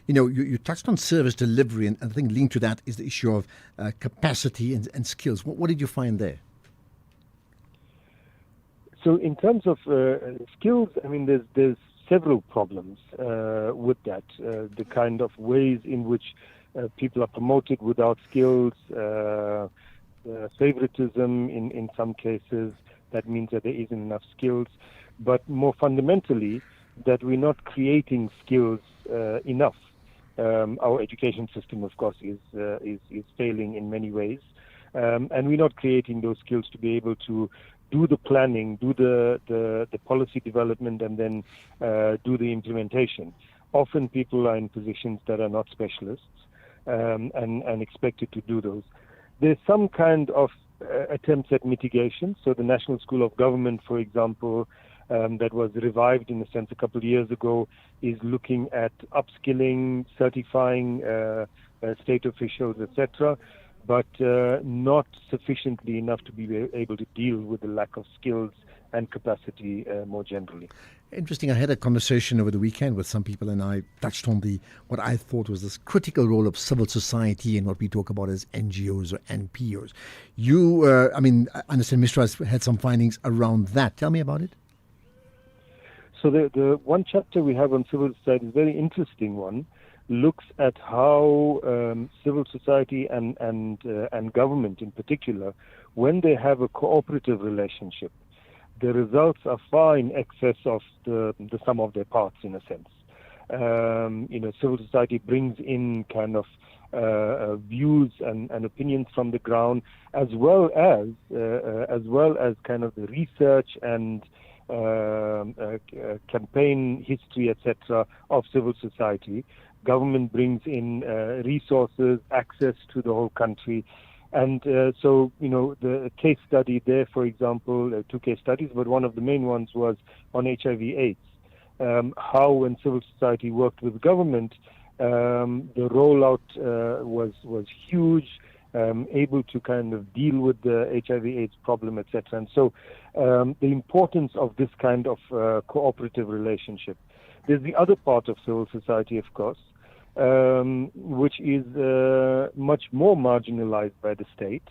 you touched on service delivery, and I think linked to that is the issue of capacity and skills. What did you find there? So in terms of skills, I mean, there's several problems with that. The kind of ways in which people are promoted without skills, favoritism in some cases, that means that there isn't enough skills. But more fundamentally, that we're not creating skills enough. Our education system, of course, is failing in many ways, and we're not creating those skills to be able to do the planning, do the policy development, and then do the implementation. Often people are in positions that are not specialists and expected to do those. There's some kind of attempts at mitigation. So the National School of Government, for example, that was revived in a sense a couple of years ago, is looking at upskilling, certifying state officials, etc., but not sufficiently enough to be able to deal with the lack of skills and capacity more generally. Interesting. I had a conversation over the weekend with some people, and I touched on what I thought was this critical role of civil society and what we talk about as NGOs or NPOs. I understand Mr. has had some findings around that. Tell me about it. So the one chapter we have on civil society is a very interesting one. Looks at how civil society and government in particular, when they have a cooperative relationship, the results are far in excess of the sum of their parts, in a sense. Civil society brings in kind of views and opinions from the ground, as well as kind of the research and campaign history, etc., of civil society. Government brings in resources, access to the whole country. And so, the case study there, for example, 2 case studies, but one of the main ones was on HIV/AIDS. How when civil society worked with government, the rollout was huge, able to kind of deal with the HIV/AIDS problem, etc. And so the importance of this kind of cooperative relationship. There's the other part of civil society, of course, which is much more marginalized by the state,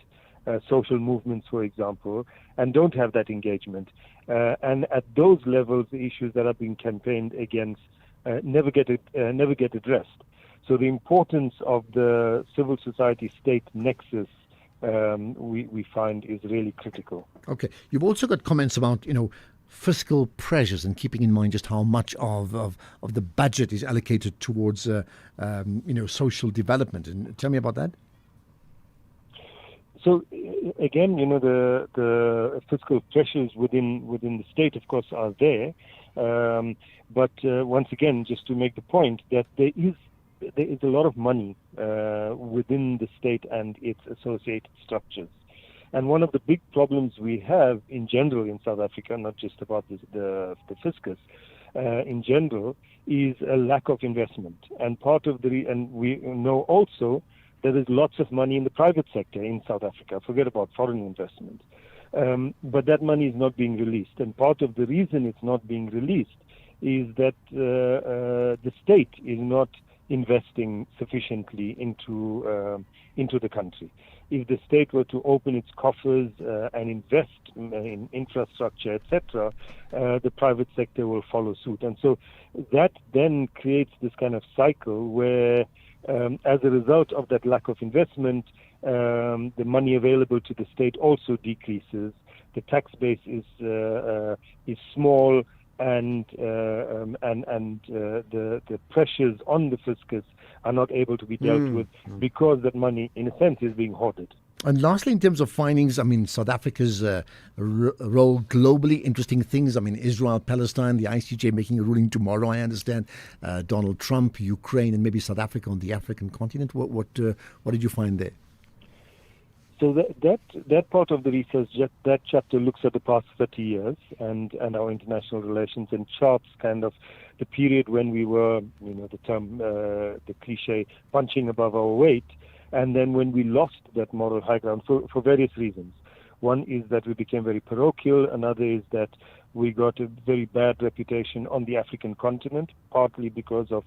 social movements, for example, and don't have that engagement. And at those levels, the issues that are being campaigned against never get addressed. So the importance of the civil society-state nexus, we find, is really critical. Okay. You've also got comments about, fiscal pressures and keeping in mind just how much of the budget is allocated towards, social development. And tell me about that. So again, the fiscal pressures within the state, of course, are there. But once again, just to make the point that there is a lot of money within the state and its associated structures. And one of the big problems we have in general in South Africa, not just about the fiscus, in general, is a lack of investment. And and we know also that there's lots of money in the private sector in South Africa. Forget about foreign investment. But that money is not being released. And part of the reason it's not being released is that the state is not investing sufficiently into the country. If the state were to open its coffers and invest in infrastructure, etc., the private sector will follow suit. And so that then creates this kind of cycle where, as a result of that lack of investment, the money available to the state also decreases. The tax base is small, and the pressures on the fiscus are not able to be dealt with because that money, in a sense, is being hoarded. And lastly, in terms of findings, I mean, South Africa's role globally, interesting things. I mean, Israel, Palestine, the ICJ making a ruling tomorrow, I understand. Donald Trump, Ukraine, and maybe South Africa on the African continent. What did you find there? So that part of the research, that chapter looks at the past 30 years and our international relations and charts kind of the period when we were, the term, the cliche, punching above our weight. And then when we lost that moral high ground for various reasons. One is that we became very parochial. Another is that we got a very bad reputation on the African continent, partly because of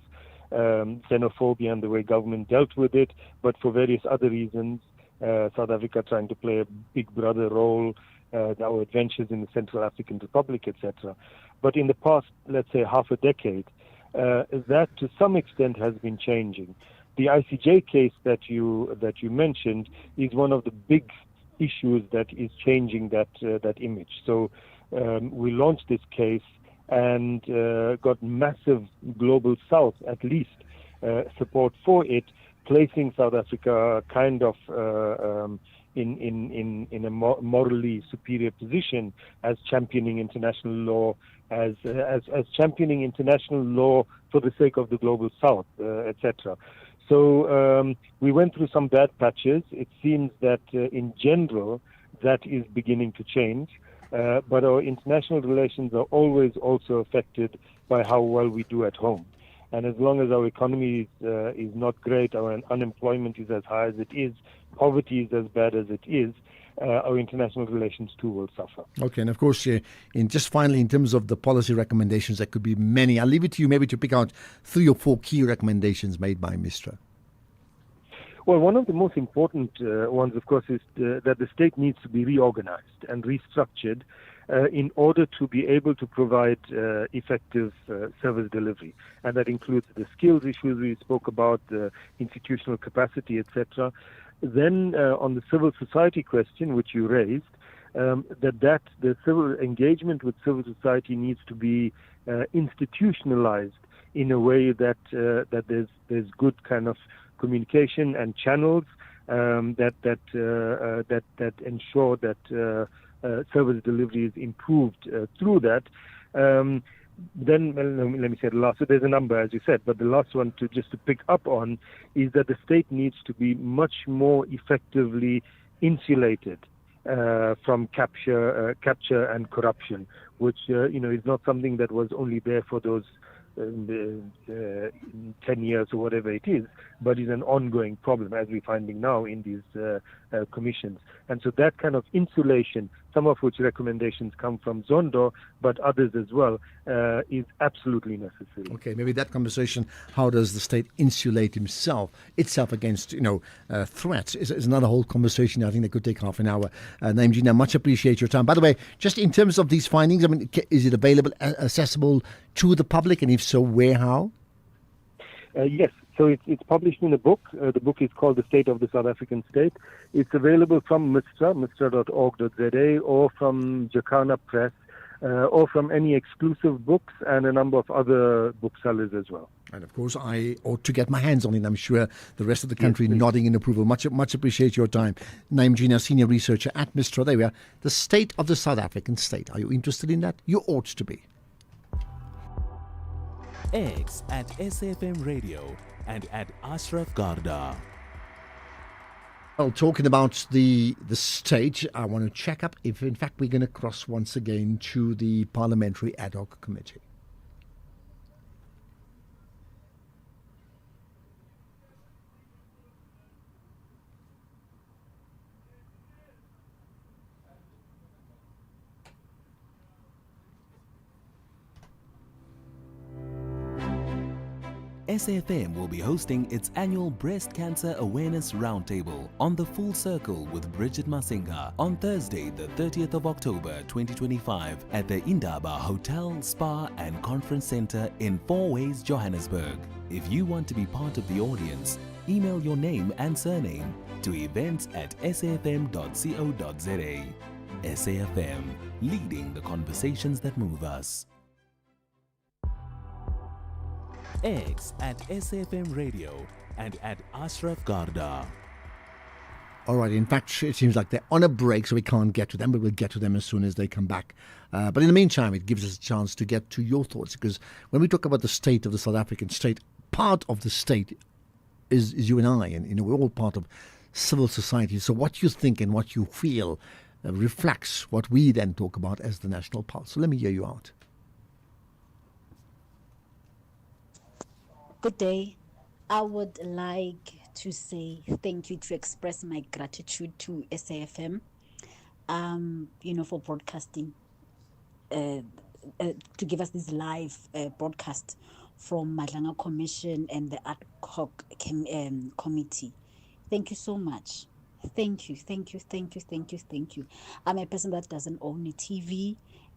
xenophobia and the way government dealt with it, but for various other reasons. South Africa trying to play a big brother role, our adventures in the Central African Republic, etc. But in the past, let's say, half a decade, that to some extent has been changing. The ICJ case that you mentioned is one of the big issues that is changing that image. So we launched this case and got massive global South, at least, support for it, placing South Africa kind of in a morally superior position as championing international law, as championing international law for the sake of the global South, etc. So we went through some bad patches. It seems that in general that is beginning to change, but our international relations are always also affected by how well we do at home. And as long as our economy is not great, our unemployment is as high as it is, poverty is as bad as it is, our international relations too will suffer. Okay, and of course, finally, in terms of the policy recommendations, there could be many. I'll leave it to you maybe to pick out 3 or 4 key recommendations made by MISTRA. Well, one of the most important ones, of course, is that the state needs to be reorganized and restructured in order to be able to provide effective service delivery. And that includes the skills issues we spoke about, the institutional capacity, etc. Then on the civil society question, which you raised, that the civil engagement with civil society needs to be institutionalized in a way that there's good kind of communication and channels that ensure that service delivery is improved through that. Then let me say the last. So there's a number, as you said, but the last one to pick up on is that the state needs to be much more effectively insulated from capture and corruption, which is not something that was only there for those 10 years or whatever it is, but is an ongoing problem, as we're finding now in these commissions. And so that kind of insulation, some of which recommendations come from Zondo, but others as well, is absolutely necessary. Okay, maybe that conversation, how does the state insulate itself against threats, is another whole conversation. I think that could take half an hour. Naim Jeena, much appreciate your time. By the way, just in terms of these findings, I mean, is it available, accessible to the public, and if so, where, how? Yes. So it's published in a book. The book is called The State of the South African State. It's available from MISTRA, mistra.org.za, or from Jacana Press, or from any exclusive books and a number of other booksellers as well. And of course, I ought to get my hands on it. I'm sure the rest of the country nodding in approval. Much appreciate your time. Naim Jeena, Senior Researcher at MISTRA. There we are. The State of the South African State. Are you interested in that? You ought to be. X at SAFM Radio and at Ashraf Garda. Well, talking about the state, I want to check up if in fact we're going to cross once again to the Parliamentary Ad Hoc Committee. SAFM will be hosting its annual Breast Cancer Awareness Roundtable on the Full Circle with Bridget Masinga on Thursday, the 30th of October 2025 at the Indaba Hotel, Spa and Conference Centre in Four Ways, Johannesburg. If you want to be part of the audience, email your name and surname to events@safm.co.za. SAFM, leading the conversations that move us. X at SAFM Radio, and at Ashraf Garda. All right. In fact, it seems like they're on a break, so we can't get to them, but we'll get to them as soon as they come back. But in the meantime, it gives us a chance to get to your thoughts, because when we talk about the state of the South African state, part of the state is you and I, and we're all part of civil society. So what you think and what you feel reflects what we then talk about as the national pulse. So let me hear you out. Good day. I would like to say thank you, to express my gratitude to SAFM, for broadcasting, to give us this live broadcast from Madlanga Commission and the Ad Hoc Committee. Thank you so much. Thank you. I'm a person that doesn't own a TV,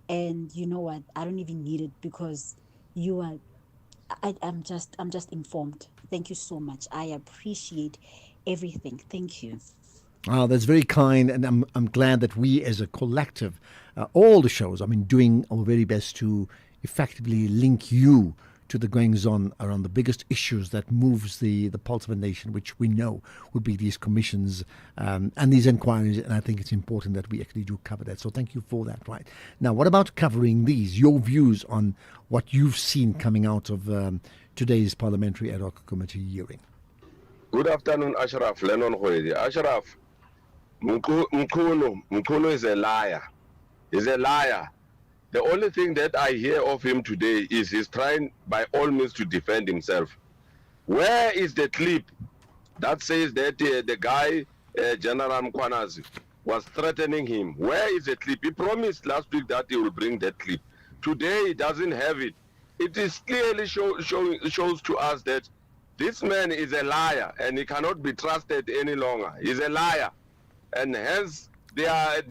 and you know what? I don't even need it, because I'm just informed. Thank you so much. I appreciate everything. Thank you. Oh, that's very kind, and I'm glad that we as a collective, all the shows, doing our very best to effectively link you to the goings-on around the biggest issues that moves the pulse of a nation, which we know would be these commissions and these inquiries, and I think it's important that we actually do cover that. So thank you for that. Right. Now, what about covering these? Your views on what you've seen coming out of today's Parliamentary Ad Hoc Committee hearing. Good afternoon, Ashraf. Lennon Hoyedi. Ashraf, Mkhunu is a liar. He's a liar. The only thing that I hear of him today is he's trying by all means to defend himself. Where is the clip that says that the guy, General Mkhwanazi, was threatening him? Where is the clip? He promised last week that he will bring that clip. Today he doesn't have it. It is clearly shows to us that this man is a liar and he cannot be trusted any longer. He's a liar, and hence they are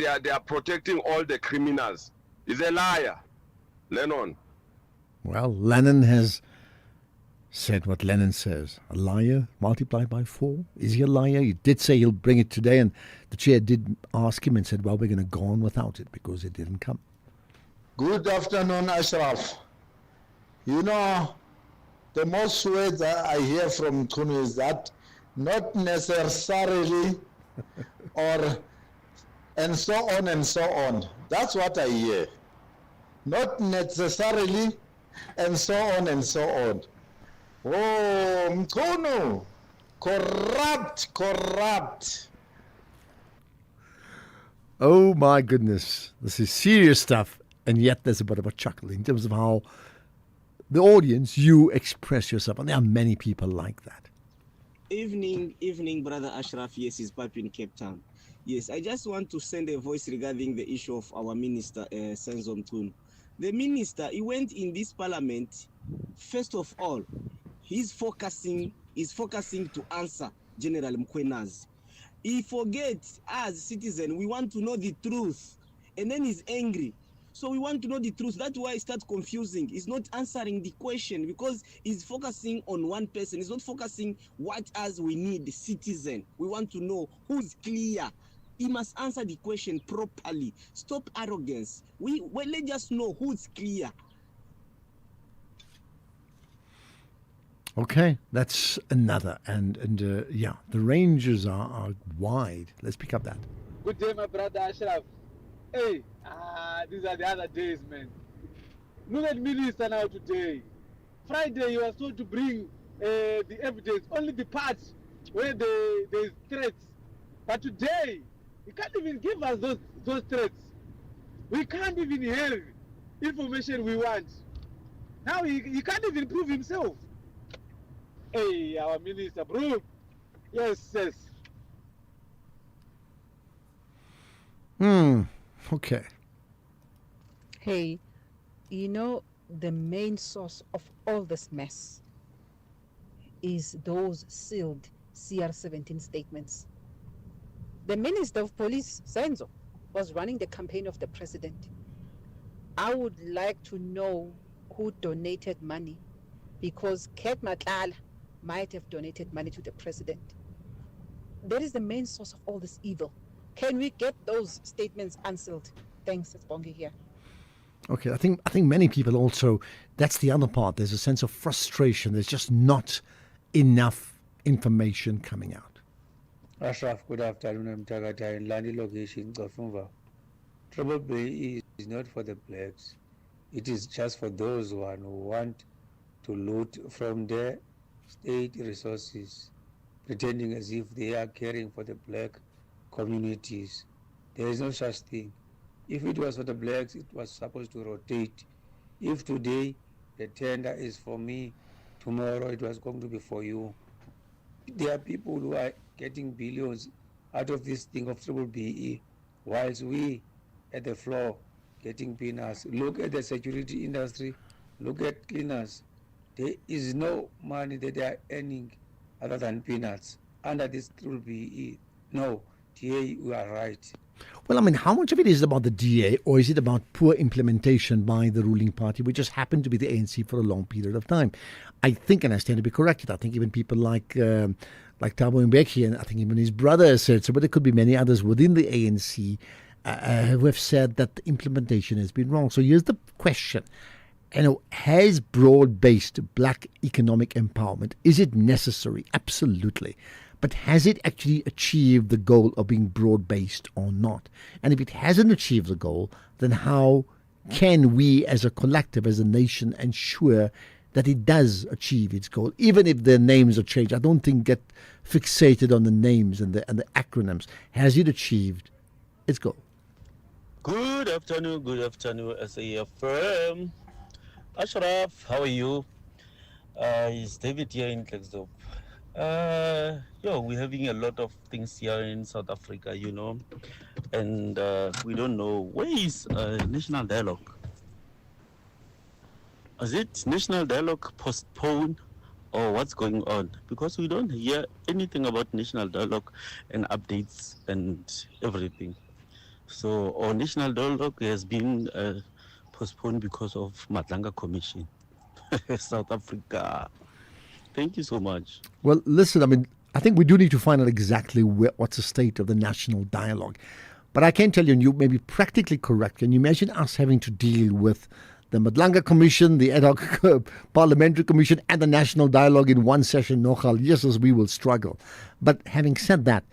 protecting all the criminals. He's a liar, Lennon. Well, Lennon has said what Lennon says. A liar multiplied by 4. Is he a liar? He did say he'll bring it today, and the chair did ask him and said, well, we're going to go on without it because it didn't come. Good afternoon, Ashraf. The most words I hear from Mkhunu is that not necessarily and so on and so on. That's what I hear. Not necessarily and so on and so on. Oh, Mkhunu, corrupt. Oh my goodness, this is serious stuff, and yet there's a bit of a chuckle in terms of how the audience, you express yourself, and there are many people like that. Evening, Brother Ashraf. Yes, it's Papi in Cape Town. Yes, I just want to send a voice regarding the issue of our minister, Senzo Mkhunu. The minister, he went in this parliament, first of all, he's focusing to answer General Mkhwanazi. He forgets, as citizens, we want to know the truth, and then he's angry. So we want to know the truth. That's why it starts confusing. He's not answering the question because he's focusing on one person. He's not focusing what as we need, the citizen. We want to know who's clear. He must answer the question properly. Stop arrogance. Let's just know who's clear. Okay, that's another. And the ranges are wide. Let's pick up that. Good day, my brother Ashraf. Hey, these are the other days, man. Look at minister now today. Friday, he was told to bring the evidence, only the parts where there's threats. But today, he can't even give us those threats. We can't even hear information we want. Now he can't even prove himself. Hey, our minister, bro. Yes. Okay. Hey, the main source of all this mess is those sealed CR17 statements. The Minister of Police, Senzo, was running the campaign of the president. I would like to know who donated money, because Ket Matlala might have donated money to the president. That is the main source of all this evil. Can we get those statements unsealed? Thanks, it's Bongi here. Okay, I think many people also, that's the other part. There's a sense of frustration. There's just not enough information coming out. Ashraf, good afternoon. I'm Tagata in Landi location, Gafumva. Triple B is not for the blacks. It is just for those who want to loot from their state resources, pretending as if they are caring for the black communities. There is no such thing. If it was for the blacks, it was supposed to rotate. If today the tender is for me, tomorrow it was going to be for you. There are people who are getting billions out of this thing of triple BE, whilst we at the floor getting peanuts. Look at the security industry, look at cleaners. There is no money that they are earning other than peanuts under this triple BE. No, TA, you are right. Well, I mean, how much of it is about the DA, or is it about poor implementation by the ruling party, which just happened to be the ANC for a long period of time? I think, and I stand to be corrected, I think even people like Thabo Mbeki, and I think even his brother has said so, but there could be many others within the ANC who have said that the implementation has been wrong. So here's the question. Has broad-based black economic empowerment, is it necessary? Absolutely. But has it actually achieved the goal of being broad-based or not? And if it hasn't achieved the goal, then how can we as a collective, as a nation, ensure that it does achieve its goal, even if the names are changed? I don't think get fixated on the names and the acronyms. Has it achieved its goal? Good afternoon, SAFM. Ashraf, how are you? It's David here in Klexdorp. We're having a lot of things here in South Africa, and we don't know where is national dialogue. Is it national dialogue postponed or what's going on? Because we don't hear anything about national dialogue and updates and everything. So our national dialogue has been postponed because of Madlanga Commission, South Africa. Thank you so much. Well, listen, I mean, I think we do need to find out exactly what's the state of the national dialogue. But I can tell you, and you may be practically correct, can you imagine us having to deal with the Madlanga Commission, the Ad hoc Parliamentary Commission, and the national dialogue in one session? Nochal, yes, as we will struggle. But having said that,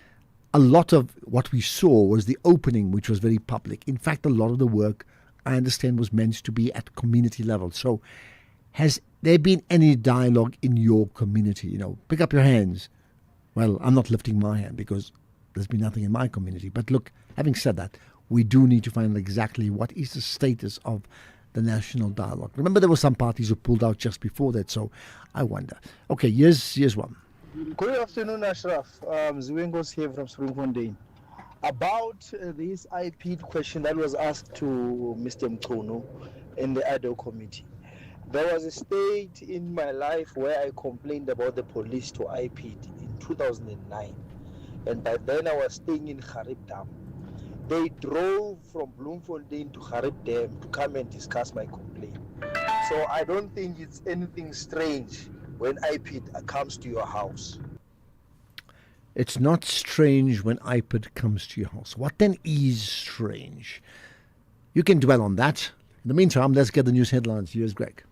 a lot of what we saw was the opening, which was very public. In fact, a lot of the work, I understand, was meant to be at community level. So has there been any dialogue in your community? Pick up your hands. Well, I'm not lifting my hand because there's been nothing in my community. But look, having said that, we do need to find out exactly what is the status of the national dialogue. Remember, there were some parties who pulled out just before that, so I wonder. Okay, here's one. Good afternoon, Ashraf. Zwengos here from Springfontein. About this IP question that was asked to Mr. Mkono in the Ad hoc committee. There was a state in my life where I complained about the police to IP'd in 2009. And by then I was staying in Garib Dam. They drove from Bloemfontein to Garib Dam to come and discuss my complaint. So I don't think it's anything strange when IPID comes to your house. It's not strange when IPID comes to your house. What then is strange? You can dwell on that. In the meantime, let's get the news headlines. Here's Greg.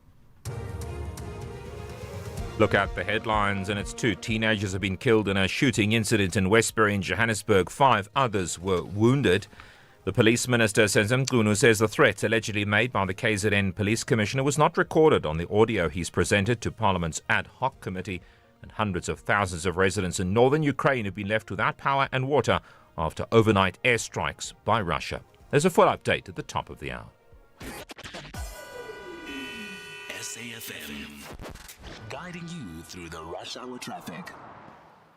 Look at the headlines, and it's 2 teenagers have been killed in a shooting incident in Westbury in Johannesburg. 5 others were wounded. The police minister, Senzim Mchunu, says the threat allegedly made by the KZN police commissioner was not recorded on the audio he's presented to Parliament's ad hoc committee, and hundreds of thousands of residents in northern Ukraine have been left without power and water after overnight airstrikes by Russia. There's a full update at the top of the hour. SAFM, guiding you through the rush hour traffic.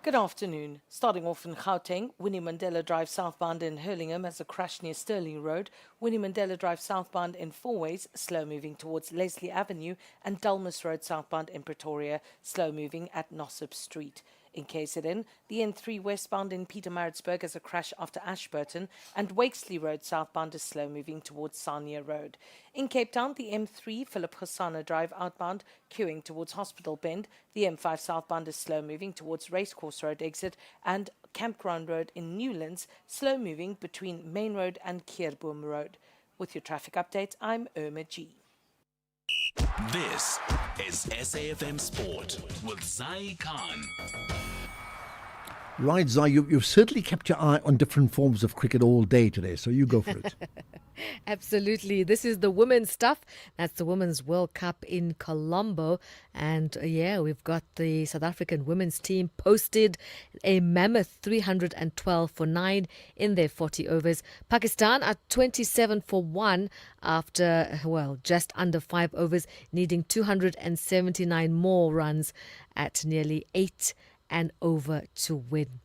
Good afternoon. Starting off in Gauteng, Winnie Mandela Drive southbound in Hurlingham has a crash near Sterling Road. Winnie Mandela Drive southbound in Fourways, slow moving towards Leslie Avenue, and Dulmus Road southbound in Pretoria, slow moving at Nossip Street. In KZN, the N3 westbound in Pietermaritzburg has a crash after Ashburton, and Wakesley Road southbound is slow moving towards Sanya Road. In Cape Town, the M3 Philip Hosanna Drive outbound queuing towards Hospital Bend. The M5 southbound is slow moving towards Racecourse Road exit, and Campground Road in Newlands slow moving between Main Road and Keerboom Road. With your traffic update, I'm Irma G. This is SAFM Sport with Zai Khan. Right, Zai, you've certainly kept your eye on different forms of cricket all day today, so you go for it. Absolutely. This is the women's stuff. That's the Women's World Cup in Colombo. And we've got the South African women's team posted a mammoth 312 for 9 in their 40 overs. Pakistan are 27 for 1 after, just under 5 overs, needing 279 more runs at nearly 8 and over to win.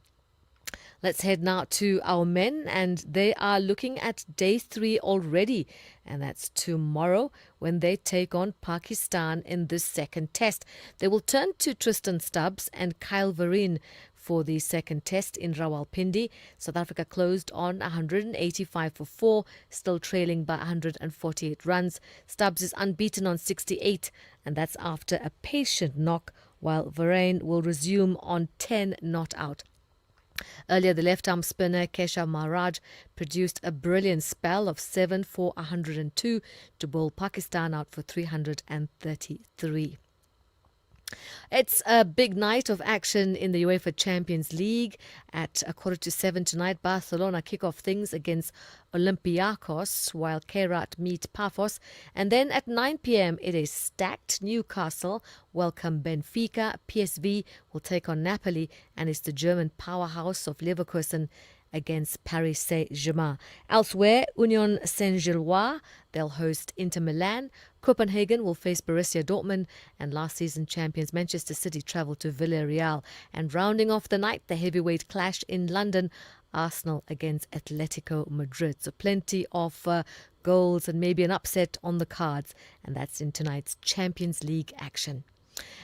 Let's head now to our men, and they are looking at day 3 already, and that's tomorrow when they take on Pakistan in this second test. They will turn to Tristan Stubbs and Kyle Vereen for the second test in Rawalpindi. South Africa closed on 185 for 4, still trailing by 148 runs. Stubbs is unbeaten on 68, and that's after a patient knock, while Vereen will resume on 10 not out. Earlier, the left-arm spinner Keshav Maharaj produced a brilliant spell of 7 for 102 to bowl Pakistan out for 333. It's a big night of action in the UEFA Champions League. At 7:15 tonight, Barcelona kick off things against Olympiacos, while Kairat meet Paphos. And then at 9 p.m, it is stacked. Newcastle welcome Benfica. PSV will take on Napoli, and it's the German powerhouse of Leverkusen against Paris Saint-Germain. Elsewhere, Union Saint-Gilloise, they'll host Inter Milan. Copenhagen will face Borussia Dortmund, and last season champions Manchester City travel to Villarreal. And rounding off the night, the heavyweight clash in London, Arsenal against Atletico Madrid. So plenty of goals and maybe an upset on the cards, and that's in tonight's Champions League action.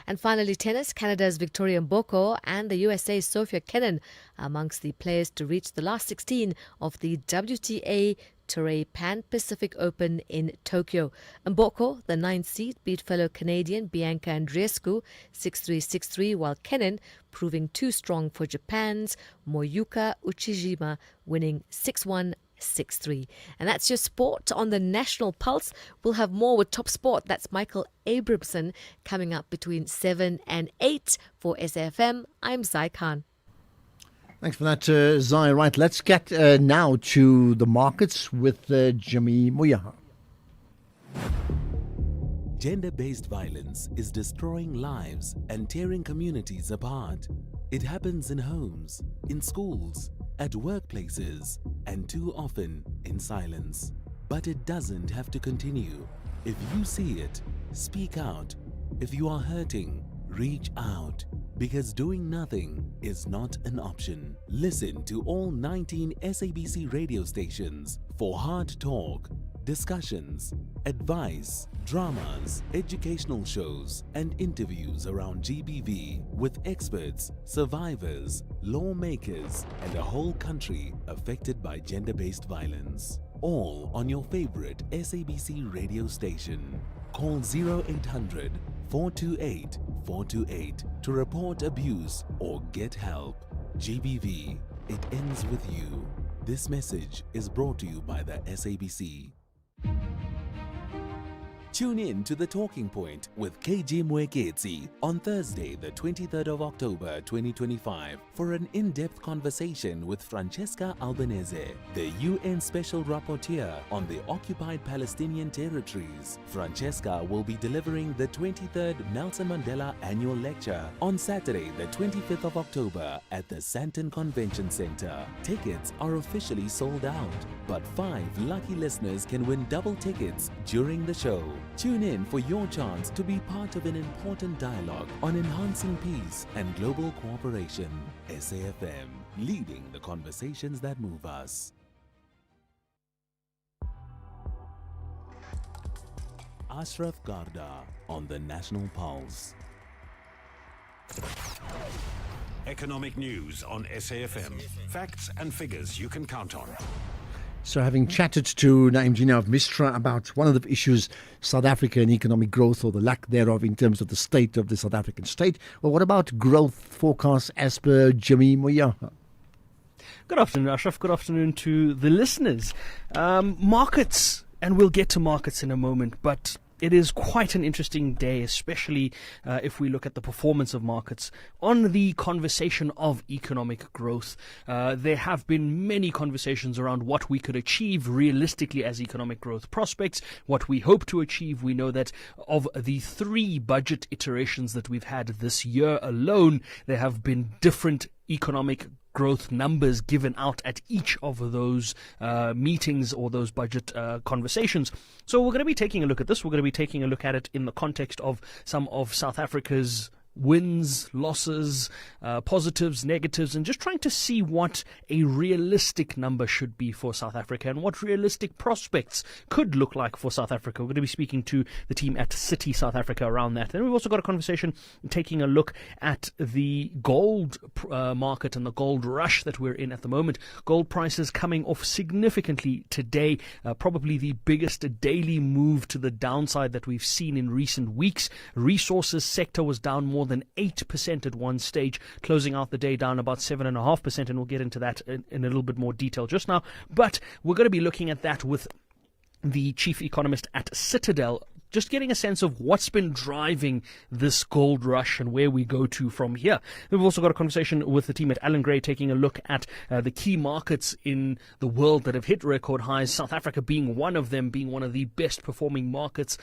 And finally, tennis. Canada's Victoria Mboko and the USA's Sophia Kenin are amongst the players to reach the last 16 of the WTA Toray Pan-Pacific Open in Tokyo. Mboko, the 9th seed, beat fellow Canadian Bianca Andreescu 6-3, 6-3, while Kenin, proving too strong for Japan's Moyuka Uchijima, winning 6-1, 6-3. And that's your sport on the National Pulse. We'll have more with Top Sport. That's Michael Abramson coming up between 7 and 8 for SAFM. I'm Zai Khan. Thanks for that, Zai. Right, let's get now to the markets with Jimmy Muyaha. Gender-based violence is destroying lives and tearing communities apart. It happens in homes, in schools, at workplaces, and too often in silence. But it doesn't have to continue. If you see it, speak out. If you are hurting, reach out. Because doing nothing is not an option. Listen to all 19 SABC radio stations for hard talk, discussions, advice, dramas, educational shows, and interviews around GBV with experts, survivors, lawmakers, and a whole country affected by gender-based violence. All on your favorite SABC radio station. Call 0800 428 428 to report abuse or get help. GBV, it ends with you. This message is brought to you by the SABC. Tune in to The Talking Point with KG Mwekezi on Thursday, the 23rd of October 2025 for an in-depth conversation with Francesca Albanese, the UN Special Rapporteur on the occupied Palestinian territories. Francesca will be delivering the 23rd Nelson Mandela Annual Lecture on Saturday, the 25th of October at the Sandton Convention Center. Tickets are officially sold out, but 5 lucky listeners can win double tickets during the show. Tune in for your chance to be part of an important dialogue on enhancing peace and global cooperation. SAFM, leading the conversations that move us. Ashraf Garda on the National Pulse. Economic news on SAFM. Facts and figures you can count on. So having chatted to Naim Jina of Mistra about one of the issues, South African economic growth or the lack thereof in terms of the state of the South African state, well, what about growth forecasts as per Jimmy Muyaha? Good afternoon, Ashraf. Good afternoon to the listeners. Markets And we'll get to markets in a moment, but it is quite an interesting day, especially if we look at the performance of markets on the conversation of economic growth. There have been many conversations around what we could achieve realistically as economic growth prospects, what we hope to achieve. We know that of the 3 budget iterations that we've had this year alone, there have been different economic growth numbers given out at each of those meetings or those budget conversations. So we're going to be taking a look at this. We're going to be taking a look at it in the context of some of South Africa's wins, losses, positives, negatives, and just trying to see what a realistic number should be for South Africa and what realistic prospects could look like for South Africa. We're going to be speaking to the team at Citi South Africa around that. Then we've also got a conversation taking a look at the gold market and the gold rush that we're in at the moment. Gold prices coming off significantly today, probably the biggest daily move to the downside that we've seen in recent weeks. Resources sector was down more than 8% at one stage, closing out the day down about 7.5%, and we'll get into that in a little bit more detail just now. But we're going to be looking at that with the chief economist at Citadel, just getting a sense of what's been driving this gold rush and where we go to from here. We've also got a conversation with the team at Allan Gray taking a look at the key markets in the world that have hit record highs, South Africa being one of them, being one of the best performing markets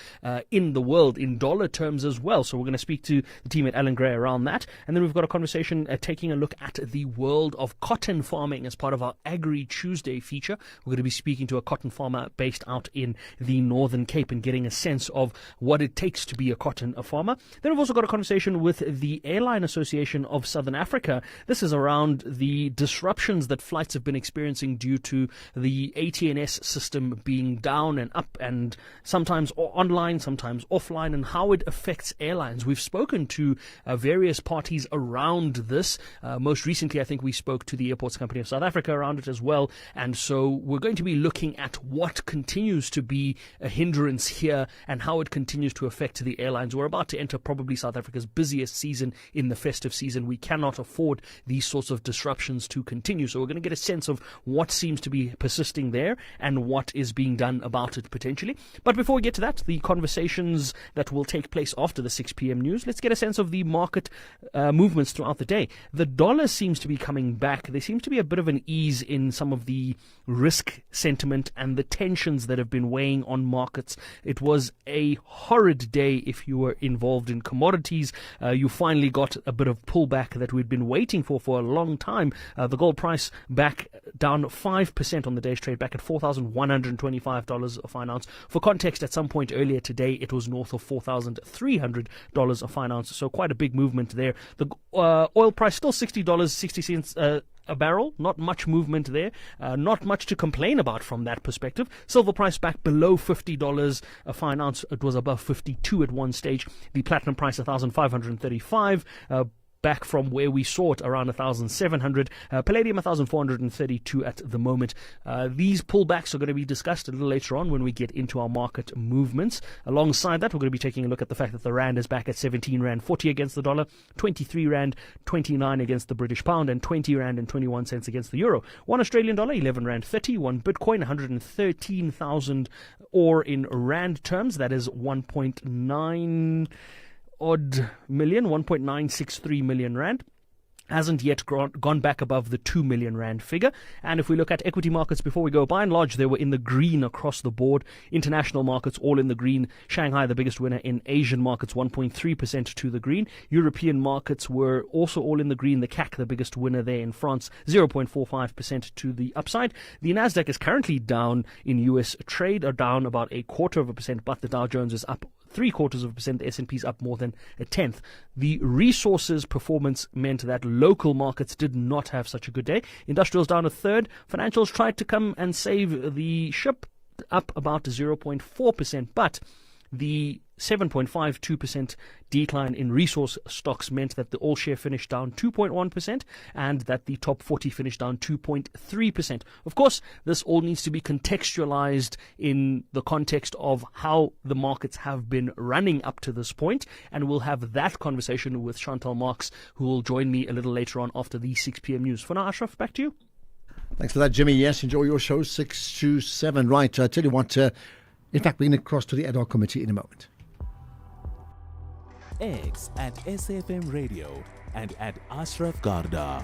in the world in dollar terms as well. So we're going to speak to the team at Allan Gray around that. And then we've got a conversation taking a look at the world of cotton farming as part of our Agri Tuesday feature. We're going to be speaking to a cotton farmer based out in the Northern Cape and getting a sense of what it takes to be a cotton farmer. Then we've also got a conversation with the Airline Association of Southern Africa. This is around the disruptions that flights have been experiencing due to the ATNS system being down and up, and sometimes online, sometimes offline, and how it affects airlines. We've spoken to various parties around this. Most recently, I think we spoke to the Airports Company of South Africa around it as well. And so we're going to be looking at what continues to be a hindrance here and how it continues to affect the airlines. We're about to enter probably South Africa's busiest season in the festive season. We cannot afford these sorts of disruptions to continue. So we're going to get a sense of what seems to be persisting there and what is being done about it potentially. But before we get to that, the conversations that will take place after the 6 p.m. news, let's get a sense of the market movements throughout the day. The dollar seems to be coming back. There seems to be a bit of an ease in some of the risk sentiment and the tensions that have been weighing on markets. It was a horrid day if you were involved in commodities. You finally got a bit of pullback that we'd been waiting for a long time. The gold price back down 5% on the day's trade, back at $4,125 a fine ounce. For context, at some point earlier today, it was north of $4,300 a fine ounce, so quite a big movement there. The oil price still $60.60 a barrel, not much movement there, not much to complain about from that perspective. Silver price back below $50 a fine ounce. It was above 52 at one stage. The platinum price $1,535, back from where we saw it around 1,700. Palladium 1,432 at the moment. These pullbacks are going to be discussed a little later on when we get into our market movements. Alongside that, we're going to be taking a look at the fact that the rand is back at 17 rand 40 against the dollar, 23 rand 29 against the British pound, and 20 rand and 21 cents against the euro. One Australian dollar 11 rand 30, one Bitcoin 113,000, or in rand terms that is 1.9 odd million, 1.963 million rand. Hasn't yet gone back above the 2 million rand figure. And if we look at equity markets before we go, by and large, they were in the green across the board. International markets all in the green. Shanghai, the biggest winner in Asian markets, 1.3% to the green. European markets were also all in the green. The CAC, the biggest winner there in France, 0.45% to the upside. The Nasdaq is currently down in US trade, or down about 0.25%, but the Dow Jones is up 0.75%, the S&P's up more than 1/10. The resources performance meant that local markets did not have such a good day. Industrials down 1/3. Financials tried to come and save the ship, up about 0.4%, but the 7.52% decline in resource stocks meant that the all-share finished down 2.1% and that the top 40 finished down 2.3%. Of course, this all needs to be contextualized in the context of how the markets have been running up to this point, and we'll have that conversation with Chantal Marx, who will join me a little later on after the 6 p.m. news. For now, Ashraf, back to you. Thanks for that, Jimmy. Yes, enjoy your show, 6 to 7. Right, I tell you what, In fact, we're going to cross to the ad hoc committee in a moment. X at SAFM Radio and at Ashraf Garda.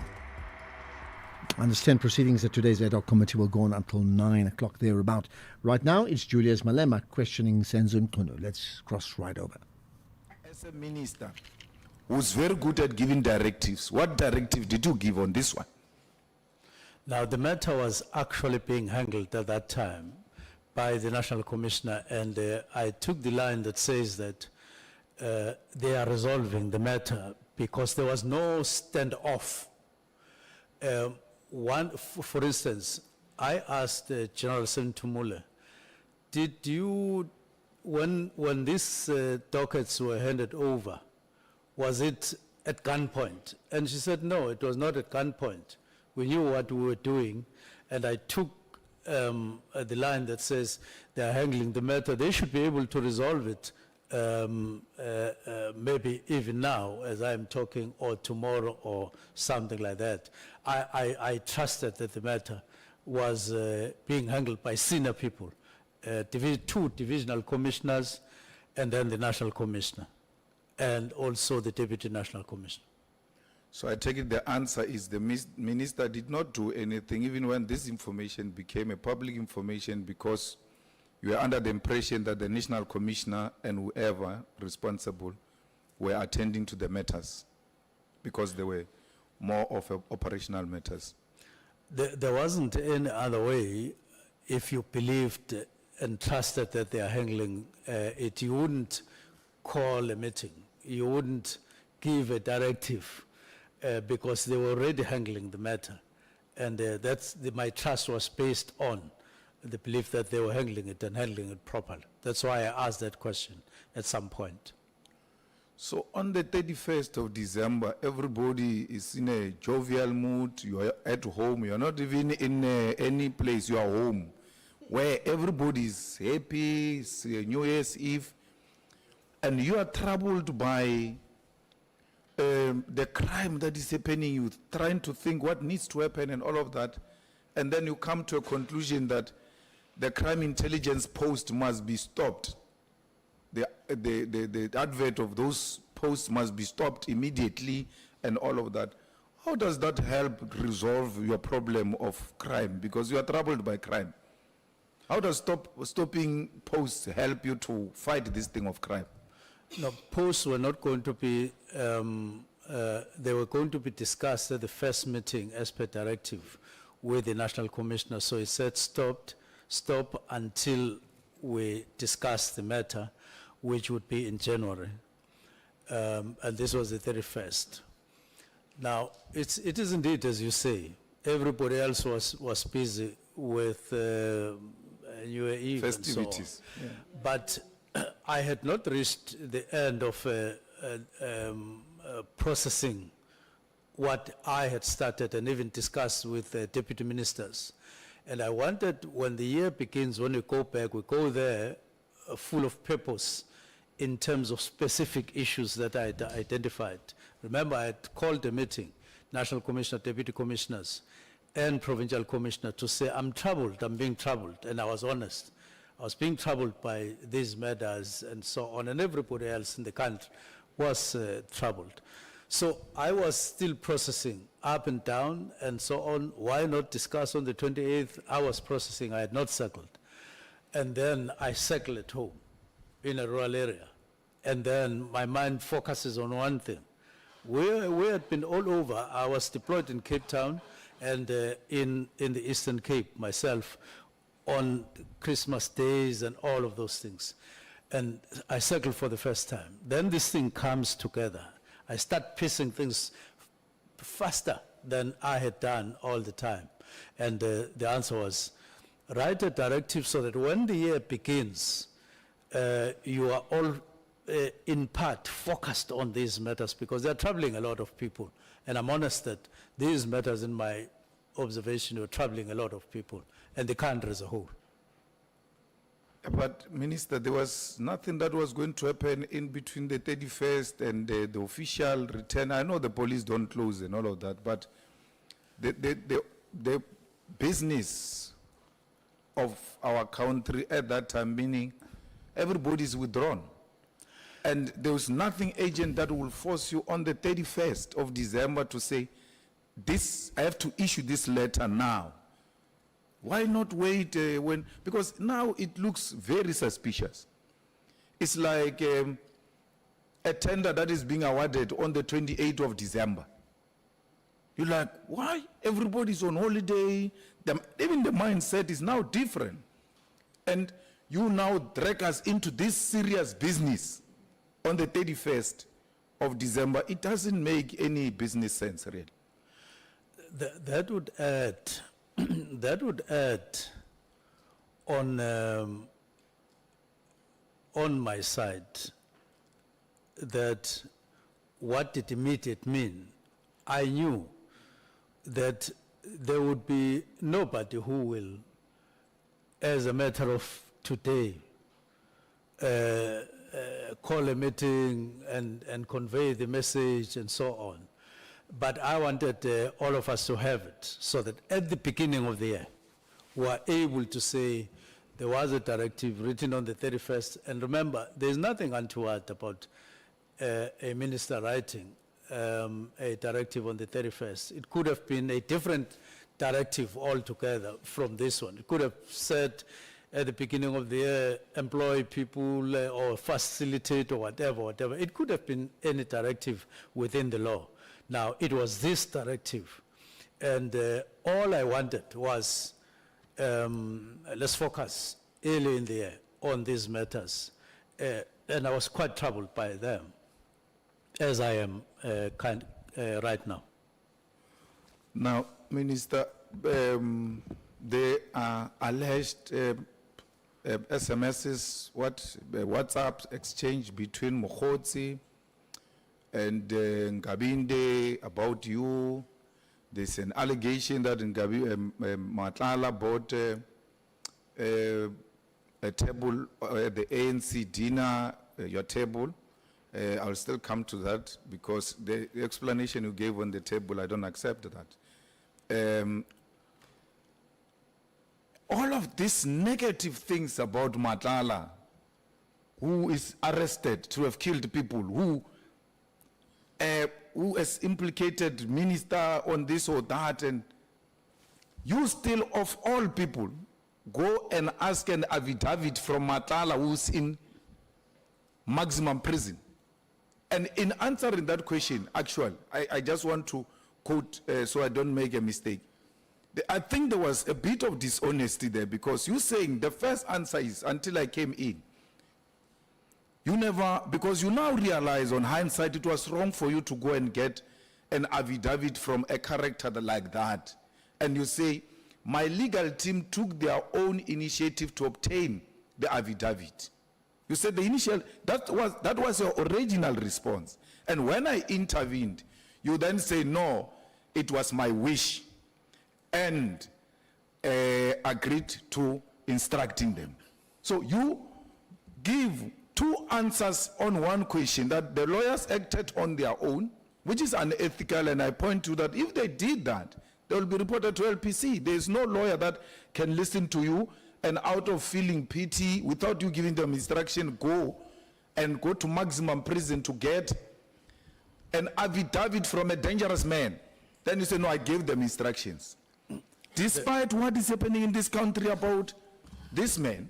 I understand proceedings at today's ad hoc committee will go on until 9 o'clock thereabout. Right now, it's Julius Malema questioning Senzo Mchunu. Let's cross right over. As a minister who's very good at giving directives, what directive did you give on this one? Now, the matter was actually being handled at that time by the National Commissioner, and I took the line that says that they are resolving the matter because there was no standoff. For instance, I asked General Sentumule, did you, when these dockets were handed over, was it at gunpoint? And she said, no, it was not at gunpoint. We knew what we were doing, and I took the line that says they are handling the matter. They should be able to resolve it maybe even now as I'm talking, or tomorrow, or something like that. I trusted that the matter was being handled by senior people, two divisional commissioners, and then the national commissioner, and also the deputy national commissioner. So I take it the answer is the minister did not do anything, even when this information became a public information, because you were under the impression that the national commissioner and whoever responsible were attending to the matters, because they were more of operational matters. There wasn't any other way. If you believed and trusted that they are handling it, you wouldn't call a meeting. You wouldn't give a directive because they were already handling the matter. And my trust was based on the belief that they were handling it and handling it properly. That's why I asked that question at some point. So on the 31st of December, everybody is in a jovial mood. You are at home. You are not even in any place. You are home, where everybody is happy. It's New Year's Eve. And you are troubled by the crime that is happening. You're trying to think what needs to happen and all of that. And then you come to a conclusion that the crime intelligence post must be stopped. The advert of those posts must be stopped immediately and all of that. How does that help resolve your problem of crime? Because you are troubled by crime. How does stopping posts help you to fight this thing of crime? No, posts were not going to be, they were going to be discussed at the first meeting as per directive with the National Commissioner. So he said stop until we discuss the matter, which would be in January. And this was the 31st. Now, it is indeed, as you say, everybody else was busy with New Year Eve festivities. And so on. Yeah. But I had not reached the end of processing what I had started and even discussed with deputy ministers. And I wanted, when the year begins, when we go back, we go there full of purpose in terms of specific issues that I had identified. Remember, I had called a meeting, National Commissioner, Deputy Commissioners, and Provincial Commissioner to say, I'm troubled, I'm being troubled, and I was honest. I was being troubled by these matters and so on, and everybody else in the country was troubled. So I was still processing up and down and so on. Why not discuss on the 28th? I was processing, I had not circled. And then I circle at home in a rural area. And then my mind focuses on one thing. We had been all over. I was deployed in Cape Town and in the Eastern Cape myself on Christmas days and all of those things. And I circled for the first time. Then this thing comes together. I start piecing things faster than I had done all the time. And the answer was, write a directive so that when the year begins, you are all in part focused on these matters, because they're troubling a lot of people. And I'm honest that these matters, in my observation, were troubling a lot of people and the country as a whole. But Minister, there was nothing that was going to happen in between the 31st and the official return. I know the police don't close and all of that, but the business of our country at that time, meaning everybody's withdrawn. And there was nothing urgent that will force you on the 31st of December to say, this, I have to issue this letter now. Why not wait because now it looks very suspicious. It's like a tender that is being awarded on the 28th of December. You're like, why? Everybody's on holiday. Even the mindset is now different. And you now drag us into this serious business on the 31st of December. It doesn't make any business sense, really. That would add, that would add on my side that what did immediate mean? I knew that there would be nobody who will, as a matter of today, call a meeting and convey the message and so on. But I wanted all of us to have it so that at the beginning of the year, we are able to say there was a directive written on the 31st. And remember, there's nothing untoward about a minister writing a directive on the 31st. It could have been a different directive altogether from this one. It could have said at the beginning of the year, employ people or facilitate or whatever. It could have been any directive within the law. Now, it was this directive. And all I wanted was, let's focus early in the year on these matters. And I was quite troubled by them, as I am right now. Now, Minister, there are alleged SMSs, WhatsApp exchange between Mokgotsi and Ngabinde about you. There's an allegation that Matlala bought a table at the ANC dinner, your table. I'll still come to that because the explanation you gave on the table, I don't accept that. All of these negative things about Matlala, who is arrested to have killed people, who has implicated minister on this or that, and you still, of all people, go and ask an affidavit from Matlala, who's in maximum prison. And in answering that question, actually, I just want to quote so I don't make a mistake. I think there was a bit of dishonesty there because you're saying the first answer is until I came in. You never, because you now realize on hindsight it was wrong for you to go and get an affidavit from a character like that. And you say, my legal team took their own initiative to obtain the affidavit. You said the initial, that was your original response. And when I intervened, you then say, no, it was my wish, and agreed to instructing them. So you give two answers on one question, that the lawyers acted on their own, which is unethical, and I point to that if they did that, they will be reported to LPC. There is no lawyer that can listen to you and out of feeling pity, without you giving them instruction, go to maximum prison to get an affidavit from a dangerous man. Then you say, no, I gave them instructions. Despite what is happening in this country about this man,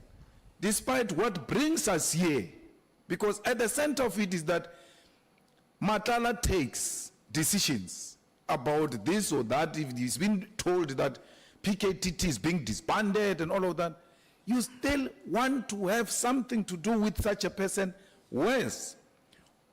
despite what brings us here, because at the center of it is that Matlala takes decisions about this or that. If he's been told that PKTT is being disbanded and all of that, you still want to have something to do with such a person. Worse,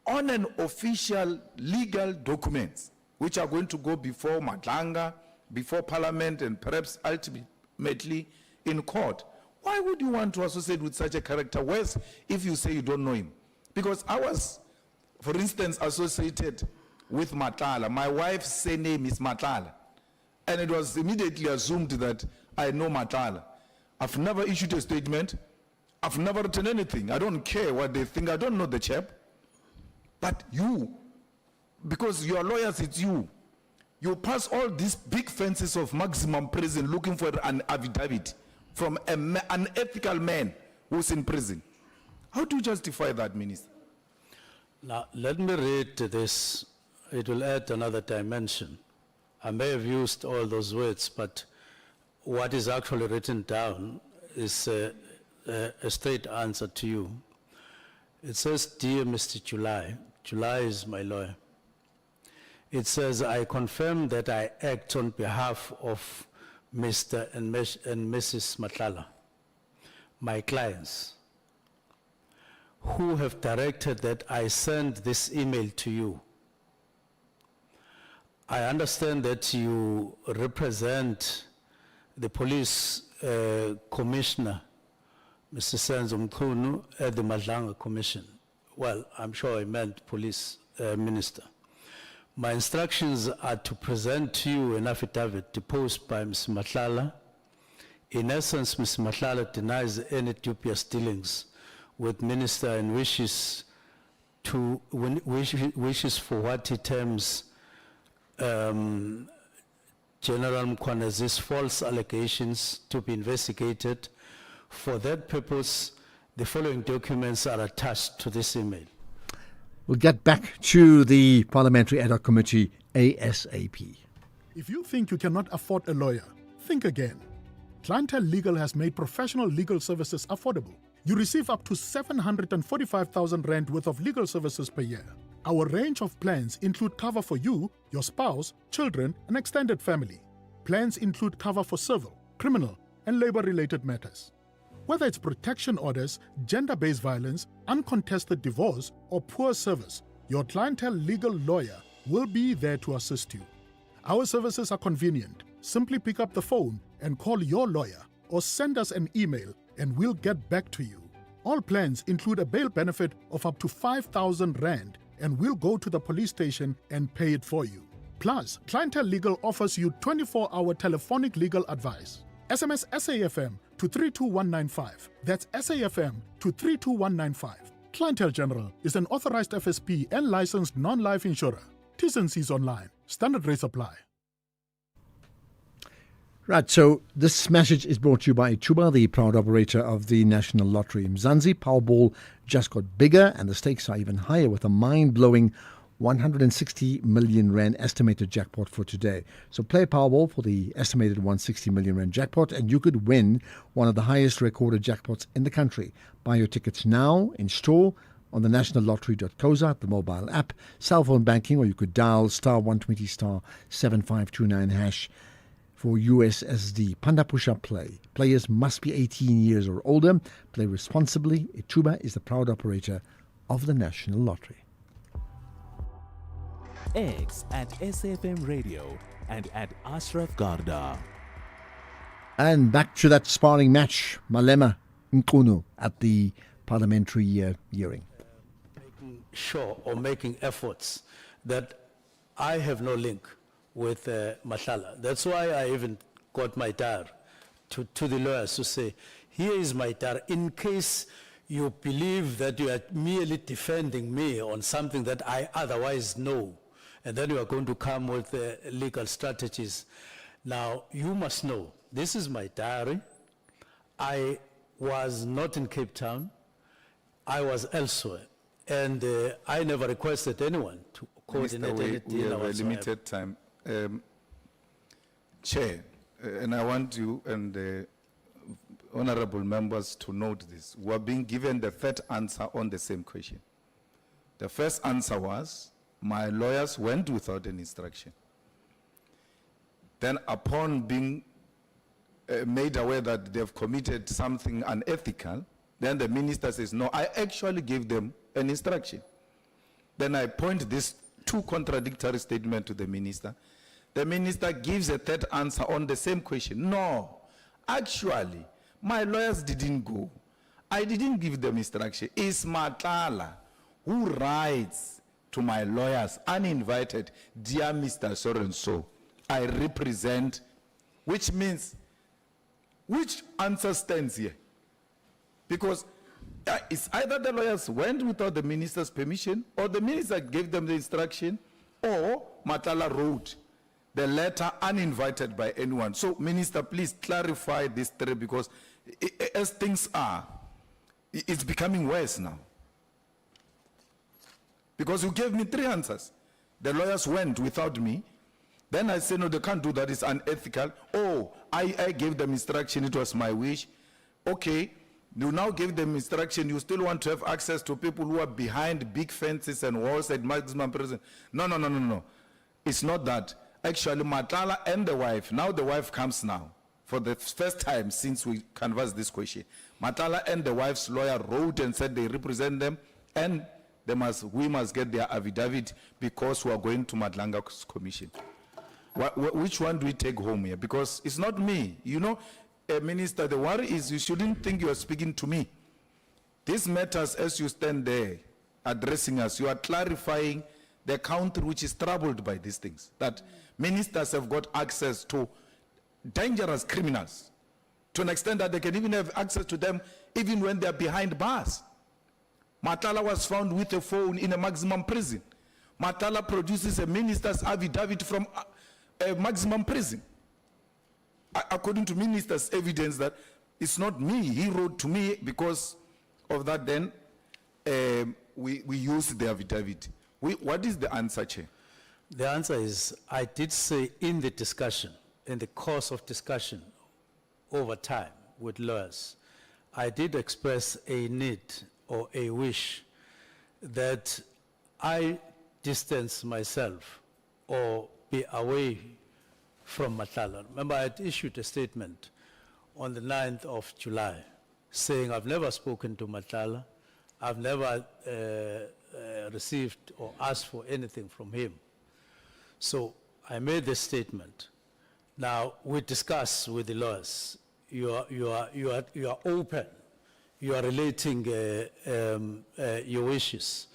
on an official legal documents, which are going to go before Madlanga, before Parliament, and perhaps ultimately in court. Why would you want to associate with such a character? Worse, if you say you don't know him. Because I was, for instance, associated with Matlala. My wife's surname is Matlala. And it was immediately assumed that I know Matlala. I've never issued a statement. I've never written anything. I don't care what they think. I don't know the chap. But you, because you are lawyers, it's you. You pass all these big fences of maximum prison looking for an affidavit from an unethical man who's in prison. How do you justify that, Minister? Now, let me read this. It will add another dimension. I may have used all those words, but what is actually written down is a straight answer to you. It says, "Dear Mr. July," July is my lawyer. It says, "I confirm that I act on behalf of Mr. and Mrs. Matlala, my clients, who have directed that I send this email to you. I understand that you represent the police commissioner, Mr. Senzo Mchunu, at the Madlanga Commission." Well, I'm sure I meant police minister. "My instructions are to present to you an affidavit deposed by Ms. Matlala. In essence, Ms. Matlala denies any dubious dealings with minister and wishes for what he terms General Mkhwanazi's false allegations to be investigated. For that purpose, the following documents are attached to this email." We'll get back to the Parliamentary Ad Hoc Committee ASAP. If you think you cannot afford a lawyer, think again. Clientele Legal has made professional legal services affordable. You receive up to 745,000 rand worth of legal services per year. Our range of plans include cover for you, your spouse, children, and extended family. Plans include cover for civil, criminal, and labor-related matters. Whether it's protection orders, gender-based violence, uncontested divorce, or poor service, your Clientele Legal lawyer will be there to assist you. Our services are convenient. Simply pick up the phone and call your lawyer or send us an email and we'll get back to you. All plans include a bail benefit of up to 5,000 rand and we'll go to the police station and pay it for you. Plus, Clientele Legal offers you 24-hour telephonic legal advice. SMS SAFM to 32195. That's SAFM to 32195. Clientele General is an authorized FSP and licensed non-life insurer. T's and C's online. Standard rates apply. Right, so this message is brought to you by Chuba, the proud operator of the National Lottery. Mzansi Powerball just got bigger and the stakes are even higher with a mind-blowing 160 million rand estimated jackpot for today. So play Powerball for the estimated 160 million rand jackpot and you could win one of the highest recorded jackpots in the country. Buy your tickets now in store on the nationallottery.coza, the mobile app, cell phone banking, or you could dial *120 *7529 hash for USSD. Panda Push-Up Play. Players must be 18 years or older. Play responsibly. Echuba is the proud operator of the National Lottery. X at SAFM Radio and at Ashraf Garda. And back to that sparring match, Malema Mchunu at the parliamentary hearing. Making sure or making efforts that I have no link with Matlala. That's why I even got my diary to the lawyers to say, here is my diary in case you believe that you are merely defending me on something that I otherwise know, and then you are going to come with legal strategies. Now, you must know, this is my diary. I was not in Cape Town. I was elsewhere. And I never requested anyone to coordinate anything. We have a limited time. Chair, and I want you and the honorable members to note this. We are being given the third answer on the same question. The first answer was, my lawyers went without an instruction. Then upon being made aware that they've committed something unethical, then the minister says, no, I actually gave them an instruction. Then I point this two contradictory statements to the minister. The minister gives a third answer on the same question. No, actually, my lawyers didn't go. I didn't give them instruction. It's Matlala who writes to my lawyers uninvited, dear Mr. So-and-so, I represent, which means, which answer stands here? Because it's either the lawyers went without the minister's permission, or the minister gave them the instruction, or Matlala wrote the letter uninvited by anyone. So, Minister, please clarify this three, because as things are, it's becoming worse now. Because you gave me three answers. The lawyers went without me. Then I said, no, they can't do that, it's unethical. Oh, I gave them instruction, it was my wish. Okay, you now give them instruction, you still want to have access to people who are behind big fences and walls at maximum prison. No. It's not that. Actually, Matala and the wife, now the wife comes now, for the first time since we canvassed this question. Matala and the wife's lawyer wrote and said they represent them, and we must get their affidavit because we are going to Madlanga's commission. Which one do we take home here? Because it's not me. You know, Minister, the worry is you shouldn't think you are speaking to me. These matters, as you stand there addressing us, you are clarifying the country which is troubled by these things. That ministers have got access to dangerous criminals to an extent that they can even have access to them even when they are behind bars. Matala was found with a phone in a maximum prison. Matala produces a minister's affidavit from a maximum prison. According to minister's evidence that it's not me, he wrote to me. Because of that, then we used the affidavit. What is the answer, Chair? The answer is, I did say in the discussion, in the course of discussion over time with lawyers, I did express a need or a wish that I distance myself or be away from Matala. Remember, I had issued a statement on the 9th of July saying I've never spoken to Matala, I've never received or asked for anything from him. So I made this statement. Now we discuss with the lawyers. You are open. You are relating your wishes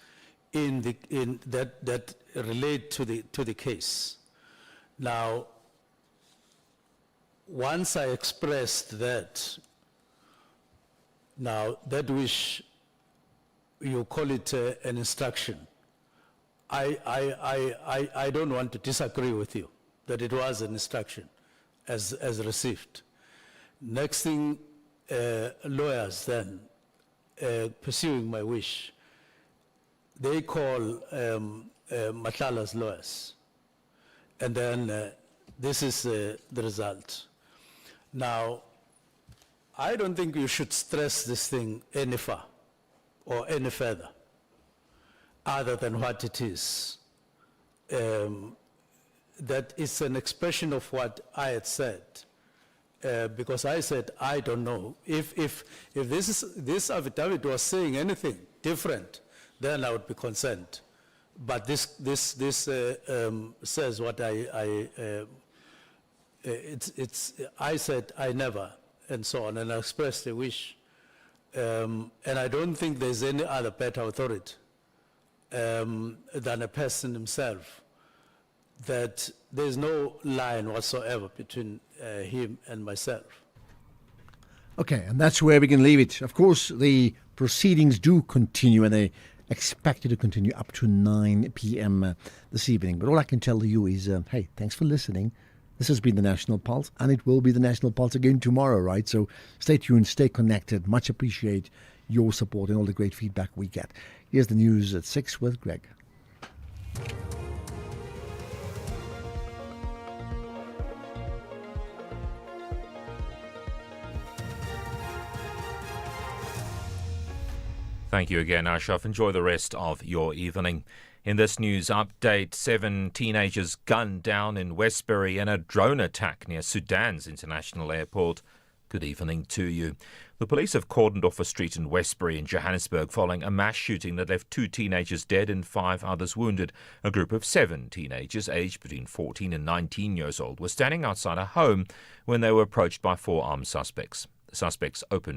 that relate to the case. Now, once I expressed that, now that wish, you call it an instruction. I don't want to disagree with you that it was an instruction as received. Next thing, lawyers then, pursuing my wish, they call Matala's lawyers. And then this is the result. Now, I don't think you should stress this thing any further, other than what it is. That it's an expression of what I had said, because I said I don't know. If this affidavit was saying anything different, then I would be concerned. But this says what I said I never, and so on, and I expressed a wish. And I don't think there's any other better authority than a person himself, that there's no line whatsoever between him and myself. Okay, and that's where we can leave it. Of course, the proceedings do continue, and they expected to continue up to 9 p.m. This evening. But all I can tell you is, hey, thanks for listening. This has been the National Pulse, and it will be the National Pulse again tomorrow, right? So stay tuned, stay connected. Much appreciate your support and all the great feedback we get. Here's the news at 6 with Greg. Thank you again, Ashraf. Enjoy the rest of your evening. In this news update, 7 teenagers gunned down in Westbury in a drone attack near Sudan's international airport. Good evening to you. The police have cordoned off a street in Westbury in Johannesburg following a mass shooting that left 2 teenagers dead and 5 others wounded. A group of 7 teenagers aged between 14 and 19 years old were standing outside a home when they were approached by 4 armed suspects. The suspects opened